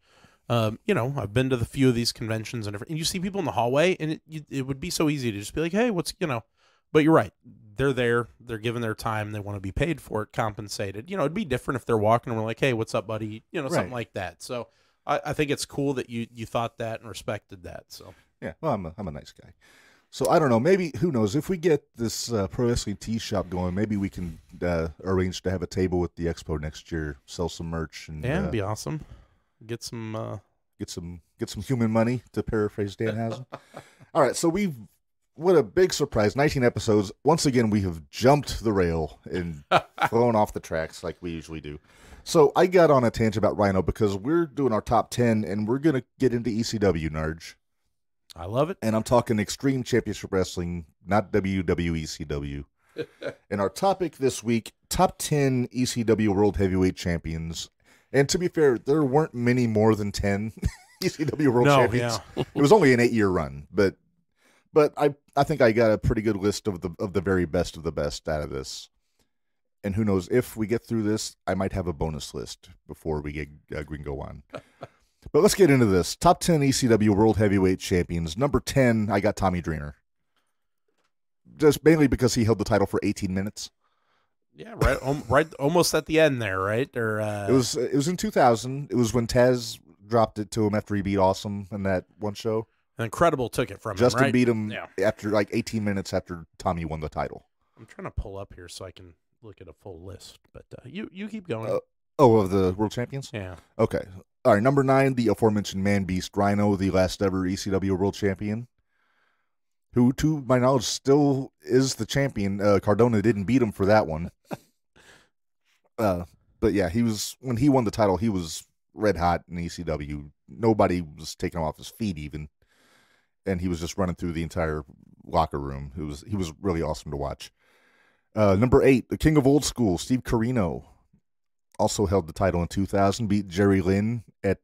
I've been to the few of these conventions and you see people in the hallway, and it would be so easy to just be like, hey, but you're right. They're there. They're giving their time. They want to be paid for it, compensated. It'd be different if they're walking and we're like, hey, what's up, buddy? Something like that. So I think it's cool that you thought that and respected that. So yeah, well, I'm a nice guy. So I don't know. Maybe, who knows, if we get this Pro Wrestling Tea Shop going, maybe we can arrange to have a table at the Expo next year, sell some merch, and it'd be awesome. Get some human money, to paraphrase Danhausen. All right, so what a big surprise! 19 episodes. Once again, we have jumped the rail and flown off the tracks like we usually do. So I got on a tangent about Rhino because we're doing our top 10, and we're gonna get into ECW, Narge. I love it, and I'm talking Extreme Championship Wrestling, not WWECW. And our topic this week: top 10 ECW World Heavyweight Champions. And to be fair, there weren't many more than 10 ECW World Champions. Yeah. It was only an 8-year run, but I think I got a pretty good list of the very best of the best out of this. And who knows, if we get through this, I might have a bonus list before we get Gringo on. But let's get into this. Top 10 ECW World Heavyweight Champions. Number 10, I got Tommy Dreamer. Just mainly because he held the title for 18 minutes. Yeah, right, almost at the end there, right? Or it was in 2000. It was when Taz dropped it to him after he beat Awesome in that one show. And Incredible took it from Justin him, right? beat him after like 18 minutes after Tommy won the title. I'm trying to pull up here so I can look at a full list, but you keep going. Of the World Champions? Yeah. Okay. All right, number 9, the aforementioned Man Beast, Rhino, the last ever ECW World Champion, who, to my knowledge, still is the champion. Cardona didn't beat him for that one. But yeah, when he won the title, he was red hot in ECW. Nobody was taking him off his feet even, and he was just running through the entire locker room. He was really awesome to watch. Number 8, the King of Old School, Steve Corino, also held the title in 2000. Beat Jerry Lynn at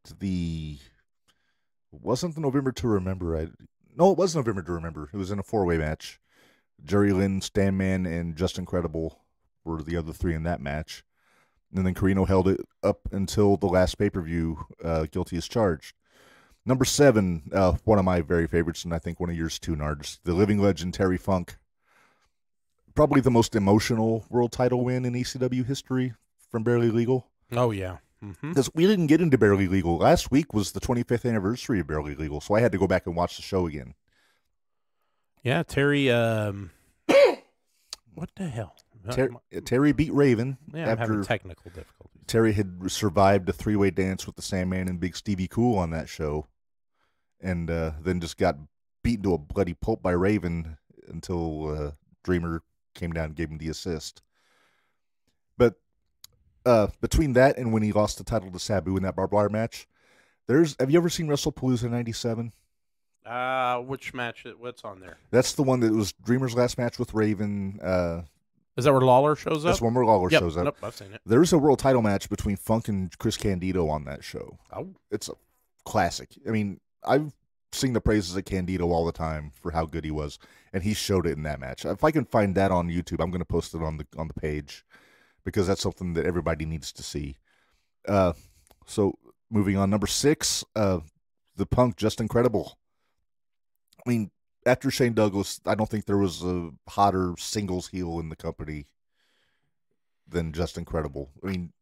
wasn't the November to Remember. No, it was November to Remember. It was in a 4-way match. Jerry Lynn, Stanman, and Just Incredible were the other 3 in that match. And then Corino held it up until the last pay-per-view, guilty as charged. Number 7, one of my very favorites, and I think one of yours too, Nards, the living legend Terry Funk. Probably the most emotional world title win in ECW history from Barely Legal. Oh, yeah. Because we didn't get into Barely Legal. Last week was the 25th anniversary of Barely Legal, so I had to go back and watch the show again. Yeah, Terry, what the hell? Terry beat Raven. Yeah, I'm having technical difficulties. Terry had survived a 3-way dance with the Sandman and Big Stevie Cool on that show, and then just got beaten to a bloody pulp by Raven until Dreamer came down and gave him the assist. But between that and when he lost the title to Sabu in that barbed wire match, have you ever seen WrestlePalooza '97? Which match? What's on there? That's the one that was Dreamer's last match with Raven. Is that where Lawler shows up? That's one where Lawler shows up. Nope, I've seen it. There's a world title match between Funk and Chris Candido on that show. Oh. It's a classic. I mean, I've sing the praises of Candido all the time for how good he was, and he showed it in that match. If I can find that on YouTube, I'm going to post it on the page because that's something that everybody needs to see. So moving on, number 6, the Punk, just incredible. I mean, after Shane Douglas, I don't think there was a hotter singles heel in the company than Just Incredible. I mean,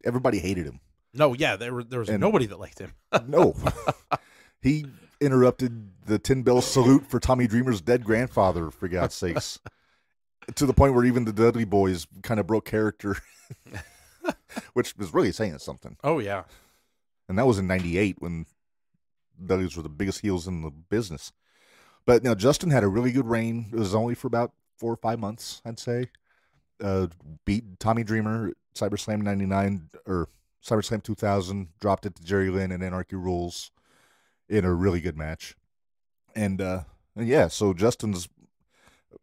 everybody hated him. No, yeah, there was nobody that liked him. No. He interrupted the 10-bell salute for Tommy Dreamer's dead grandfather, for God's sakes. To the point where even the Dudley Boys kind of broke character, which was really saying something. Oh, yeah. And that was in 98 when Dudleys were the biggest heels in the business. But now Justin had a really good reign. It was only for about 4 or 5 months, I'd say. Beat Tommy Dreamer, CyberSlam 99, or CyberSlam 2000, dropped it to Jerry Lynn and Anarchy Rules in a really good match. And yeah, so Justin's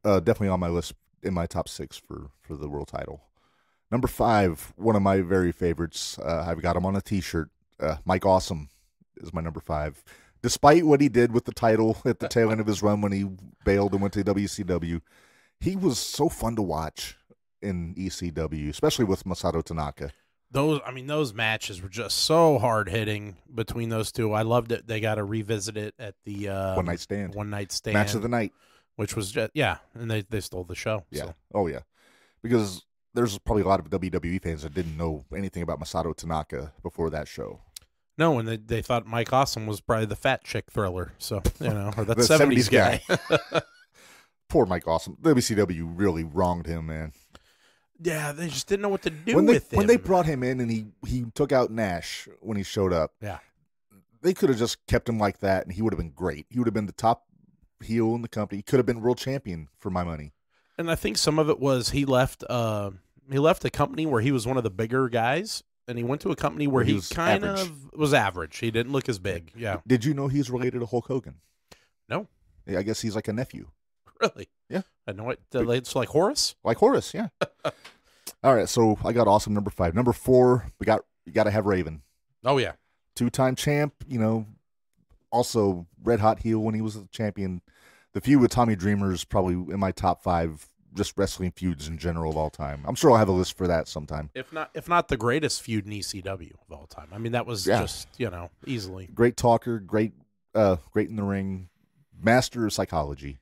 definitely on my list in my top 6 for the world title. Number 5, one of my very favorites. I've got him on a t-shirt. Mike Awesome is my number 5. Despite what he did with the title at the tail end of his run when he bailed and went to WCW, he was so fun to watch in ECW, especially with Masato Tanaka. Those matches were just so hard hitting between those two. I loved it. They got to revisit it at the One Night Stand match of the night, which was just, and they stole the show. Yeah. So. Oh yeah, because there's probably a lot of WWE fans that didn't know anything about Masato Tanaka before that show. No, and they thought Mike Awesome was probably the fat chick Thriller. So or that The 70s guy. Poor Mike Awesome. WCW really wronged him, man. Yeah, they just didn't know what to do with him. When they brought him in and he took out Nash when he showed up, they could have just kept him like that and he would have been great. He would have been the top heel in the company. He could have been world champion for my money. And I think some of it was he left a company where he was one of the bigger guys, and he went to a company where he kind of was average. He didn't look as big. Yeah. Did you know he's related to Hulk Hogan? No. Yeah, I guess he's like a nephew. Really? Yeah. I know it. It's like Horace? Like Horace, yeah. All right, so I got Awesome number 5. Number 4, you got to have Raven. Oh, yeah. 2-time champ, also red hot heel when he was the champion. The feud with Tommy Dreamer is probably in my top 5 just wrestling feuds in general of all time. I'm sure I'll have a list for that sometime. If not the greatest feud in ECW of all time. I mean, that was just, easily. Great talker, great in the ring, master of psychology.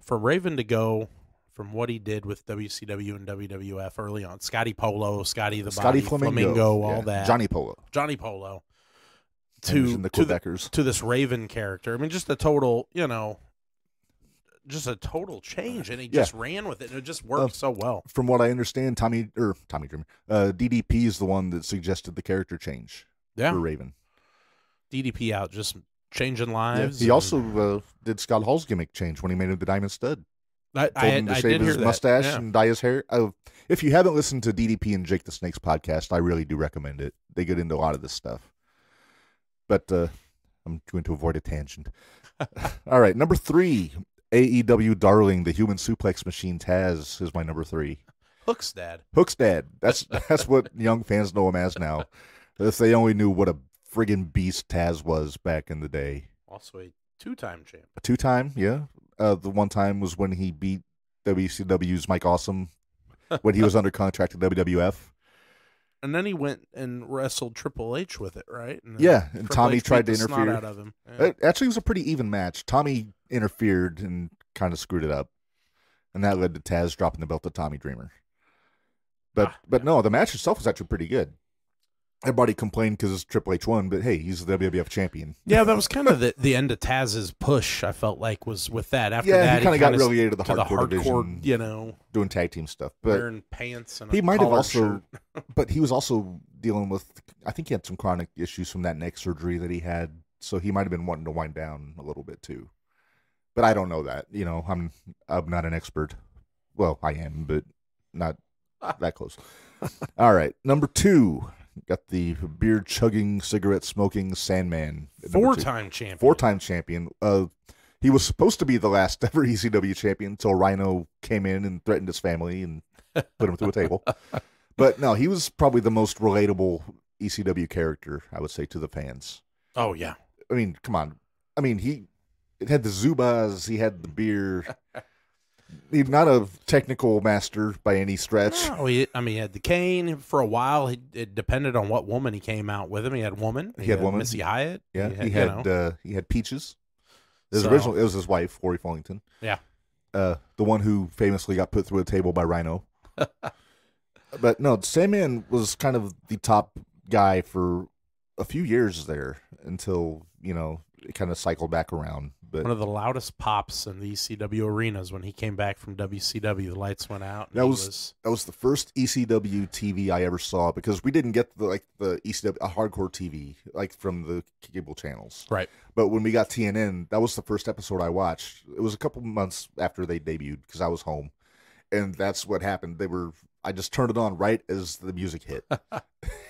For Raven to go from what he did with WCW and WWF early on, Scotty Polo, Scotty the Body, Flamingo, all that. Johnny Polo. To the Quebecers. To this Raven character. I mean, just a total, change, and he just ran with it, and it just worked so well. From what I understand, Tommy Dreamer, DDP is the one that suggested the character change for Raven. DDP out, just changing lives. Yeah. He also did Scott Hall's gimmick change when he made him the Diamond Stud. I shave his mustache and dye his hair. If you haven't listened to DDP and Jake the Snake's podcast, I really do recommend it. They get into a lot of this stuff. But I'm going to avoid a tangent. All right, number 3, AEW darling, the Human Suplex Machine Taz is my number 3. Hook's dad. That's what young fans know him as now. If they only knew what a friggin' beast Taz was back in the day. Also a 2-time champ. A 2-time, yeah. The one time was when he beat WCW's Mike Awesome when he was under contract at WWF. And then he went and wrestled Triple H with it, right? And Tommy tried to interfere. Out of him. Yeah. Actually, it was a pretty even match. Tommy interfered and kind of screwed it up. And that led to Taz dropping the belt to Tommy Dreamer. But no, the match itself was actually pretty good. Everybody complained because it's Triple H won, but hey, he's the WWF champion. Yeah, that was kind of the end of Taz's push, I felt like, was with that. After that, he kind of got relegated to the hardcore division, doing tag team stuff. But wearing pants and he might have also, shirt. But he was also dealing with, I think he had some chronic issues from that neck surgery that he had, so he might have been wanting to wind down a little bit too. But I don't know that. I'm not an expert. Well, I am, but not that close. All right, number 2. Got the beer-chugging, cigarette-smoking Sandman. 4-time champion. 4-time champion. He was supposed to be the last ever ECW champion until Rhino came in and threatened his family and put him through a table. But no, he was probably the most relatable ECW character, I would say, to the fans. Oh, yeah. I mean, come on. I mean, it had the Zubas, he had the beer. He's not a technical master by any stretch. No, he had the cane for a while. It depended on what woman he came out with him. He had woman. He had woman. Missy Hyatt. Yeah, he had Peaches. It was his wife, Lori Fullington. Yeah. The one who famously got put through a table by Rhino. But no, Sandman was kind of the top guy for a few years there until, it kind of cycled back around. But one of the loudest pops in the ECW arenas when he came back from WCW. The lights went out. That was the first ECW TV I ever saw, because we didn't get the ECW hardcore TV from the cable channels. Right. But when we got TNN, that was the first episode I watched. It was a couple months after they debuted because I was home, and that's what happened. I just turned it on right as the music hit.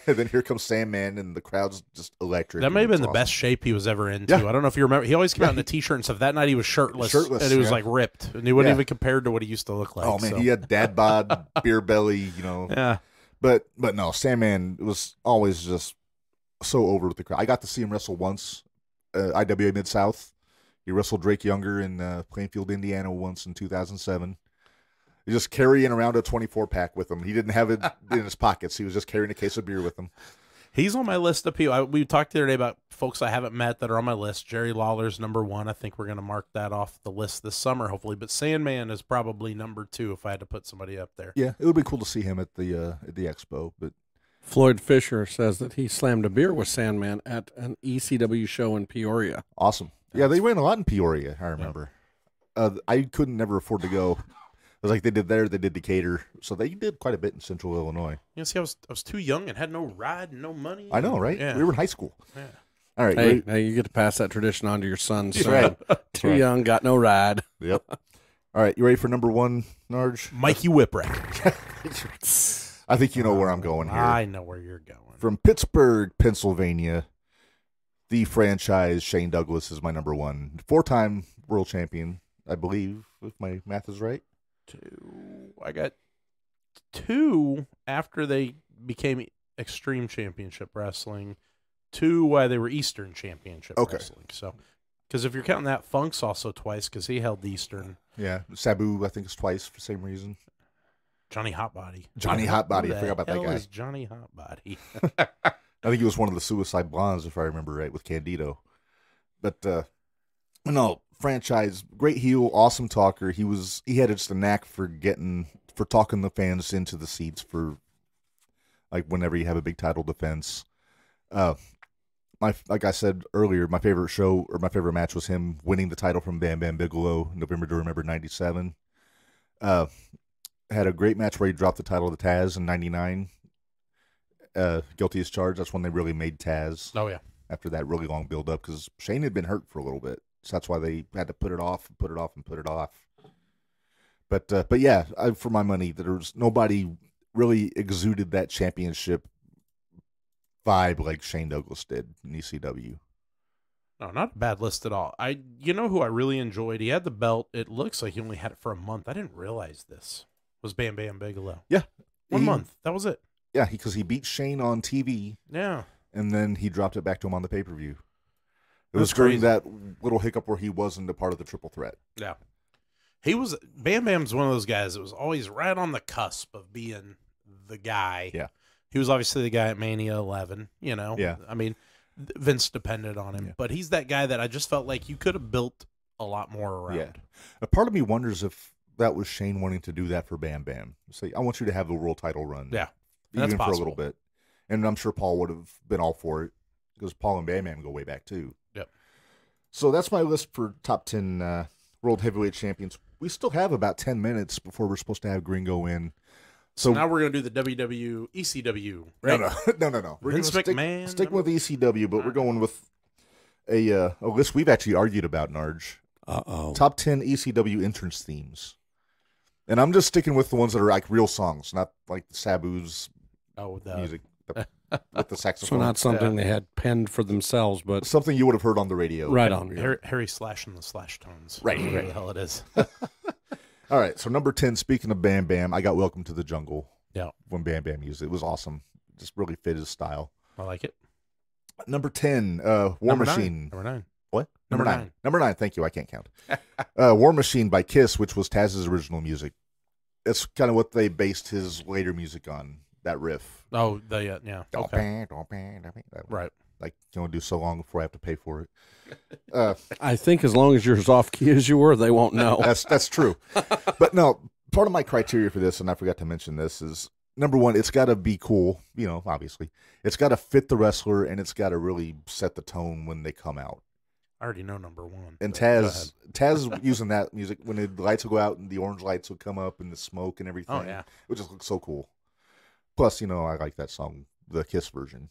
And then here comes Sandman, and the crowd's just electric. That may have been the best shape he was ever into. Yeah. I don't know if you remember. He always came out in a T-shirt and stuff. That night he was shirtless and he was ripped. And he wasn't even compared to what he used to look like. Oh, man, he had dad bod, beer belly, Yeah. But no, Sandman was always just so over with the crowd. I got to see him wrestle once, IWA Mid-South. He wrestled Drake Younger in Plainfield, Indiana once in 2007. He's just carrying around a 24-pack with him. He didn't have it in his pockets. He was just carrying a case of beer with him. He's on my list of people. We talked the other day about folks I haven't met that are on my list. Jerry Lawler's number 1. I think we're going to mark that off the list this summer, hopefully. But Sandman is probably number 2 if I had to put somebody up there. Yeah, it would be cool to see him at the Expo. But Floyd Fisher says that he slammed a beer with Sandman at an ECW show in Peoria. Awesome. Yeah, they ran a lot in Peoria, I remember. Yeah. I couldn't never afford to go. It was like they did there, they did Decatur, so they did quite a bit in Central Illinois. See, I was too young and had no ride and no money. I know, right? Yeah. We were in high school. Yeah. All right. Hey, you get to pass that tradition on to your sons. That's right. Too young, got no ride. Yep. All right, you ready for number 1, Narge? Mikey Whipwreck. I think you know where I'm going here. I know where you're going. From Pittsburgh, Pennsylvania, the franchise Shane Douglas is my number 1. 4-time world champion, I believe, if my math is right. 2. I got 2 after they became Extreme Championship Wrestling. 2 while they were Eastern Championship Wrestling. So, because if you're counting that, Funk's also twice because he held the Eastern. Yeah, Sabu I think is twice for the same reason. Johnny Hotbody. Johnny Hotbody. I forgot about that guy. Is Johnny Hotbody. I think he was one of the Suicide Blondes, if I remember right, with Candido. But no. Franchise, great heel, awesome talker. He had just a knack for talking the fans into the seats for whenever you have a big title defense. Like I said earlier, my favorite show or my favorite match was him winning the title from Bam Bam Bigelow, November to Remember '97. Had a great match where he dropped the title to Taz in '99. Guilty as charged. That's when they really made Taz. Oh yeah. After that really long build up, because Shane had been hurt for a little bit. So that's why they had to put it off. But yeah, for my money, there was nobody really exuded that championship vibe like Shane Douglas did in ECW. No, not a bad list at all. You know who I really enjoyed? He had the belt. It looks like he only had it for a month. I didn't realize this. Was Bam Bam Bigelow. Yeah. 1 month. That was it. Yeah, because he beat Shane on TV. Yeah. And then he dropped it back to him on the pay-per-view. It That's was during crazy. that little hiccup where he wasn't a part of the triple threat. Yeah. Bam Bam's one of those guys that was always right on the cusp of being the guy. Yeah. He was obviously the guy at Mania 11, Yeah. I mean, Vince depended on him, but he's that guy that I just felt like you could have built a lot more around. Yeah. A part of me wonders if that was Shane wanting to do that for Bam Bam. Say, I want you to have the world title run. Yeah. Even That's for possible. a little bit. And I'm sure Paul would have been all for it because Paul and Bam Bam go way back too. Yep. So that's my list for top 10 World Heavyweight Champions. We still have about 10 minutes before we're supposed to have Gringo in. So now we're going to do the ECW, right? No. We're Vince gonna McMahon. stick with ECW, but we're going with a list we've actually argued about, Narge. Uh-oh. Top 10 ECW entrance themes. And I'm just sticking with the ones that are like real songs, not like the Sabu's music with the So saxophone. not something they had penned for themselves, but Something you would have heard on the radio. right on. Harry Slash and the Slash Tones. Right. Whatever the hell it is. All right, so number 10, speaking of Bam Bam, I got Welcome to the Jungle Yeah. when Bam Bam used it. It was awesome. Just really fit his style. I like it. Number 10, War Number Machine. Number 9. What? Number 9. Number 9. Thank you. I can't count. War Machine by Kiss, which was Taz's original music. It's kind of what they based his later music on. That riff. Oh, yeah. Okay. Right. Like, you want to do so long before I have to pay for it. I think as long as you're as off key as you were, they won't know. That's true. But no, part of my criteria for this, and I forgot to mention this, is number one, it's got to be cool. You know, obviously, it's got to fit the wrestler, and it's got to really set the tone when they come out. I already know number 1. And Taz is using that music when the lights will go out and the orange lights will come up and the smoke and everything. Oh yeah, it just looks so cool. Plus, you know, I like that song, the Kiss version.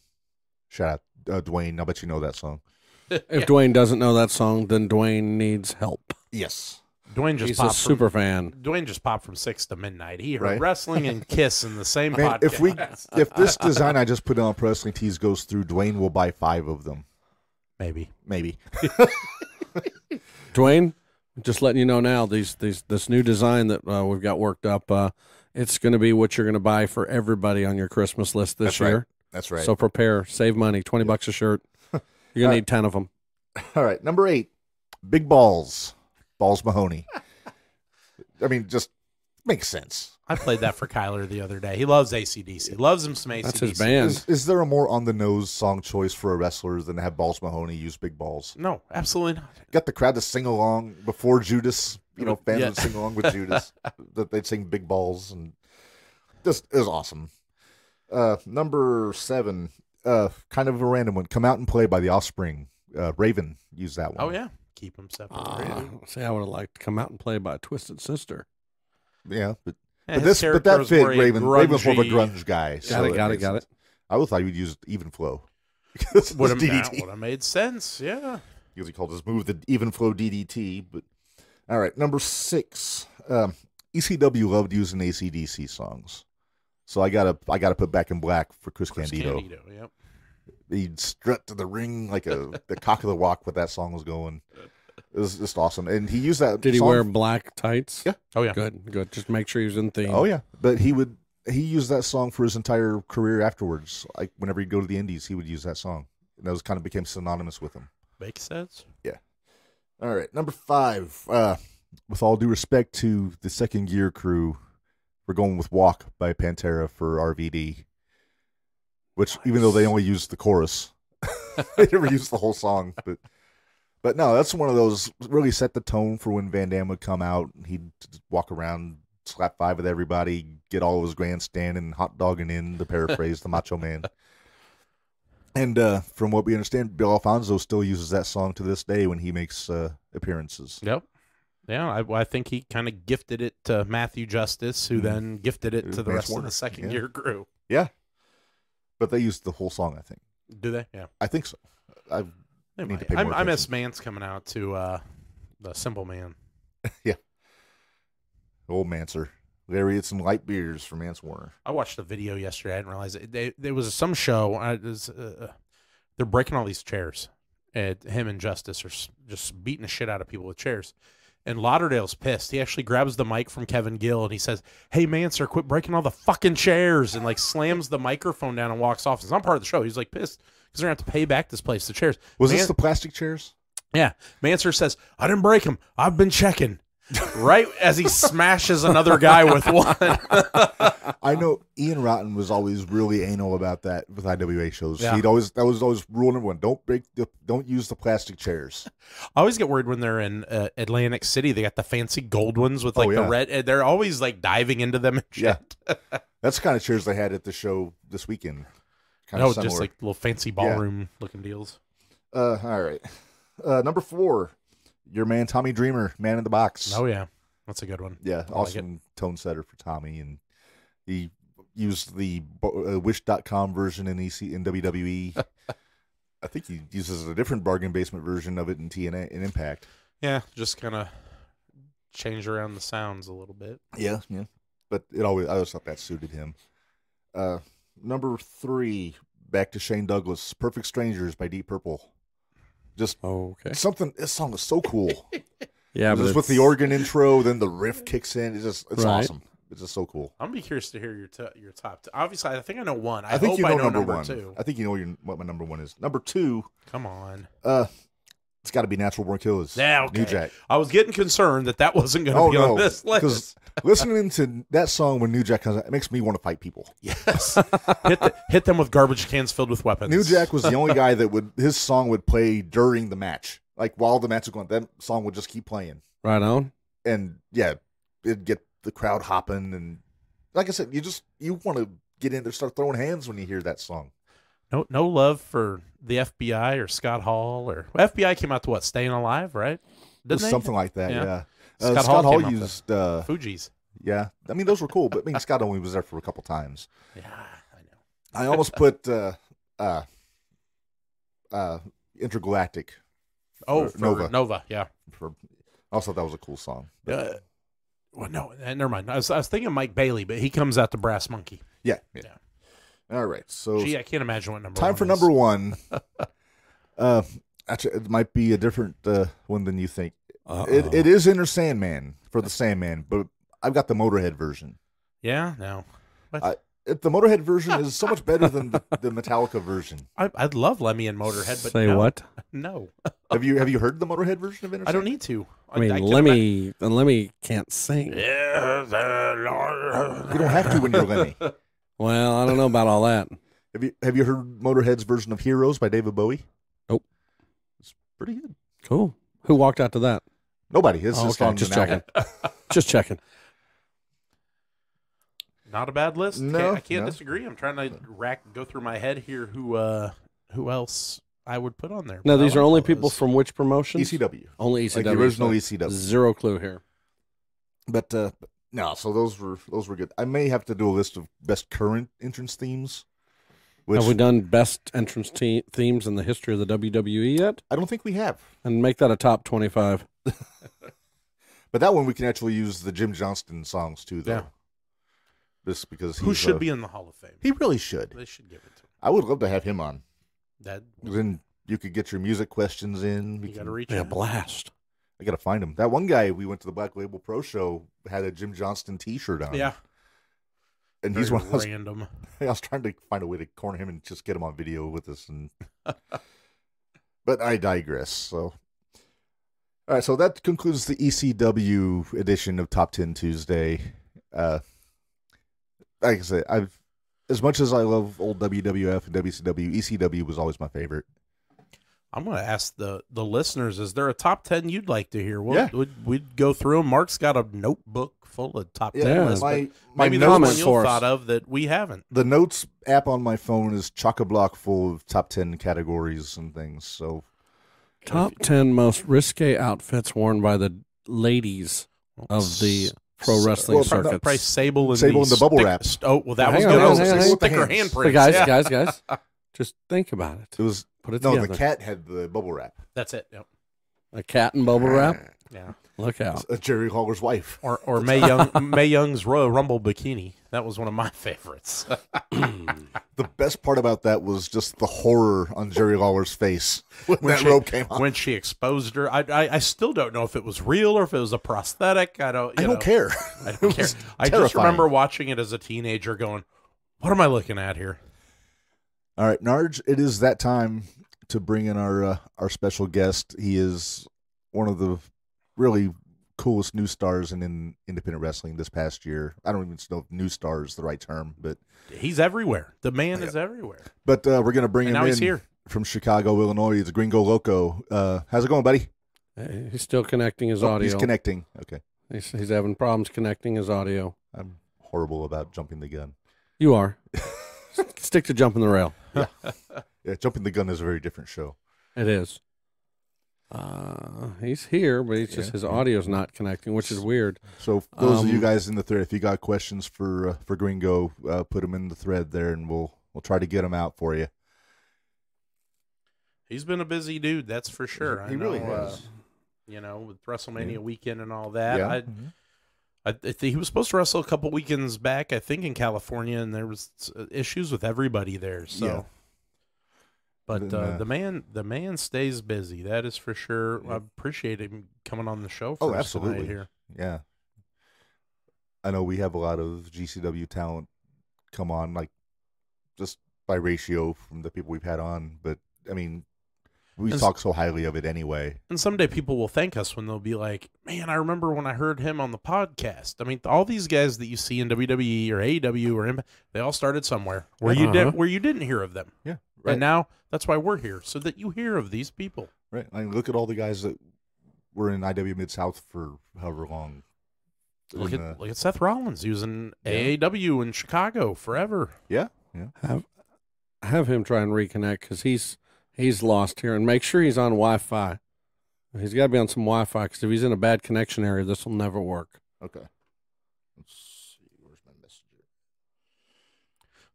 Shout out Dwayne. I bet you know that song. If Dwayne doesn't know that song, then Dwayne needs help. Yes. Dwayne just He's popped a super fan. Dwayne just popped from 6 to midnight. He heard Right. wrestling and Kiss in the same Man, podcast. if this design I just put on Pro Wrestling Tees goes through, Dwayne will buy 5 of them. Maybe. Dwayne, just letting you know now, this new design that we've got worked up, it's going to be what you're going to buy for everybody on your Christmas list this year. That's right. So prepare, save money, $20 a shirt. You're going to need 10 of them. All right, number 8, Big Balls Mahoney. I mean, just makes sense. I played that for Kyler the other day. He loves AC/DC. He loves him some AC/DC. That's his band. Is there a more on-the-nose song choice for a wrestler than to have Balls Mahoney use Big Balls? No, absolutely not. Got the crowd to sing along before Judas. You know, fans Yeah. would sing along with Judas. That they'd sing Big Balls, and just it was awesome. Number 7, kind of a random one. Come Out and Play by The Offspring. Raven used that one. Oh yeah, keep him separated. See, I would have liked to come out and play by Twisted Sister. Yeah, but Yeah, his that character was fit more a Raven. Raven was more of a grungy- grunge guy. Got it. makes sense. I would thought he would use Even Flow. Because Would it's have DDT. made sense. Yeah. Because he called his move the Even Flow DDT. But all right, number 6. ECW loved using AC/DC songs, so I gotta put Back in Black for Chris Candido. Yep. He'd strut to the ring like the cock of the walk with that song was going. It was just awesome, and he used that. Did he song- wear black tights? Yeah. Oh yeah. Good. Just make sure he was in theme. Oh yeah, but he used that song for his entire career afterwards. Like whenever he'd go to the Indies, he would use that song. And that was kind of became synonymous with him. Makes sense. All right, number 5. With all due respect to the Second Gear crew, we're going with "Walk" by Pantera for RVD. Which, even though they only used the chorus, they never used the whole song. But no, that's one of those really set the tone for when Van Damme would come out. He'd walk around, slap 5 with everybody, get all of his grandstanding, hot dogging in, to paraphrase the Macho Man. And from what we understand, Bill Alfonso still uses that song to this day when he makes appearances. Yep. Yeah, I think he kind of gifted it to Matthew Justice, who then gifted it to the Vance rest Warner, of the Second yeah. Gear crew. Yeah. But they used the whole song, I think. Do they? Yeah. I think so. They need might. to pay more I miss attention. Mance coming out to the Simple Man. Old Manser. Lariats and light beers for Mance Warner. I watched the video yesterday. I didn't realize it. There was some show. They're breaking all these chairs. And him and Justice are just beating the shit out of people with chairs. And Lauderdale's pissed. He actually grabs the mic from Kevin Gill and he says, "Hey, Manser, quit breaking all the fucking chairs," and like slams the microphone down and walks off. It's not part of the show. He's like pissed because they're going to have to pay back this place, the chairs. Was this the plastic chairs? Yeah. Manser says, "I didn't break them. I've been checking." Right as he smashes another guy with one. I know Ian Rotten was always really anal about that with IWA shows. Yeah. That was always rule number 1. Don't use the plastic chairs. I always get worried when they're in Atlantic City. They got the fancy gold ones with like the yeah. red. They're always like diving into them and shit. Yeah. That's the kind of chairs they had at the show this weekend. Kind No, of similar. just like little fancy ballroom looking deals. All right. Number 4, your man Tommy Dreamer, Man in the Box. Oh yeah, that's a good one. Yeah, I like awesome tone setter for Tommy, and he used the Wish.com version in WWE. I think he uses a different bargain basement version of it in TNA in Impact. Yeah, just kind of change around the sounds a little bit. Yeah. But I always thought that suited him. Number 3, back to Shane Douglas, Perfect Strangers by Deep Purple. Just Okay. something. This song is so cool. Yeah, but Just with the organ intro, then the riff kicks in. It's Right. awesome. It's just so cool. I'm gonna be curious to hear your top two. Obviously, I think I know one. I think hope you know I know number one. two. I think you know what my number one is. Number two, Come on. it's got to be Natural Born Killers. Yeah, okay. New Jack. I was getting concerned that wasn't going to be on this because list. listening to that song when New Jack comes out, it makes me want to fight people. Yes. hit them with garbage cans filled with weapons. New Jack was the only guy that his song would play during the match. Like while the match was going, that song would just keep playing. Right on. And yeah, it'd get the crowd hopping. And like I said, you want to get in there, start throwing hands when you hear that song. No love for the FBI or Scott Hall or FBI came out to what? Staying Alive, right? Didn't they? Something like that, yeah. Scott Scott Hall came out used Fuji's. Yeah, I mean those were cool, but I mean Scott only was there for a couple times. Yeah, I know. I almost put Intergalactic. Oh, for Nova. Nova, yeah. I also thought that was a cool song. Well, no, never mind. I was thinking Mike Bailey, but he comes out to Brass Monkey. Yeah. All right, so Gee, I can't imagine what number. time for number one. Actually, it might be a different one than you think. It is Enter Sandman for the Sandman, but I've got the Motorhead version. Yeah, no. The Motorhead version is so much better than the Metallica version. I'd love Lemmy and Motorhead, but Say no. what? No. Have you heard the Motorhead version of Enter I don't Sandman? need to. I mean, Lemmy can't sing. You don't have to when you're Lemmy. Well, I don't know about all that. Have you heard Motorhead's version of Heroes by David Bowie? Nope. It's pretty good. Cool. Who walked out to that? Nobody. It's just okay, on just an album. checking. Just checking. Not a bad list. No, I can't no. disagree. I'm trying to go through my head here who else I would put on there. Now, But I these are like only all people those. from which promotion? ECW. Only ECW. Like the original so ECW. Zero clue here. But no, so those were good. I may have to do a list of best current entrance themes. Which Have we done best entrance themes in the history of the WWE yet? I don't think we have. And make that a top 25. But that one we can actually use the Jim Johnston songs too, though. Yeah. Just because Who should be in the Hall of Fame? He really should. They should give it to him. I would love to have him on. That Then you could get your music questions in. you got to reach Be a out. blast. I got to find him. That one guy we went to the Black Label Pro show had a Jim Johnston T-shirt on. Yeah. And he's Very one. random. I was trying to find a way to corner him and just get him on video with us. And but I digress. So, all right. So that concludes the ECW edition of Top 10 Tuesday. Like I said, as much as I love old WWF and WCW, ECW was always my favorite. I'm going to ask the listeners: is there a top 10 you'd like to hear? Yeah. We'd go through them. Mark's got a notebook full of top 10 Yeah, lists. my Maybe there's comments one you'll for us. thought of that we haven't. The notes app on my phone is chock-a-block full of top 10 categories and things. So Top 10 most risque outfits worn by the ladies of the pro wrestling circuits. Price Sable and Sable and the bubble wrap. Oh, well, that Hang was on, good. hang on, hang on. Sticker Hands. handprints. Hey, guys, yeah. guys, just think about it. it was Put it no, together. the cat had the bubble wrap. That's it. Yep. A cat and bubble wrap? Yeah. Look out. Jerry Lawler's wife. Or Mae Young's Royal Rumble bikini. That was one of my favorites. The best part about that was just the horror on Jerry Lawler's face when that robe came on. When she exposed her, I still don't know if it was real or if it was a prosthetic. I don't care. I It don't care. was I just terrifying. remember watching it as a teenager, going, "What am I looking at here?" All right, Narge, it is that time to bring in our special guest. He is one of the really coolest new stars in independent wrestling this past year. I don't even know if new star is the right term, but He's everywhere. The man is everywhere. we're going to bring And him now in he's here. from Chicago, Illinois. It's Gringo Loco. How's it going, buddy? He's still connecting his audio. He's connecting. Okay. He's having problems connecting his audio. I'm horrible about jumping the gun. You are. Stick to jumping the rail. Yeah, jumping the gun is a very different show. It is. He's here, but he's just his audio's not connecting, which is weird. So for those of you guys in the thread, if you got questions for Gringo, put them in the thread there, and we'll try to get them out for you. He's been a busy dude, that's for sure. He I know, really has. With WrestleMania weekend and all that. Yeah. I think he was supposed to wrestle a couple weekends back, I think, in California, and there was issues with everybody there. So, Yeah. but Then, the man stays busy. That is for sure. I appreciate him coming on the show for us tonight absolutely. here. Yeah. I know we have a lot of GCW talent come on, like just by ratio from the people we've had on. But I mean, we talk so highly of it anyway. And someday people will thank us when they'll be like, man, I remember when I heard him on the podcast. I mean, all these guys that you see in WWE or AEW or they all started somewhere where you didn't hear of them. Yeah. Right. And now that's why we're here, so that you hear of these people. Right. I mean, look at all the guys that were in IW Mid-South for however long. Look at Seth Rollins. He was in AAW in Chicago forever. Yeah. Have him try and reconnect because he's lost here, and make sure he's on Wi-Fi. He's got to be on some Wi-Fi because if he's in a bad connection area, this will never work. Okay. Let's see. Where's my messenger?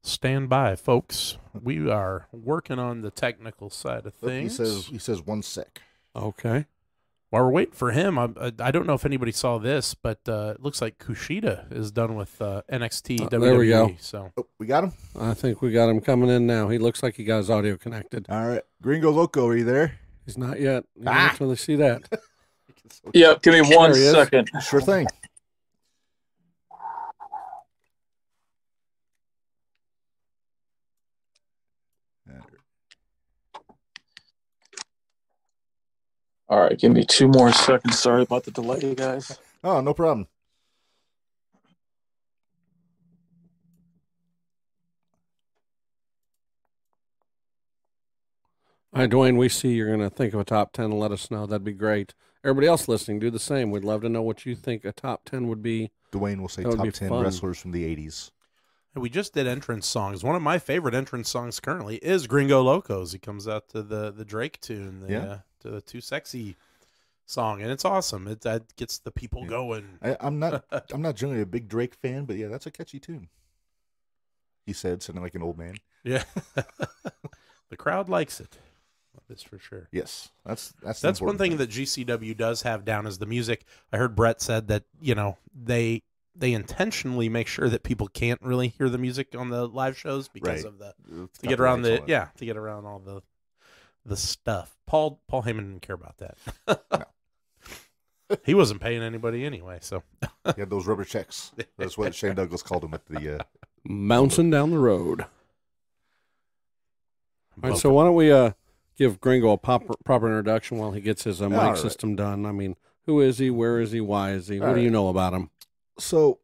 Stand by, folks. We are working on the technical side of things. He says 1 sec. Okay. While we're waiting for him, I don't know if anybody saw this, but it looks like Kushida is done with NXT WWE. There we go. So we got him? I think we got him coming in now. He looks like he got his audio connected. All right. Gringo Loco, are you there? He's not yet. You can't really see that. Yep, give me 1 second. Sure thing. All right, give me 2 more seconds. Sorry about the delay, guys. Oh, no problem. All right, Dwayne, we see you're going to think of a top 10 and let us know. That'd be great. Everybody else listening, do the same. We'd love to know what you think a top 10 would be. Dwayne will say That would top be 10 fun. wrestlers from the 80s. we just did entrance songs. One of my favorite entrance songs currently is Gringo Loco's. He comes out to the Drake tune, to the Too Sexy song, and it's awesome. That gets the people going. I'm not generally a big Drake fan, but yeah, that's a catchy tune. He said, sounding like an old man. Yeah, the crowd likes it. That's for sure. Yes, that's one thing that GCW does have down is the music. I heard Brett said that they intentionally make sure that people can't really hear the music on the live shows because of to get around all the stuff. Paul Heyman didn't care about that. No. He wasn't paying anybody anyway, so he had those rubber checks. That's what Shane Douglas called him at the bouncing down the road. All right, so why don't we give Gringo a proper introduction while he gets his mic system done? I mean, who is he? Where is he? Why is he? What do you know about him? So,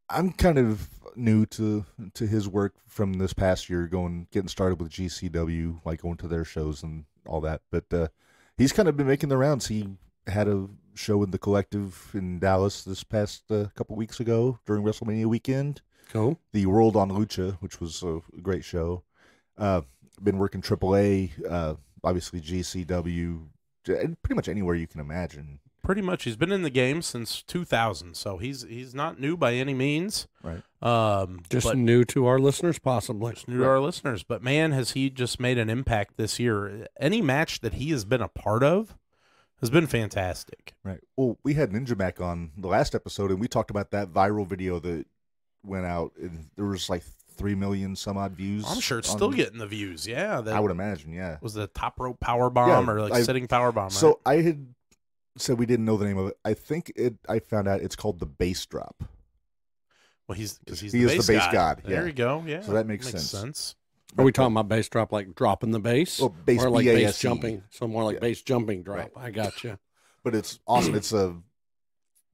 I'm kind of new to his work from this past year, getting started with GCW, like going to their shows and all that. But he's kind of been making the rounds. He had a show in the Collective in Dallas this past couple weeks ago during WrestleMania weekend. Cool. The World on Lucha, which was a great show. Been working AAA, obviously GCW, pretty much anywhere you can imagine. Pretty much, he's been in the game since 2000, so he's not new by any means. Right. Just new to our listeners, possibly. Just new to our listeners, but man, has he just made an impact this year. Any match that he has been a part of has been fantastic. Right. Well, we had Ninja Mac on the last episode, and we talked about that viral video that went out, and there was like 3 million some odd views. I'm sure it's still getting the views. Yeah, I would imagine. Yeah, was the top rope power bomb or sitting power bomb? Right? So I had said we didn't know the name of it. I think I found out it's called the bass drop. Well, he is the bass god. There you go. Yeah, so that makes sense. Are we talking about bass drop like dropping the bass? Well, bass, or like B-A-S-E. bass jumping? So more like bass jumping drop. Right. I got you. But it's awesome. It's a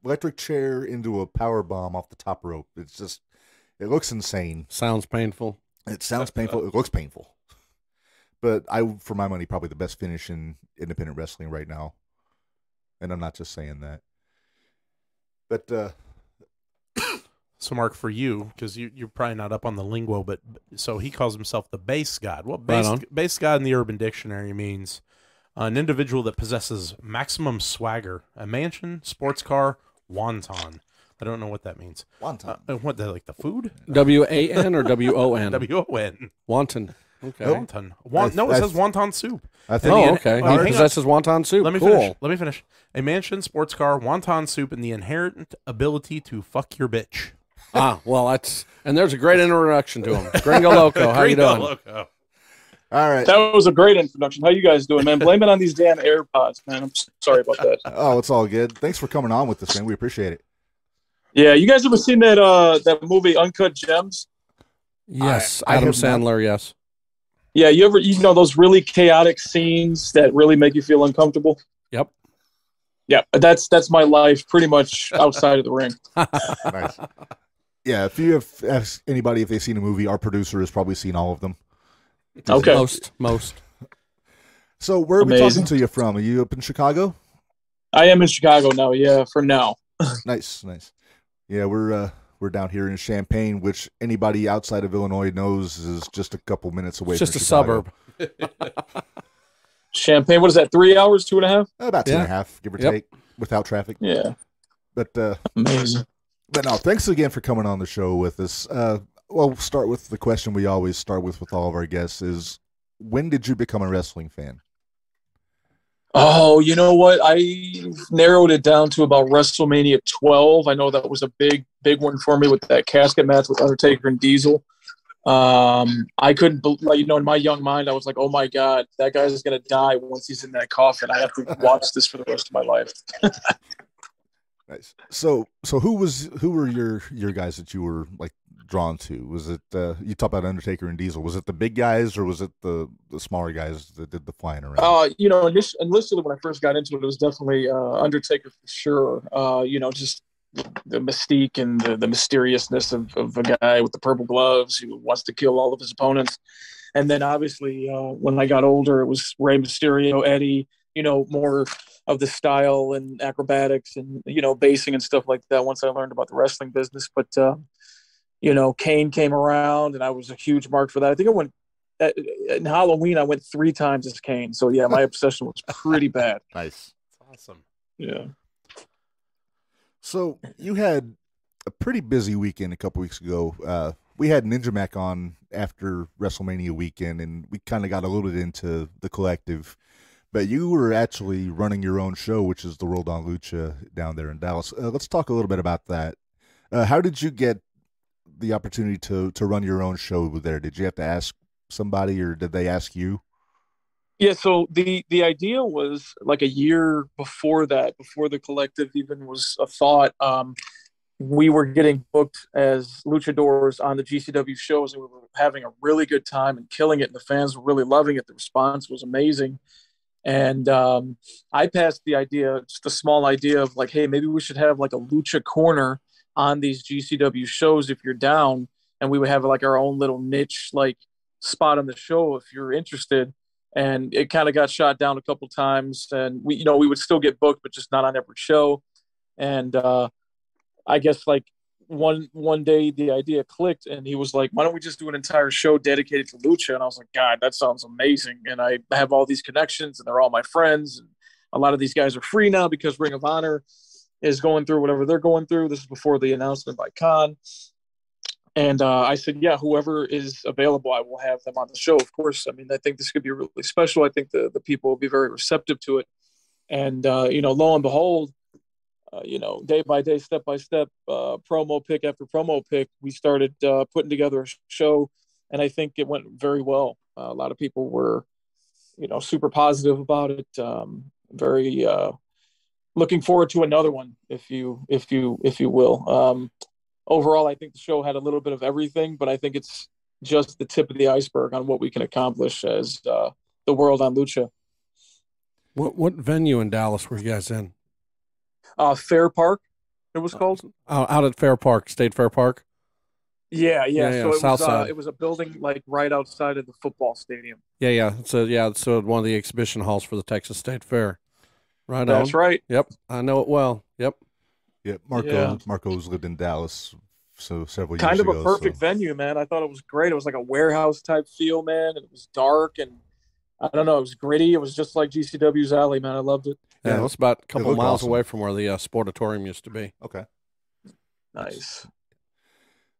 electric chair into a power bomb off the top rope. It's just, it looks insane. Sounds painful. It sounds painful. It looks painful. But for my money, probably the best finish in independent wrestling right now. And I'm not just saying that. But so Mark, for you, because you're probably not up on the lingo, but so he calls himself the bass god. Well, bass god in the Urban Dictionary means an individual that possesses maximum swagger, a mansion, sports car, wonton. I don't know what that means. Wonton. What, like the food? W-A-N or W-O-N? W-O-N. Wonton. Okay. Wonton. No, it says wonton soup. I think okay. He possesses wonton soup. Let me finish. A mansion, sports car, wonton soup, and the inherent ability to fuck your bitch. Well, and there's a great introduction to him. Gringo Loco, how you doing? Loco. All right. That was a great introduction. How you guys doing, man? Blame it on these damn AirPods, man. I'm sorry about that. Oh, it's all good. Thanks for coming on with us, man. We appreciate it. Yeah, you guys ever seen that movie Uncut Gems? Yes, I Adam have not. Sandler. Yes. Yeah, you know those really chaotic scenes that really make you feel uncomfortable? Yep. Yeah, that's my life pretty much outside of the ring. Nice. Yeah, if you have asked anybody if they've seen a movie, our producer has probably seen all of them. Okay. Most. So where are we Amazing. talking to you from? Are you up in Chicago? I am in Chicago now, yeah, for now. Nice. Yeah, we're down here in Champaign, which anybody outside of Illinois knows is just a couple minutes away It's just from a Chicago. suburb. Champagne, what is that, 3 hours, 2.5? About 2.5, give or Yep. take, without traffic. Yeah, But amazing. no, thanks again for coming on the show with us. Well, we'll start with the question we always start with all of our guests is, when did you become a wrestling fan? Oh, you know what? I narrowed it down to about WrestleMania 12. I know that was a big one for me with that casket match with Undertaker and Diesel. I couldn't, in my young mind, I was like, oh my God, that guy's going to die once he's in that coffin. I have to watch this for the rest of my life. Nice. So who were your guys that you were like drawn to? Was it you talk about Undertaker and Diesel? Was it the big guys or was it the smaller guys that did the flying around? Initially when I first got into it, it was definitely Undertaker for sure. Just the mystique and the mysteriousness of a guy with the purple gloves who wants to kill all of his opponents. And then obviously when I got older, it was Rey Mysterio, Eddie, more of the style and acrobatics and, basing and stuff like that once I learned about the wrestling business. But, Kane came around and I was a huge mark for that. I think I went in Halloween, I went 3 times as Kane. So yeah, my obsession was pretty bad. Nice. That's awesome. Yeah. So you had a pretty busy weekend a couple weeks ago. We had Ninja Mac on after WrestleMania weekend, and we kind of got a little bit into the collective. But you were actually running your own show, which is the World on Lucha down there in Dallas. Let's talk a little bit about that. How did you get the opportunity to run your own show there? Did you have to ask somebody, or did they ask you? Yeah, so the idea was like a year before that, before the collective even was a thought. We were getting booked as luchadors on the GCW shows, and we were having a really good time and killing it. And the fans were really loving it. The response was amazing. And I passed the idea, just a small idea of like, hey, maybe we should have like a lucha corner on these GCW shows if you're down. And we would have like our own little niche like spot on the show if you're interested. And it kind of got shot down a couple times. And we would still get booked, but just not on every show. And I guess like one day the idea clicked and he was like, why don't we just do an entire show dedicated to lucha? And I was like, God, that sounds amazing. And I have all these connections and they're all my friends. And a lot of these guys are free now because Ring of Honor is going through whatever they're going through. This is before the announcement by Khan. And I said, yeah, whoever is available, I will have them on the show. Of course. I mean, I think this could be really special. I think the people will be very receptive to it. And, lo and behold, day by day, step by step, promo pick after promo pick, we started putting together a show, and I think it went very well. A lot of people were, super positive about it. Very looking forward to another one, if you will. Overall, I think the show had a little bit of everything, but I think it's just the tip of the iceberg on what we can accomplish as the World on Lucha. What venue in Dallas were you guys in? Fair Park, it was called. Out at Fair Park, State Fair Park. Yeah. So South side. It was a building like right outside of the football stadium. Yeah. So one of the exhibition halls for the Texas State Fair. Right on. That's right. Yep, I know it well. Yep. Yeah, Marco's lived in Dallas so several years kind of ago. A perfect venue, man. I thought it was great. It was like a warehouse type feel, man. And it was dark and I don't know. It was gritty. It was just like GCW's alley, man. I loved it. Yeah, it was about a couple miles awesome away from where the Sportatorium used to be. Okay. Nice.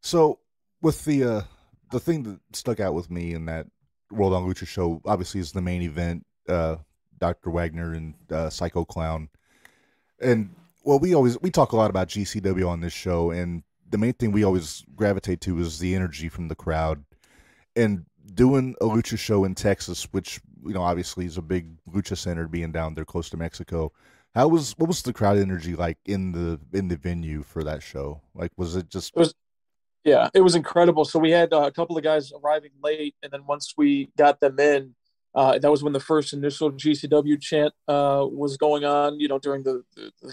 So with the thing that stuck out with me in that World on Lucha show, obviously, is the main event, Dr. Wagner and Psycho Clown. And well, we talk a lot about GCW on this show, and the main thing we always gravitate to is the energy from the crowd. And doing a lucha show in Texas, which obviously is a big lucha center, being down there close to Mexico. What was the crowd energy like in the venue for that show? Like, was it just? Yeah, it was incredible. So we had a couple of guys arriving late, and then once we got them in, that was when the first initial GCW chant was going on. During the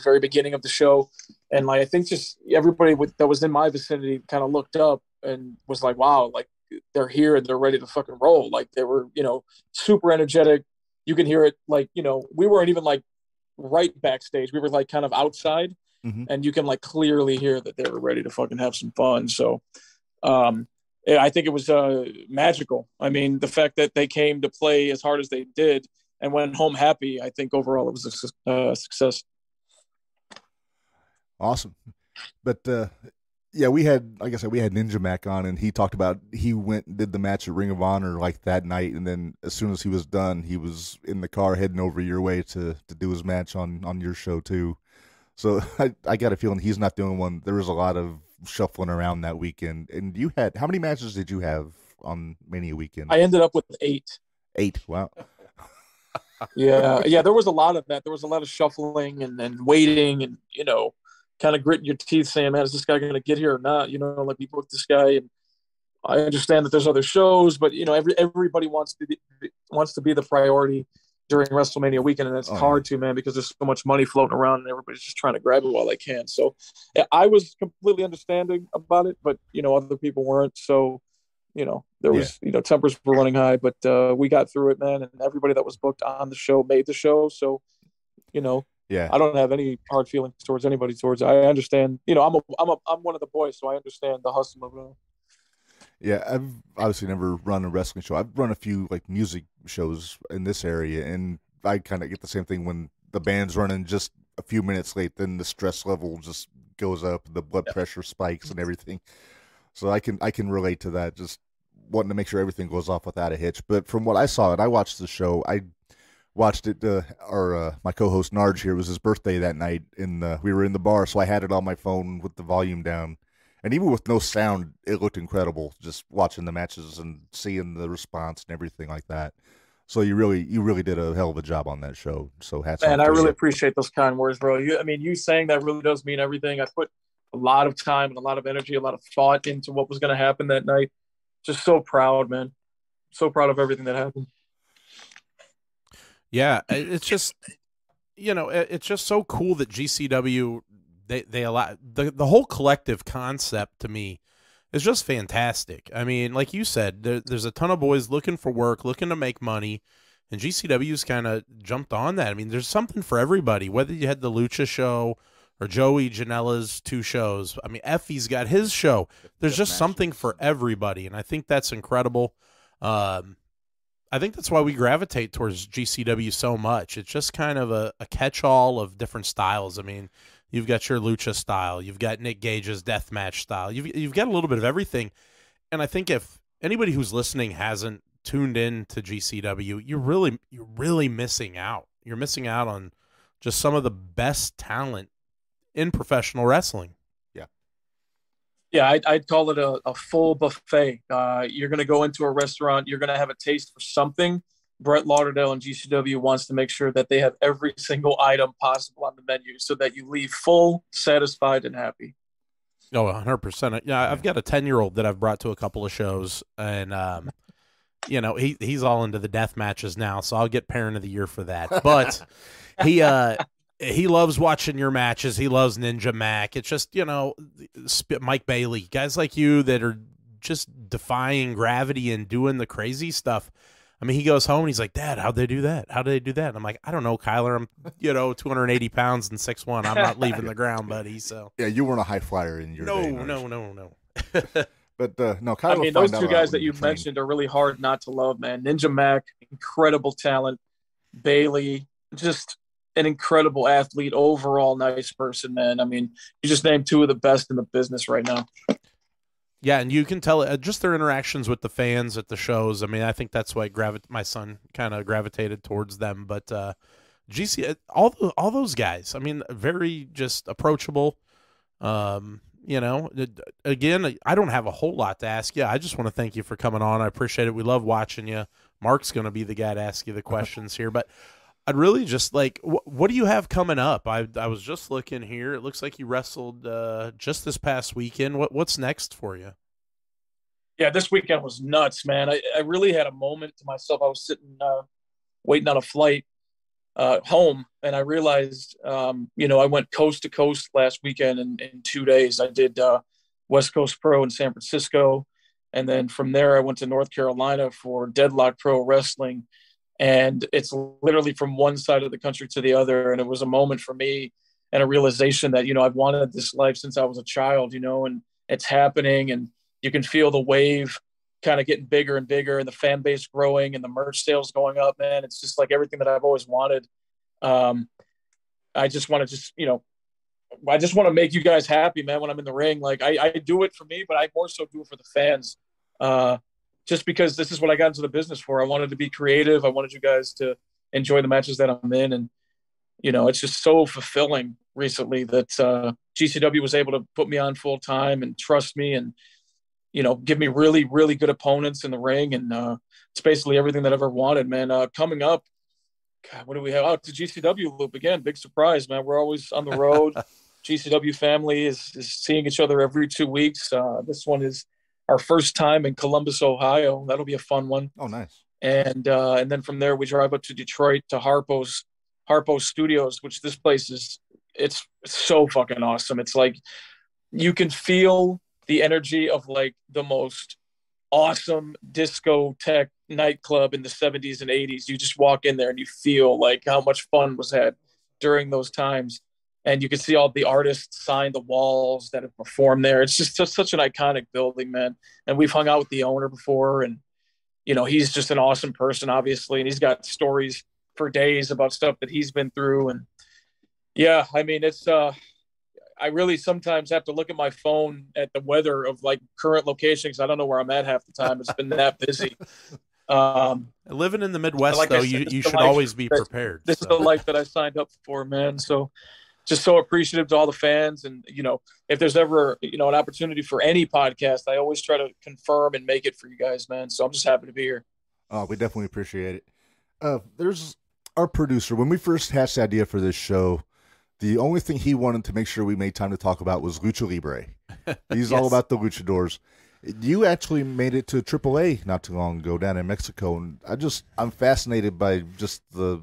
very beginning of the show, and like I think just everybody that was in my vicinity kind of looked up and was like, "Wow, like they're here and they're ready to fucking roll." Like they were, super energetic. You can hear it. Like we weren't even like right backstage. We were like kind of outside. Mm-hmm. And you can like clearly hear that they were ready to fucking have some fun. So, yeah, I think it was magical. I mean, the fact that they came to play as hard as they did and went home happy, I think overall it was a success. Awesome. But yeah, we had, like I said, we had Ninja Mac on, and he talked about he went and did the match at Ring of Honor like that night, and then as soon as he was done, he was in the car heading over your way to do his match on your show too. So I got a feeling he's not the only one. There was a lot of shuffling around that weekend. And you had, how many matches did you have on Mania weekend? I ended up with 8. 8, wow. Yeah, there was a lot of that. There was a lot of shuffling and waiting and, kind of gritting your teeth saying, man, is this guy going to get here or not? Like we booked this guy. And I understand that there's other shows, but, everybody wants to be the priority during WrestleMania weekend, and it's hard to, man, because there's so much money floating around and everybody's just trying to grab it while they can. So I was completely understanding about it, but, other people weren't. So, there was, tempers were running high, but we got through it, man. And everybody that was booked on the show made the show. So, yeah, I don't have any hard feelings towards anybody. I understand, I'm one of the boys, so I understand the hustle of it all. Yeah, I've obviously never run a wrestling show. I've run a few like music shows in this area, and I kind of get the same thing when the band's running just a few minutes late. Then the stress level just goes up, the blood pressure spikes, and everything. So I can relate to that. Just wanting to make sure everything goes off without a hitch. But from what I saw, I watched the show. I watched it. My co-host Narge here, it was his birthday that night, and we were in the bar, so I had it on my phone with the volume down. And even with no sound, it looked incredible just watching the matches and seeing the response and everything like that. So you really did a hell of a job on that show. So hats off. Man, I really appreciate those kind words, bro. You saying that really does mean everything. I put a lot of time and a lot of energy, a lot of thought into what was going to happen that night. Just so proud, man. So proud of everything that happened. Yeah, it's just, it's just so cool that GCW, they allow the whole collective concept to me is just fantastic. I mean, like you said, there's a ton of boys looking for work, looking to make money, and GCW's kind of jumped on that. I mean, there's something for everybody, whether you had the Lucha show or Joey Janela's 2 shows. I mean, Effie's got his show. There's just something for everybody, and I think that's incredible. I think that's why we gravitate towards GCW so much. It's just kind of a catch-all of different styles. I mean, you've got your Lucha style. You've got Nick Gage's deathmatch style. You've got a little bit of everything. And I think if anybody who's listening hasn't tuned in to GCW, you're really missing out. You're missing out on just some of the best talent in professional wrestling. Yeah, I'd call it a full buffet. You're going to go into a restaurant. You're going to have a taste for something. Brett Lauderdale and GCW wants to make sure that they have every single item possible on the menu so that you leave full, satisfied, and happy. Oh, 100%. Yeah, I've got a 10-year-old that I've brought to a couple of shows, and he's all into the death matches now, so I'll get Parent of the Year for that. But he loves watching your matches. He loves Ninja Mac. It's just, Mike Bailey, guys like you that are just defying gravity and doing the crazy stuff. I mean, he goes home and he's like, Dad, how'd they do that? How did they do that? And I'm like, I don't know, Kyler. I'm, 280 pounds and 6'1". I'm not leaving the ground, buddy. So yeah, you weren't a high flyer in your day. No. But no, Kyler. I mean, those 2 guys that you mentioned are really hard not to love, man. Ninja Mac, incredible talent. Bailey, just an incredible athlete, overall nice person, man. I mean, you just named 2 of the best in the business right now. Yeah, and you can tell just their interactions with the fans at the shows. I mean, I think that's why my son kind of gravitated towards them. But GC, all those guys, I mean, very just approachable. Again, I don't have a whole lot to ask you. I just want to thank you for coming on. I appreciate it. We love watching you. Mark's going to be the guy to ask you the questions here. But I'd really just like, what do you have coming up? I was just looking here. It looks like you wrestled just this past weekend. What's next for you? Yeah, this weekend was nuts, man. I really had a moment to myself. I was sitting waiting on a flight home, and I realized, I went coast to coast last weekend in 2 days. I did West Coast Pro in San Francisco, and then from there I went to North Carolina for Deadlock Pro Wrestling, and it's literally from one side of the country to the other. And it was a moment for me and a realization that I've wanted this life since I was a child, and it's happening, and you can feel the wave kind of getting bigger and bigger, and the fan base growing, and the merch sales going up, man. It's just like everything that I've always wanted. I just want to make you guys happy, man, when I'm in the ring. Like I do it for me, but I more so do it for the fans. Just because this is what I got into the business for. I wanted to be creative. I wanted you guys to enjoy the matches that I'm in. And, it's just so fulfilling recently that GCW was able to put me on full time and trust me and, give me really, really good opponents in the ring. And it's basically everything that I've ever wanted, man. Coming up, God, what do we have? Oh, the GCW loop again. Big surprise, man. We're always on the road. GCW family is seeing each other every 2 weeks. This one is our first time in Columbus, Ohio. That'll be a fun one. Oh, nice. And then from there, we drive up to Detroit to Harpo's Studios, which this place it's so fucking awesome. It's like you can feel the energy of like the most awesome discotheque nightclub in the 70s and 80s. You just walk in there and you feel like how much fun was had during those times. And you can see all the artists sign the walls that have performed there. It's just such an iconic building, man. And we've hung out with the owner before, and he's just an awesome person, obviously, and he's got stories for days about stuff that he's been through. And yeah, I mean, it's I really sometimes have to look at my phone at the weather of like current location because I don't know where I'm at half the time. It's been that busy. Living in the Midwest, like though, said, you should always be prepared. This is the life that I signed up for, man. So just so appreciative to all the fans. And, if there's ever, an opportunity for any podcast, I always try to confirm and make it for you guys, man. So I'm just happy to be here. Oh, we definitely appreciate it. There's our producer. When we first hatched the idea for this show, the only thing he wanted to make sure we made time to talk about was Lucha Libre. He's all about the luchadors. You actually made it to AAA not too long ago down in Mexico, and I'm fascinated by just the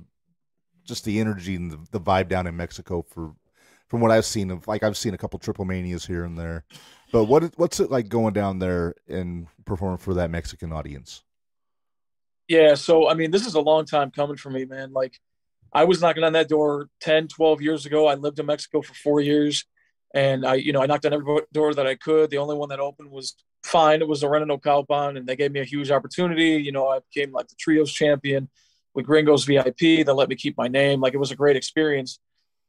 energy and the vibe down in Mexico from what I've seen. I've seen a couple Triple Manias here and there, but what's it like going down there and performing for that Mexican audience? Yeah, so I mean, this is a long time coming for me, man. Like, I was knocking on that door 10, 12 years ago. I lived in Mexico for 4 years, and I knocked on every door that I could. The only one that opened was fine. It was Arena No Calpan, and they gave me a huge opportunity. I became like the trios champion with Gringo's VIP. They let me keep my name. Like, it was a great experience.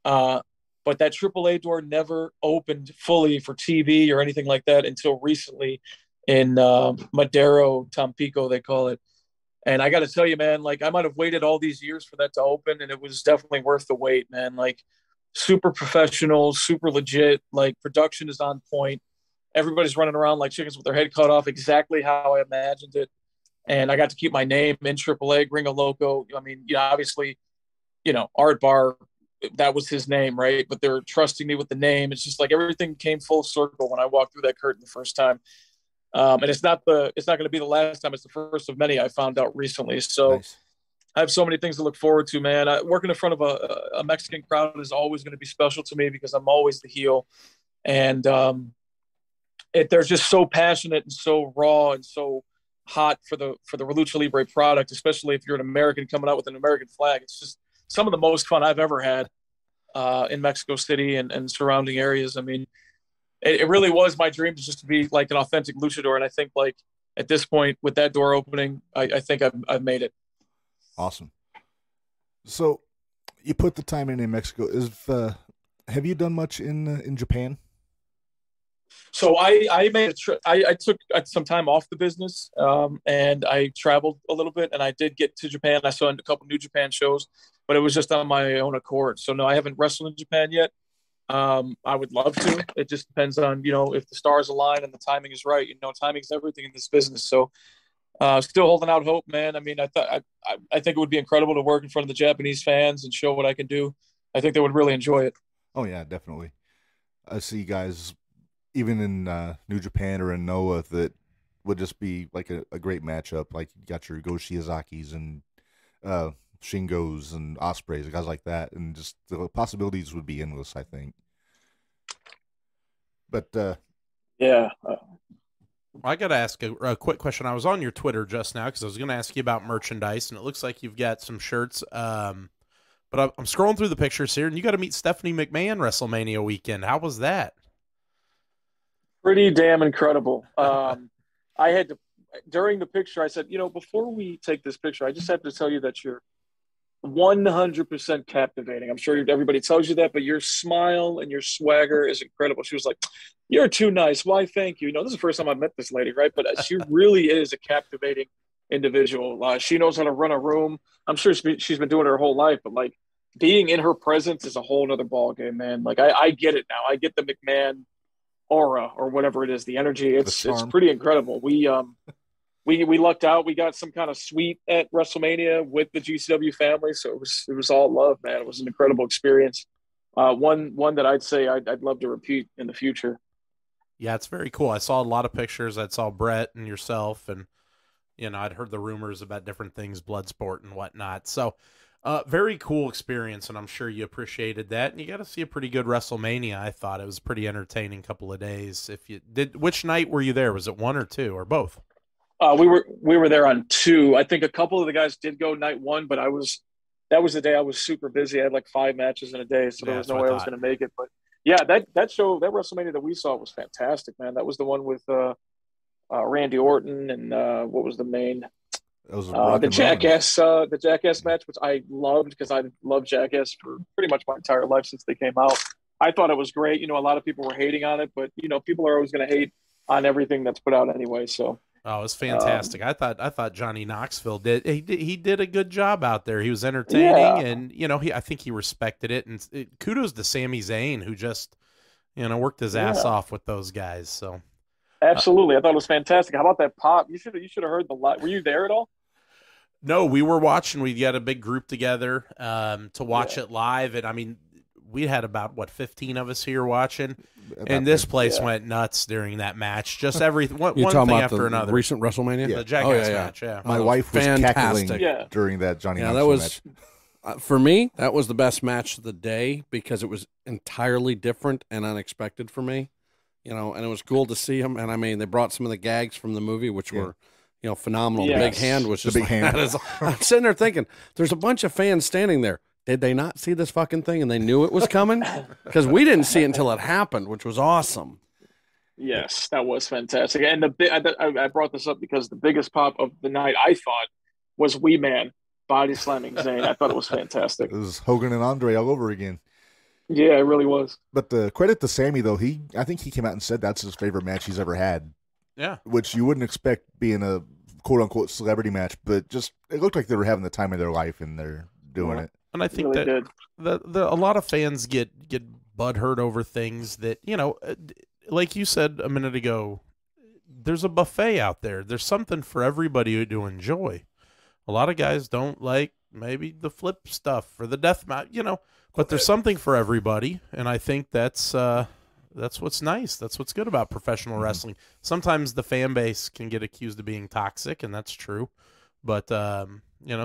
But that AAA door never opened fully for TV or anything like that until recently in Madero, Tampico, they call it. And I got to tell you, man, like I might have waited all these years for that to open, and it was definitely worth the wait, man. Like super professional, super legit. Like production is on point. Everybody's running around like chickens with their head cut off, exactly how I imagined it. And I got to keep my name in AAA, Gringo Loco. I mean, obviously, Art Barr, that was his name, right? But they're trusting me with the name. It's just like everything came full circle when I walked through that curtain the first time. And it's not going to be the last time. It's the first of many I found out recently. So nice. I have so many things to look forward to, man. Working in front of a Mexican crowd is always going to be special to me because I'm always the heel. And they're just so passionate and so raw and so hot for the Lucha Libre product, especially if you're an American coming out with an American flag. It's just some of the most fun I've ever had in Mexico City and surrounding areas. I mean, it really was my dream just to be like an authentic luchador. And I think like at this point with that door opening, I think I've made it. Awesome. So you put the time in Mexico. Have you done much in Japan? So I made a trip. I took some time off the business and I traveled a little bit, and I did get to Japan. I saw a couple New Japan shows, but it was just on my own accord. So no, I haven't wrestled in Japan yet. I would love to. It just depends on, if the stars align and the timing is right. Timing is everything in this business. So Still holding out hope, man. I mean, I think it would be incredible to work in front of the Japanese fans and show what I can do. I think they would really enjoy it. Oh yeah, definitely. I see guys even in New Japan or in Noah that would just be like a great matchup. Like you got your Go Shiozakis and Shingos and Ospreys, guys like that, and just the possibilities would be endless, I think. But yeah. I got to ask a quick question. I was on your Twitter just now because I was going to ask you about merchandise, and it looks like you've got some shirts. But I'm scrolling through the pictures here, and you got to meet Stephanie McMahon WrestleMania weekend. How was that? Pretty damn incredible. I had to, during the picture, I said, before we take this picture, I just have to tell you that you're 100% captivating. I'm sure everybody tells you that, but your smile and your swagger is incredible. She was like, "You're too nice. Why, thank you." This is the first time I've met this lady, right? But she really is a captivating individual. She knows how to run a room. I'm sure she's been doing it her whole life, but like being in her presence is a whole nother ballgame, man. Like I get it now. I get the McMahon aura or whatever it is, the energy. It's pretty incredible. We lucked out. We got some kind of suite at WrestleMania with the GCW family, so it was all love, man. It was an incredible experience. One that I'd say I'd love to repeat in the future. Yeah, it's very cool. I saw a lot of pictures. I saw Brett and yourself, and I'd heard the rumors about different things, Bloodsport and whatnot. So, very cool experience, and I'm sure you appreciated that. And you got to see a pretty good WrestleMania. I thought it was a pretty entertaining couple of days. If you did, which night were you there? Was it one or two or both? We were there on 2. I think a couple of the guys did go night 1, but that was the day I was super busy. I had like 5 matches in a day, so there was no way I was going to make it. But yeah, that show, that WrestleMania that we saw was fantastic, man. That was the one with Randy Orton and what was the main? The Jackass match, which I loved because I loved Jackass for pretty much my entire life since they came out. I thought it was great. A lot of people were hating on it, but people are always going to hate on everything that's put out anyway. So. Oh, it was fantastic. I thought Johnny Knoxville did a good job out there. He was entertaining, and I think he respected it. And kudos to Sami Zayn, who just worked his ass off with those guys. So absolutely, I thought it was fantastic. How about that pop? You should have heard the live. Were you there at all? No, we were watching. We got a big group together to watch it live, and I mean, we had about 15 of us here watching, and this place went nuts during that match. Just one thing after another. Recent WrestleMania, the Jackass match. Yeah, my wife was cackling during that Johnny. Yeah, that was match. For me. That was the best match of the day because it was entirely different and unexpected for me. And it was cool to see him. And I mean, they brought some of the gags from the movie, which were. Phenomenal. Yes. The big hand was just the big hand. I'm sitting there thinking, there's a bunch of fans standing there. Did they not see this fucking thing and they knew it was coming? Because we didn't see it until it happened, which was awesome. Yes, that was fantastic. And I brought this up because the biggest pop of the night, I thought, was Wee Man body slamming Zayn. I thought it was fantastic. It was Hogan and Andre all over again. Yeah, it really was. But the credit to Sammy, though, I think he came out and said that's his favorite match he's ever had. Yeah. Which you wouldn't expect being a quote-unquote celebrity match, but just it looked like they were having the time of their life and they're doing it. And I think really that a lot of fans get butthurt over things that, like you said a minute ago, there's a buffet out there. There's something for everybody to enjoy. A lot of guys don't like maybe the flip stuff or the death match, but there's something for everybody. And I think that's what's nice. That's what's good about professional wrestling. Sometimes the fan base can get accused of being toxic, and that's true. But,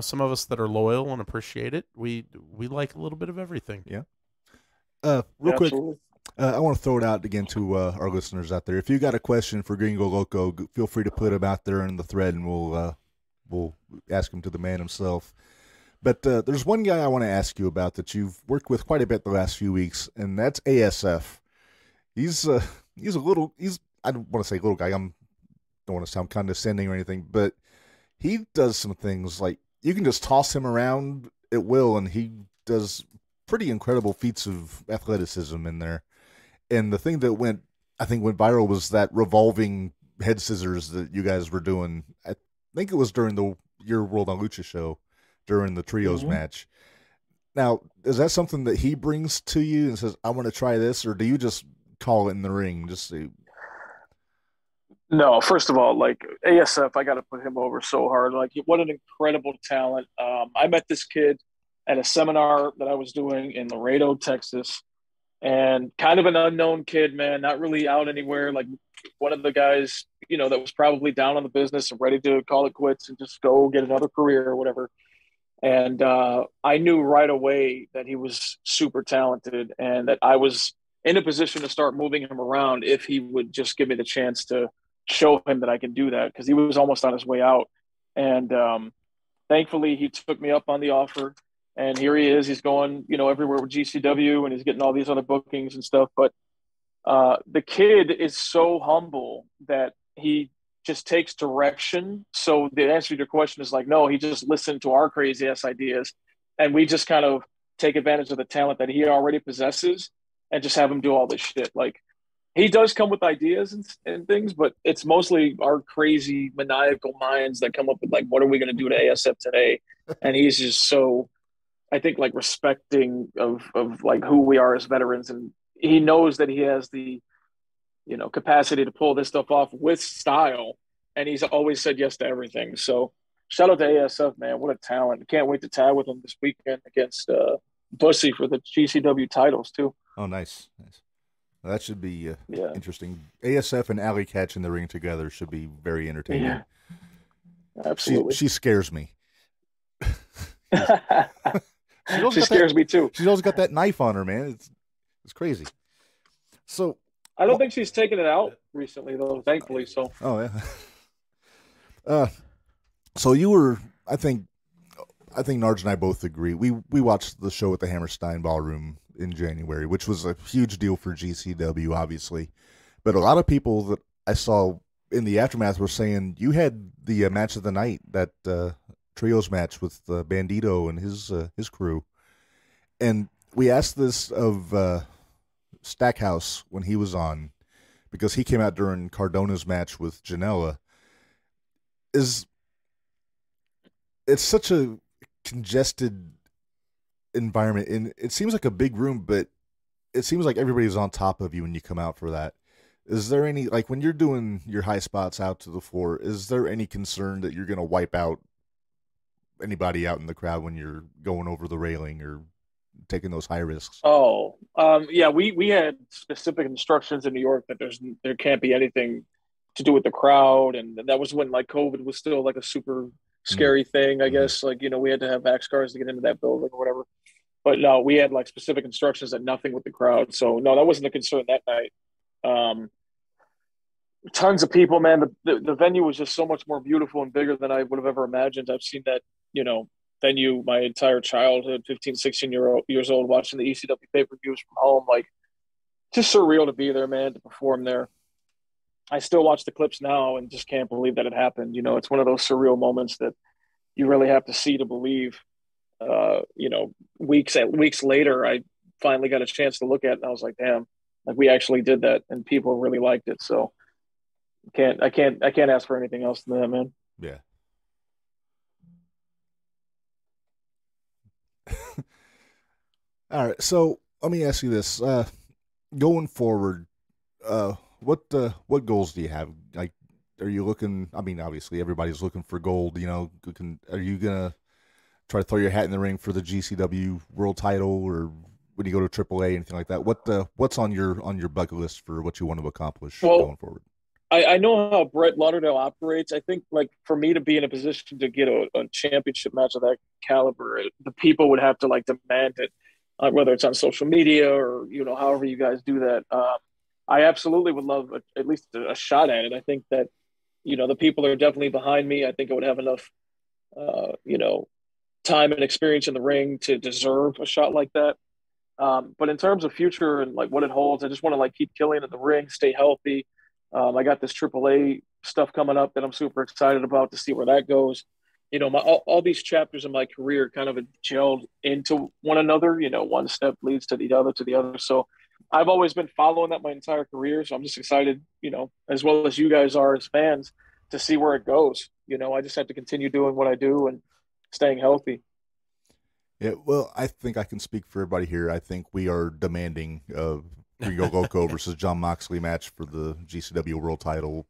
some of us that are loyal and appreciate it, we like a little bit of everything. Yeah. Real quick, I want to throw it out again to our listeners out there. If you got a question for Gringo Loco, feel free to put them out there in the thread, and we'll ask him to the man himself. But there's one guy I want to ask you about that you've worked with quite a bit the last few weeks, and that's ASF. He's I don't want to say little guy. Don't want to sound condescending or anything, but he does some things like you can just toss him around at will, and he does pretty incredible feats of athleticism in there. And the thing that went viral was that revolving head scissors that you guys were doing. I think it was during your World on Lucha show during the trios match. Now, is that something that he brings to you and says, "I want to try this," or do you just call it in the ring? Just say, No, first of all, like ASF, I got to put him over so hard. Like, what an incredible talent. I met this kid at a seminar that I was doing in Laredo, Texas, and kind of an unknown kid, man, not really out anywhere. Like one of the guys, that was probably down on the business and ready to call it quits and just go get another career or whatever. And I knew right away that he was super talented and that I was in a position to start moving him around if he would just give me the chance to show him that I can do that because he was almost on his way out. And thankfully, he took me up on the offer. And here he is. He's going, everywhere with GCW and he's getting all these other bookings and stuff. But the kid is so humble that he just takes direction. So the answer to your question is like, no, he just listened to our crazy ass ideas, and we just kind of take advantage of the talent that he already possesses, and just have him do all this shit. Like he does come with ideas and things, but it's mostly our crazy maniacal minds that come up with like, what are we going to do to ASF today? And he's just so, I think, like respecting of like who we are as veterans, and he knows that he has the capacity to pull this stuff off with style. And he's always said yes to everything. So shout out to ASF, man. What a talent. Can't wait to tag with him this weekend against Bussy for the GCW titles too. Oh, nice. Well, that should be Yeah. interesting. ASF and Alley Catch in the ring together should be very entertaining. Yeah. Absolutely. She scares me. She scares me too. She's always got that knife on her, man. It's crazy. So I don't think she's taken it out recently, though. Thankfully, so. Oh yeah. So you were, I think Narge and I both agree. We watched the show at the Hammerstein Ballroom in January, which was a huge deal for GCW, obviously. But a lot of people that I saw in the aftermath were saying you had the match of the night, that trios match with Bandito and his crew. And we asked this of Stackhouse when he was on, because he came out during Cardona's match with Janela. It's such a congested environment, and it seems like a big room, but it seems like everybody's on top of you when you come out for that. Is there any, like when you're doing your high spots out to the floor, is there any concern that you're going to wipe out anybody out in the crowd when you're going over the railing or taking those high risks? Yeah, we had specific instructions in New York that there can't be anything to do with the crowd, and that was when like COVID was still like a super scary thing, I guess. Like, we had to have vax cards to get into that building or whatever. But no, we had like specific instructions that nothing with the crowd. So no, that wasn't a concern that night. Tons of people, man. The venue was just so much more beautiful and bigger than I would have ever imagined. I've seen that, venue my entire childhood, 15, 16 years old, watching the ECW pay-per-views from home. Like, just surreal to be there, man, to perform there. I still watch the clips now and just can't believe that it happened. It's one of those surreal moments that you really have to see to believe. Weeks later, I finally got a chance to look at it, and I was like, damn, like we actually did that, and people really liked it. So I can't ask for anything else than that, man. Yeah. All right, so let me ask you this: going forward, what goals do you have? Like, are you looking? I mean, obviously, everybody's looking for gold. Are you gonna try to throw your hat in the ring for the GCW World Title, or when you go to AAA, anything like that? What's on your bucket list for what you want to accomplish going forward? I know how Brett Lauderdale operates. I think, like, for me to be in a position to get a championship match of that caliber, the people would have to like demand it, whether it's on social media or however you guys do that. I absolutely would love at least a shot at it. I think that the people are definitely behind me. I think I would have enough time and experience in the ring to deserve a shot like that. But in terms of future and like what it holds, I just want to like keep killing in the ring, stay healthy. I got this AAA stuff coming up that I'm super excited about to see where that goes. All these chapters in my career kind of gelled into one another. One step leads to the other. So I've always been following that my entire career. So I'm just excited, as well as you guys are as fans, to see where it goes. I just have to continue doing what I do and staying healthy. Yeah, well, I think I can speak for everybody here. I think we are demanding Gringo Loco versus John Moxley match for the GCW World Title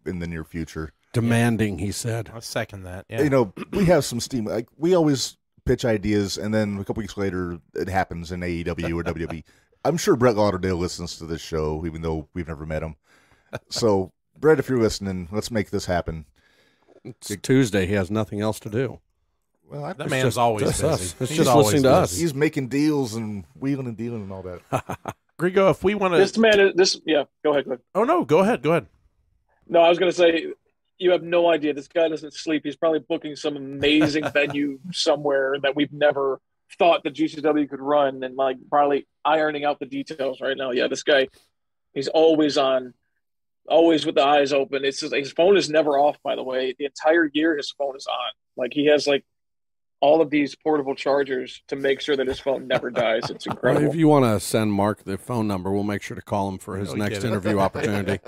in the near future. Demanding, he said. I second that. Yeah. You know, we have some steam. Like we always pitch ideas, and then a couple weeks later, it happens in AEW or WWE. I'm sure Brett Lauderdale listens to this show, even though we've never met him. So, Brett, if you're listening, let's make this happen. It's Tuesday. He has nothing else to do. Well, That man's always busy. It's He's just always listening to busy. us. He's making deals and wheeling and dealing and all that. Gringo, if we want to. This man is yeah. Go ahead. Go ahead. Oh, no. Go ahead. Go ahead. No, I was going to say, you have no idea. This guy doesn't sleep. He's probably booking some amazing venue somewhere that we've never thought that GCW could run, and like probably ironing out the details right now. Yeah, this guy, he's always on, always with the eyes open. It's just, his phone is never off, by the way. The entire year his phone is on. Like he has like all of these portable chargers to make sure that his phone never dies. It's Well, incredible. if you want to send Mark the phone number, we'll make sure to call him for his We next get it. interview opportunity.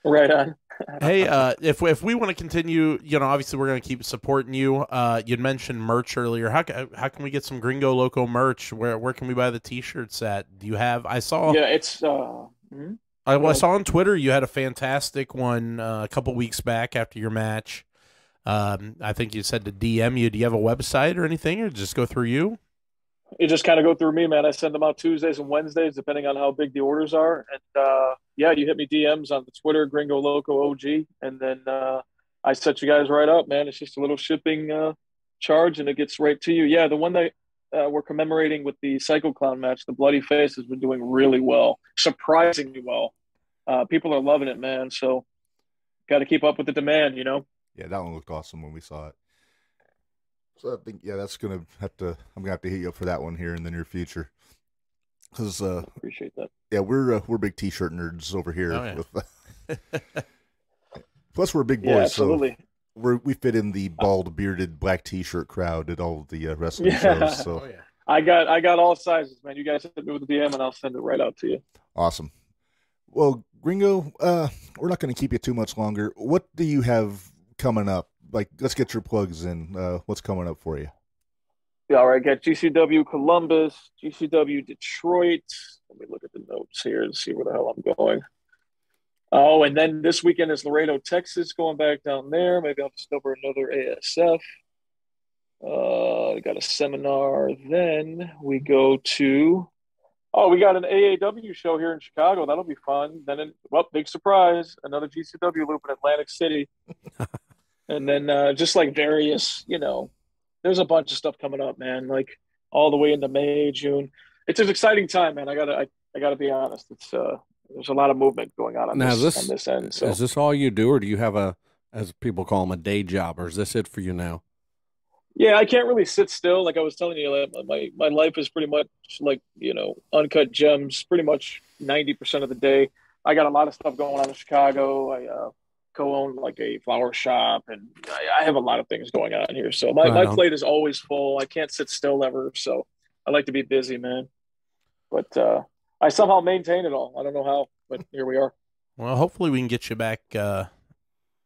Right on. Hey, if we want to continue, you know, obviously we're going to keep supporting you. You'd mentioned merch earlier. How can we get some Gringo Loco merch? Where can we buy the T-shirts at? Do you have? I saw. Yeah, it's I saw on Twitter you had a fantastic one a couple weeks back after your match. I think you said to DM you. Do you have a website or anything, or just go through you? you just kind of go through me, man. I send them out Tuesdays and Wednesdays, depending on how big the orders are. And yeah, you hit me DMs on the Twitter, Gringo Loco OG, and then I set you guys right up, man. It's just a little shipping charge, and it gets right to you. Yeah, the one that we're commemorating with the Psycho Clown match, the Bloody Face, has been doing really well, surprisingly well. People are loving it, man. So got to keep up with the demand, you know. Yeah, that one looked awesome when we saw it. So I think, yeah, that's I'm gonna have to hit you up for that one here in the near future. Because Appreciate that. yeah, we're big T-shirt nerds over here. Oh, yeah. Plus, we're big boys, Yeah, absolutely. so we fit in the bald, bearded, black T-shirt crowd at all of the wrestling Yeah. shows. So Oh yeah. I got all sizes, man. You guys hit me with the DM, and I'll send it right out to you. awesome. Well, Gringo, we're not going to keep you too much longer. What do you have coming up? Like, let's get your plugs in. What's coming up for you? Yeah, all right, got GCW Columbus, GCW Detroit. Let me look at the notes here and see where the hell I'm going. Oh, and then this weekend is Laredo, Texas, going back down there. Maybe I'll just over another ASF. Got a seminar. Then we go to, we got an AAW show here in Chicago. That'll be fun. Then, big surprise, another GCW loop in Atlantic City. And then just like various, there's a bunch of stuff coming up, man, like all the way into May, June. It's an exciting time, man. I gotta be honest. It's there's a lot of movement going on Now, this end. So Is this all you do, or do you have a, as people call them, a day job, or is this it for you now? yeah, I can't really sit still. Like I was telling you, my life is pretty much like, uncut gems, pretty much 90% of the day. I got a lot of stuff going on in Chicago. I co-own like a flower shop, and I have a lot of things going on here. So my plate is always full. I can't sit still ever. So I like to be busy, man. But I somehow maintain it all. I don't know how, but here we are. Well, hopefully we can get you back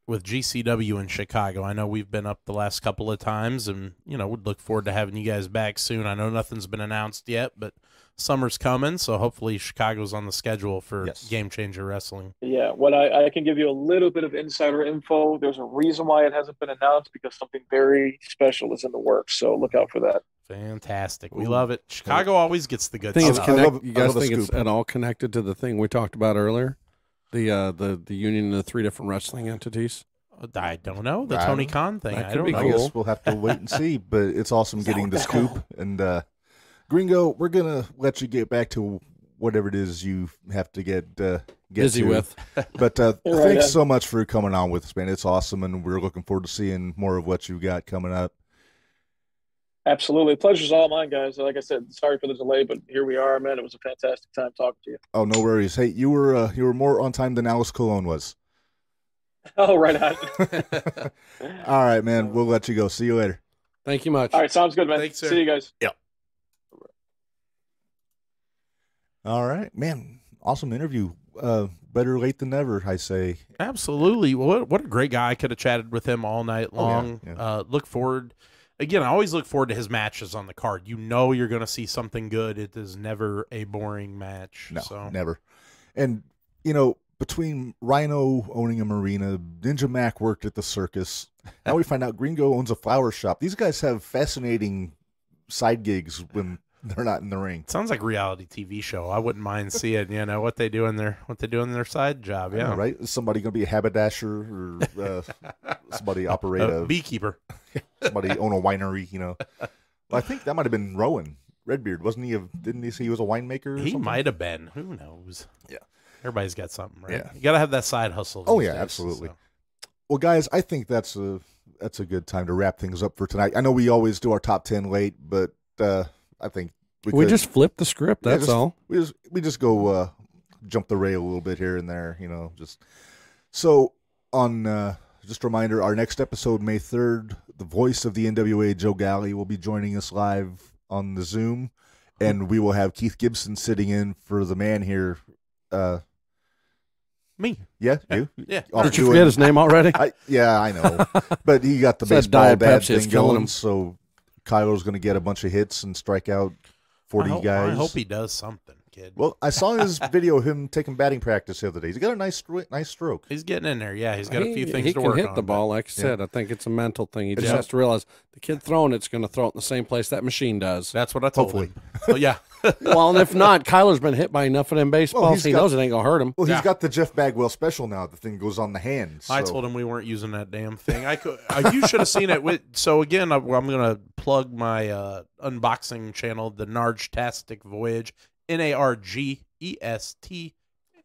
with GCW in Chicago. I know we've been up the last couple of times, and we'd look forward to having you guys back soon. I know nothing's been announced yet, but summer's coming, so hopefully Chicago's on the schedule for Game Changer Wrestling. Yeah, what I can give you a little bit of insider info. There's a reason why it hasn't been announced, because something very special is in the works. So look out for that. Fantastic. We love it. Chicago always gets the good Think it's stuff. you guys think it's at all connected to the thing we talked about earlier? The union of the three different wrestling entities? I don't know. The Tony Khan thing. That I could don't be know. I guess we'll have to wait and see, but it's awesome getting the scoop. And Gringo, we're gonna let you get back to whatever it is you have to get Busy to. with. But thanks so much for coming on with us, man. It's awesome, and we're looking forward to seeing more of what you got coming up. Absolutely. Pleasure's all mine, guys. Like I said, sorry for the delay, but here we are, man. It was a fantastic time talking to you. Oh, no worries. Hey, you were more on time than Alice Cologne was. Oh, right on. All right, man. We'll let you go. See you later. Thank you much. All right, sounds good, man. Thanks, sir. See you guys. All right, man. Awesome interview. Better late than never, I say. Absolutely. What a great guy. I could have chatted with him all night long. yeah. Look forward. Again, I always look forward to his matches on the card. You're going to see something good. It is never a boring match. No, so. never. And, between Rhino owning a marina, Ninja Mac worked at the circus. Now we find out Gringo owns a flower shop. These guys have fascinating side gigs when they're not in the ring. Sounds like a reality TV show. I wouldn't mind seeing, what they do in their side job. Yeah, right. Is somebody going to be a haberdasher or somebody operate a a beekeeper? Somebody own a winery? Well, I think that might have been Rowan Redbeard, wasn't he? Didn't he say he was a winemaker? He might have been. Who knows? Yeah, everybody's got something, right? Yeah. You got to have that side hustle. Oh these yeah, days, absolutely. so. Well, guys, I think that's a good time to wrap things up for tonight. I know we always do our top 10 late, but I think we just flip the script. That's all. We just go jump the rail a little bit here and there, Just so on. Just a reminder: our next episode, May 3rd, the voice of the NWA, Joe Galley, will be joining us live on the Zoom, and we will have Keith Gibson sitting in for the man here. Me? Yeah, you. Yeah. Off Did you forget his name already? I know, but he got the It's that baseball Diet dad Pepsi is thing killing going, him. so Kylo's going to get a bunch of hits and strike out 40 guys. I hope he does something, kid. Well, I saw his video of him taking batting practice the other day. He's got a nice stroke. He's getting in there. Yeah, he's got a few things he to can work hit on. the ball, but- like I said. I think it's a mental thing. He just Yeah. has to realize the kid throwing it's going to throw it in the same place that machine does. That's what I told Hopefully. him. Oh, yeah. Well, and if not, Kyler's been hit by enough of them baseballs. he's He got- knows it ain't going to hurt him. Well, he's Yeah. got the Jeff Bagwell special now. The thing goes on the hand. I so- told him we weren't using that damn thing. I could. You should have seen it. So again, I'm going to plug my unboxing channel, the Nargetastic Voyage, NARGESTA.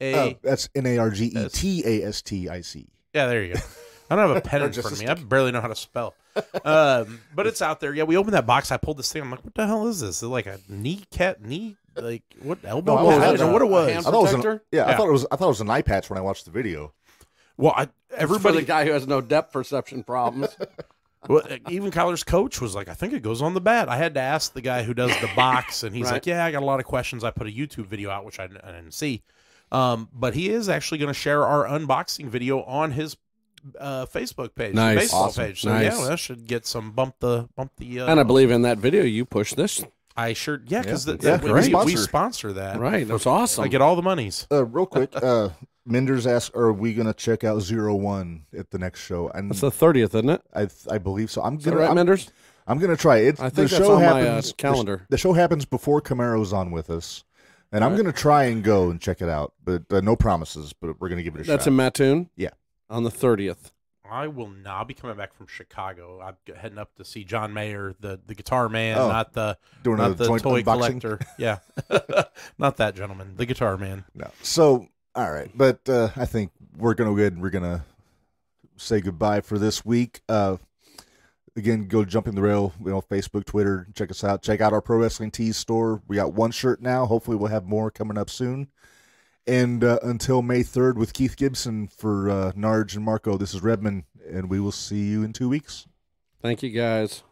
That's NARGETASTIC. Yeah, there you go. I don't have a pen in front of me. I barely know how to spell. But it's out there. Yeah, we opened that box. I pulled this thing. I'm like, what the hell is this? Is it like a knee? Like what elbow? No, I pad? had Or a what it was? hand I thought it was protector? I Yeah. thought it was an eye patch when I watched the video. Well, For the everybody. guy who has no depth perception problems. Well, even Kyler's coach was like, I think it goes on the bat. I had to ask the guy who does the box, and he's Right. like, yeah, I got a lot of questions. I put a YouTube video out, which I didn't see. But he is actually going to share our unboxing video on his Facebook page, Nice. baseball Awesome. page. So Nice. yeah, that should get some bump the. And I believe in that video you push this. I sure because Yeah, we great. sponsor that. Right. That's awesome. I get all the monies. Real quick, Menders asked, "Are we going to check out 01 at the next show?" And That's the 30th, isn't it? I believe so. Is that right, Menders? I'm going to try it. I think the that's show on my happens, calendar. The show happens before Camaro's on with us, and I'm going to try and go and check it out. But no promises. But we're going to give it a That's shot. in Mattoon? Yeah. On the 30th. I will not be coming back from Chicago. I'm heading up to see John Mayer, the guitar man, Oh, not the doing a joint toy unboxing? collector. Yeah, not that gentleman, the guitar man. No. So, all right. But I think we're going to go ahead and we're going to say goodbye for this week. Again, go Jumping the Rail, Facebook, Twitter. Check us out. Check out our Pro Wrestling Tees store. We got one shirt now. Hopefully we'll have more coming up soon. And until May 3rd with Keith Gibson for Narge and Marco, this is Redmond, and we will see you in 2 weeks. Thank you, guys.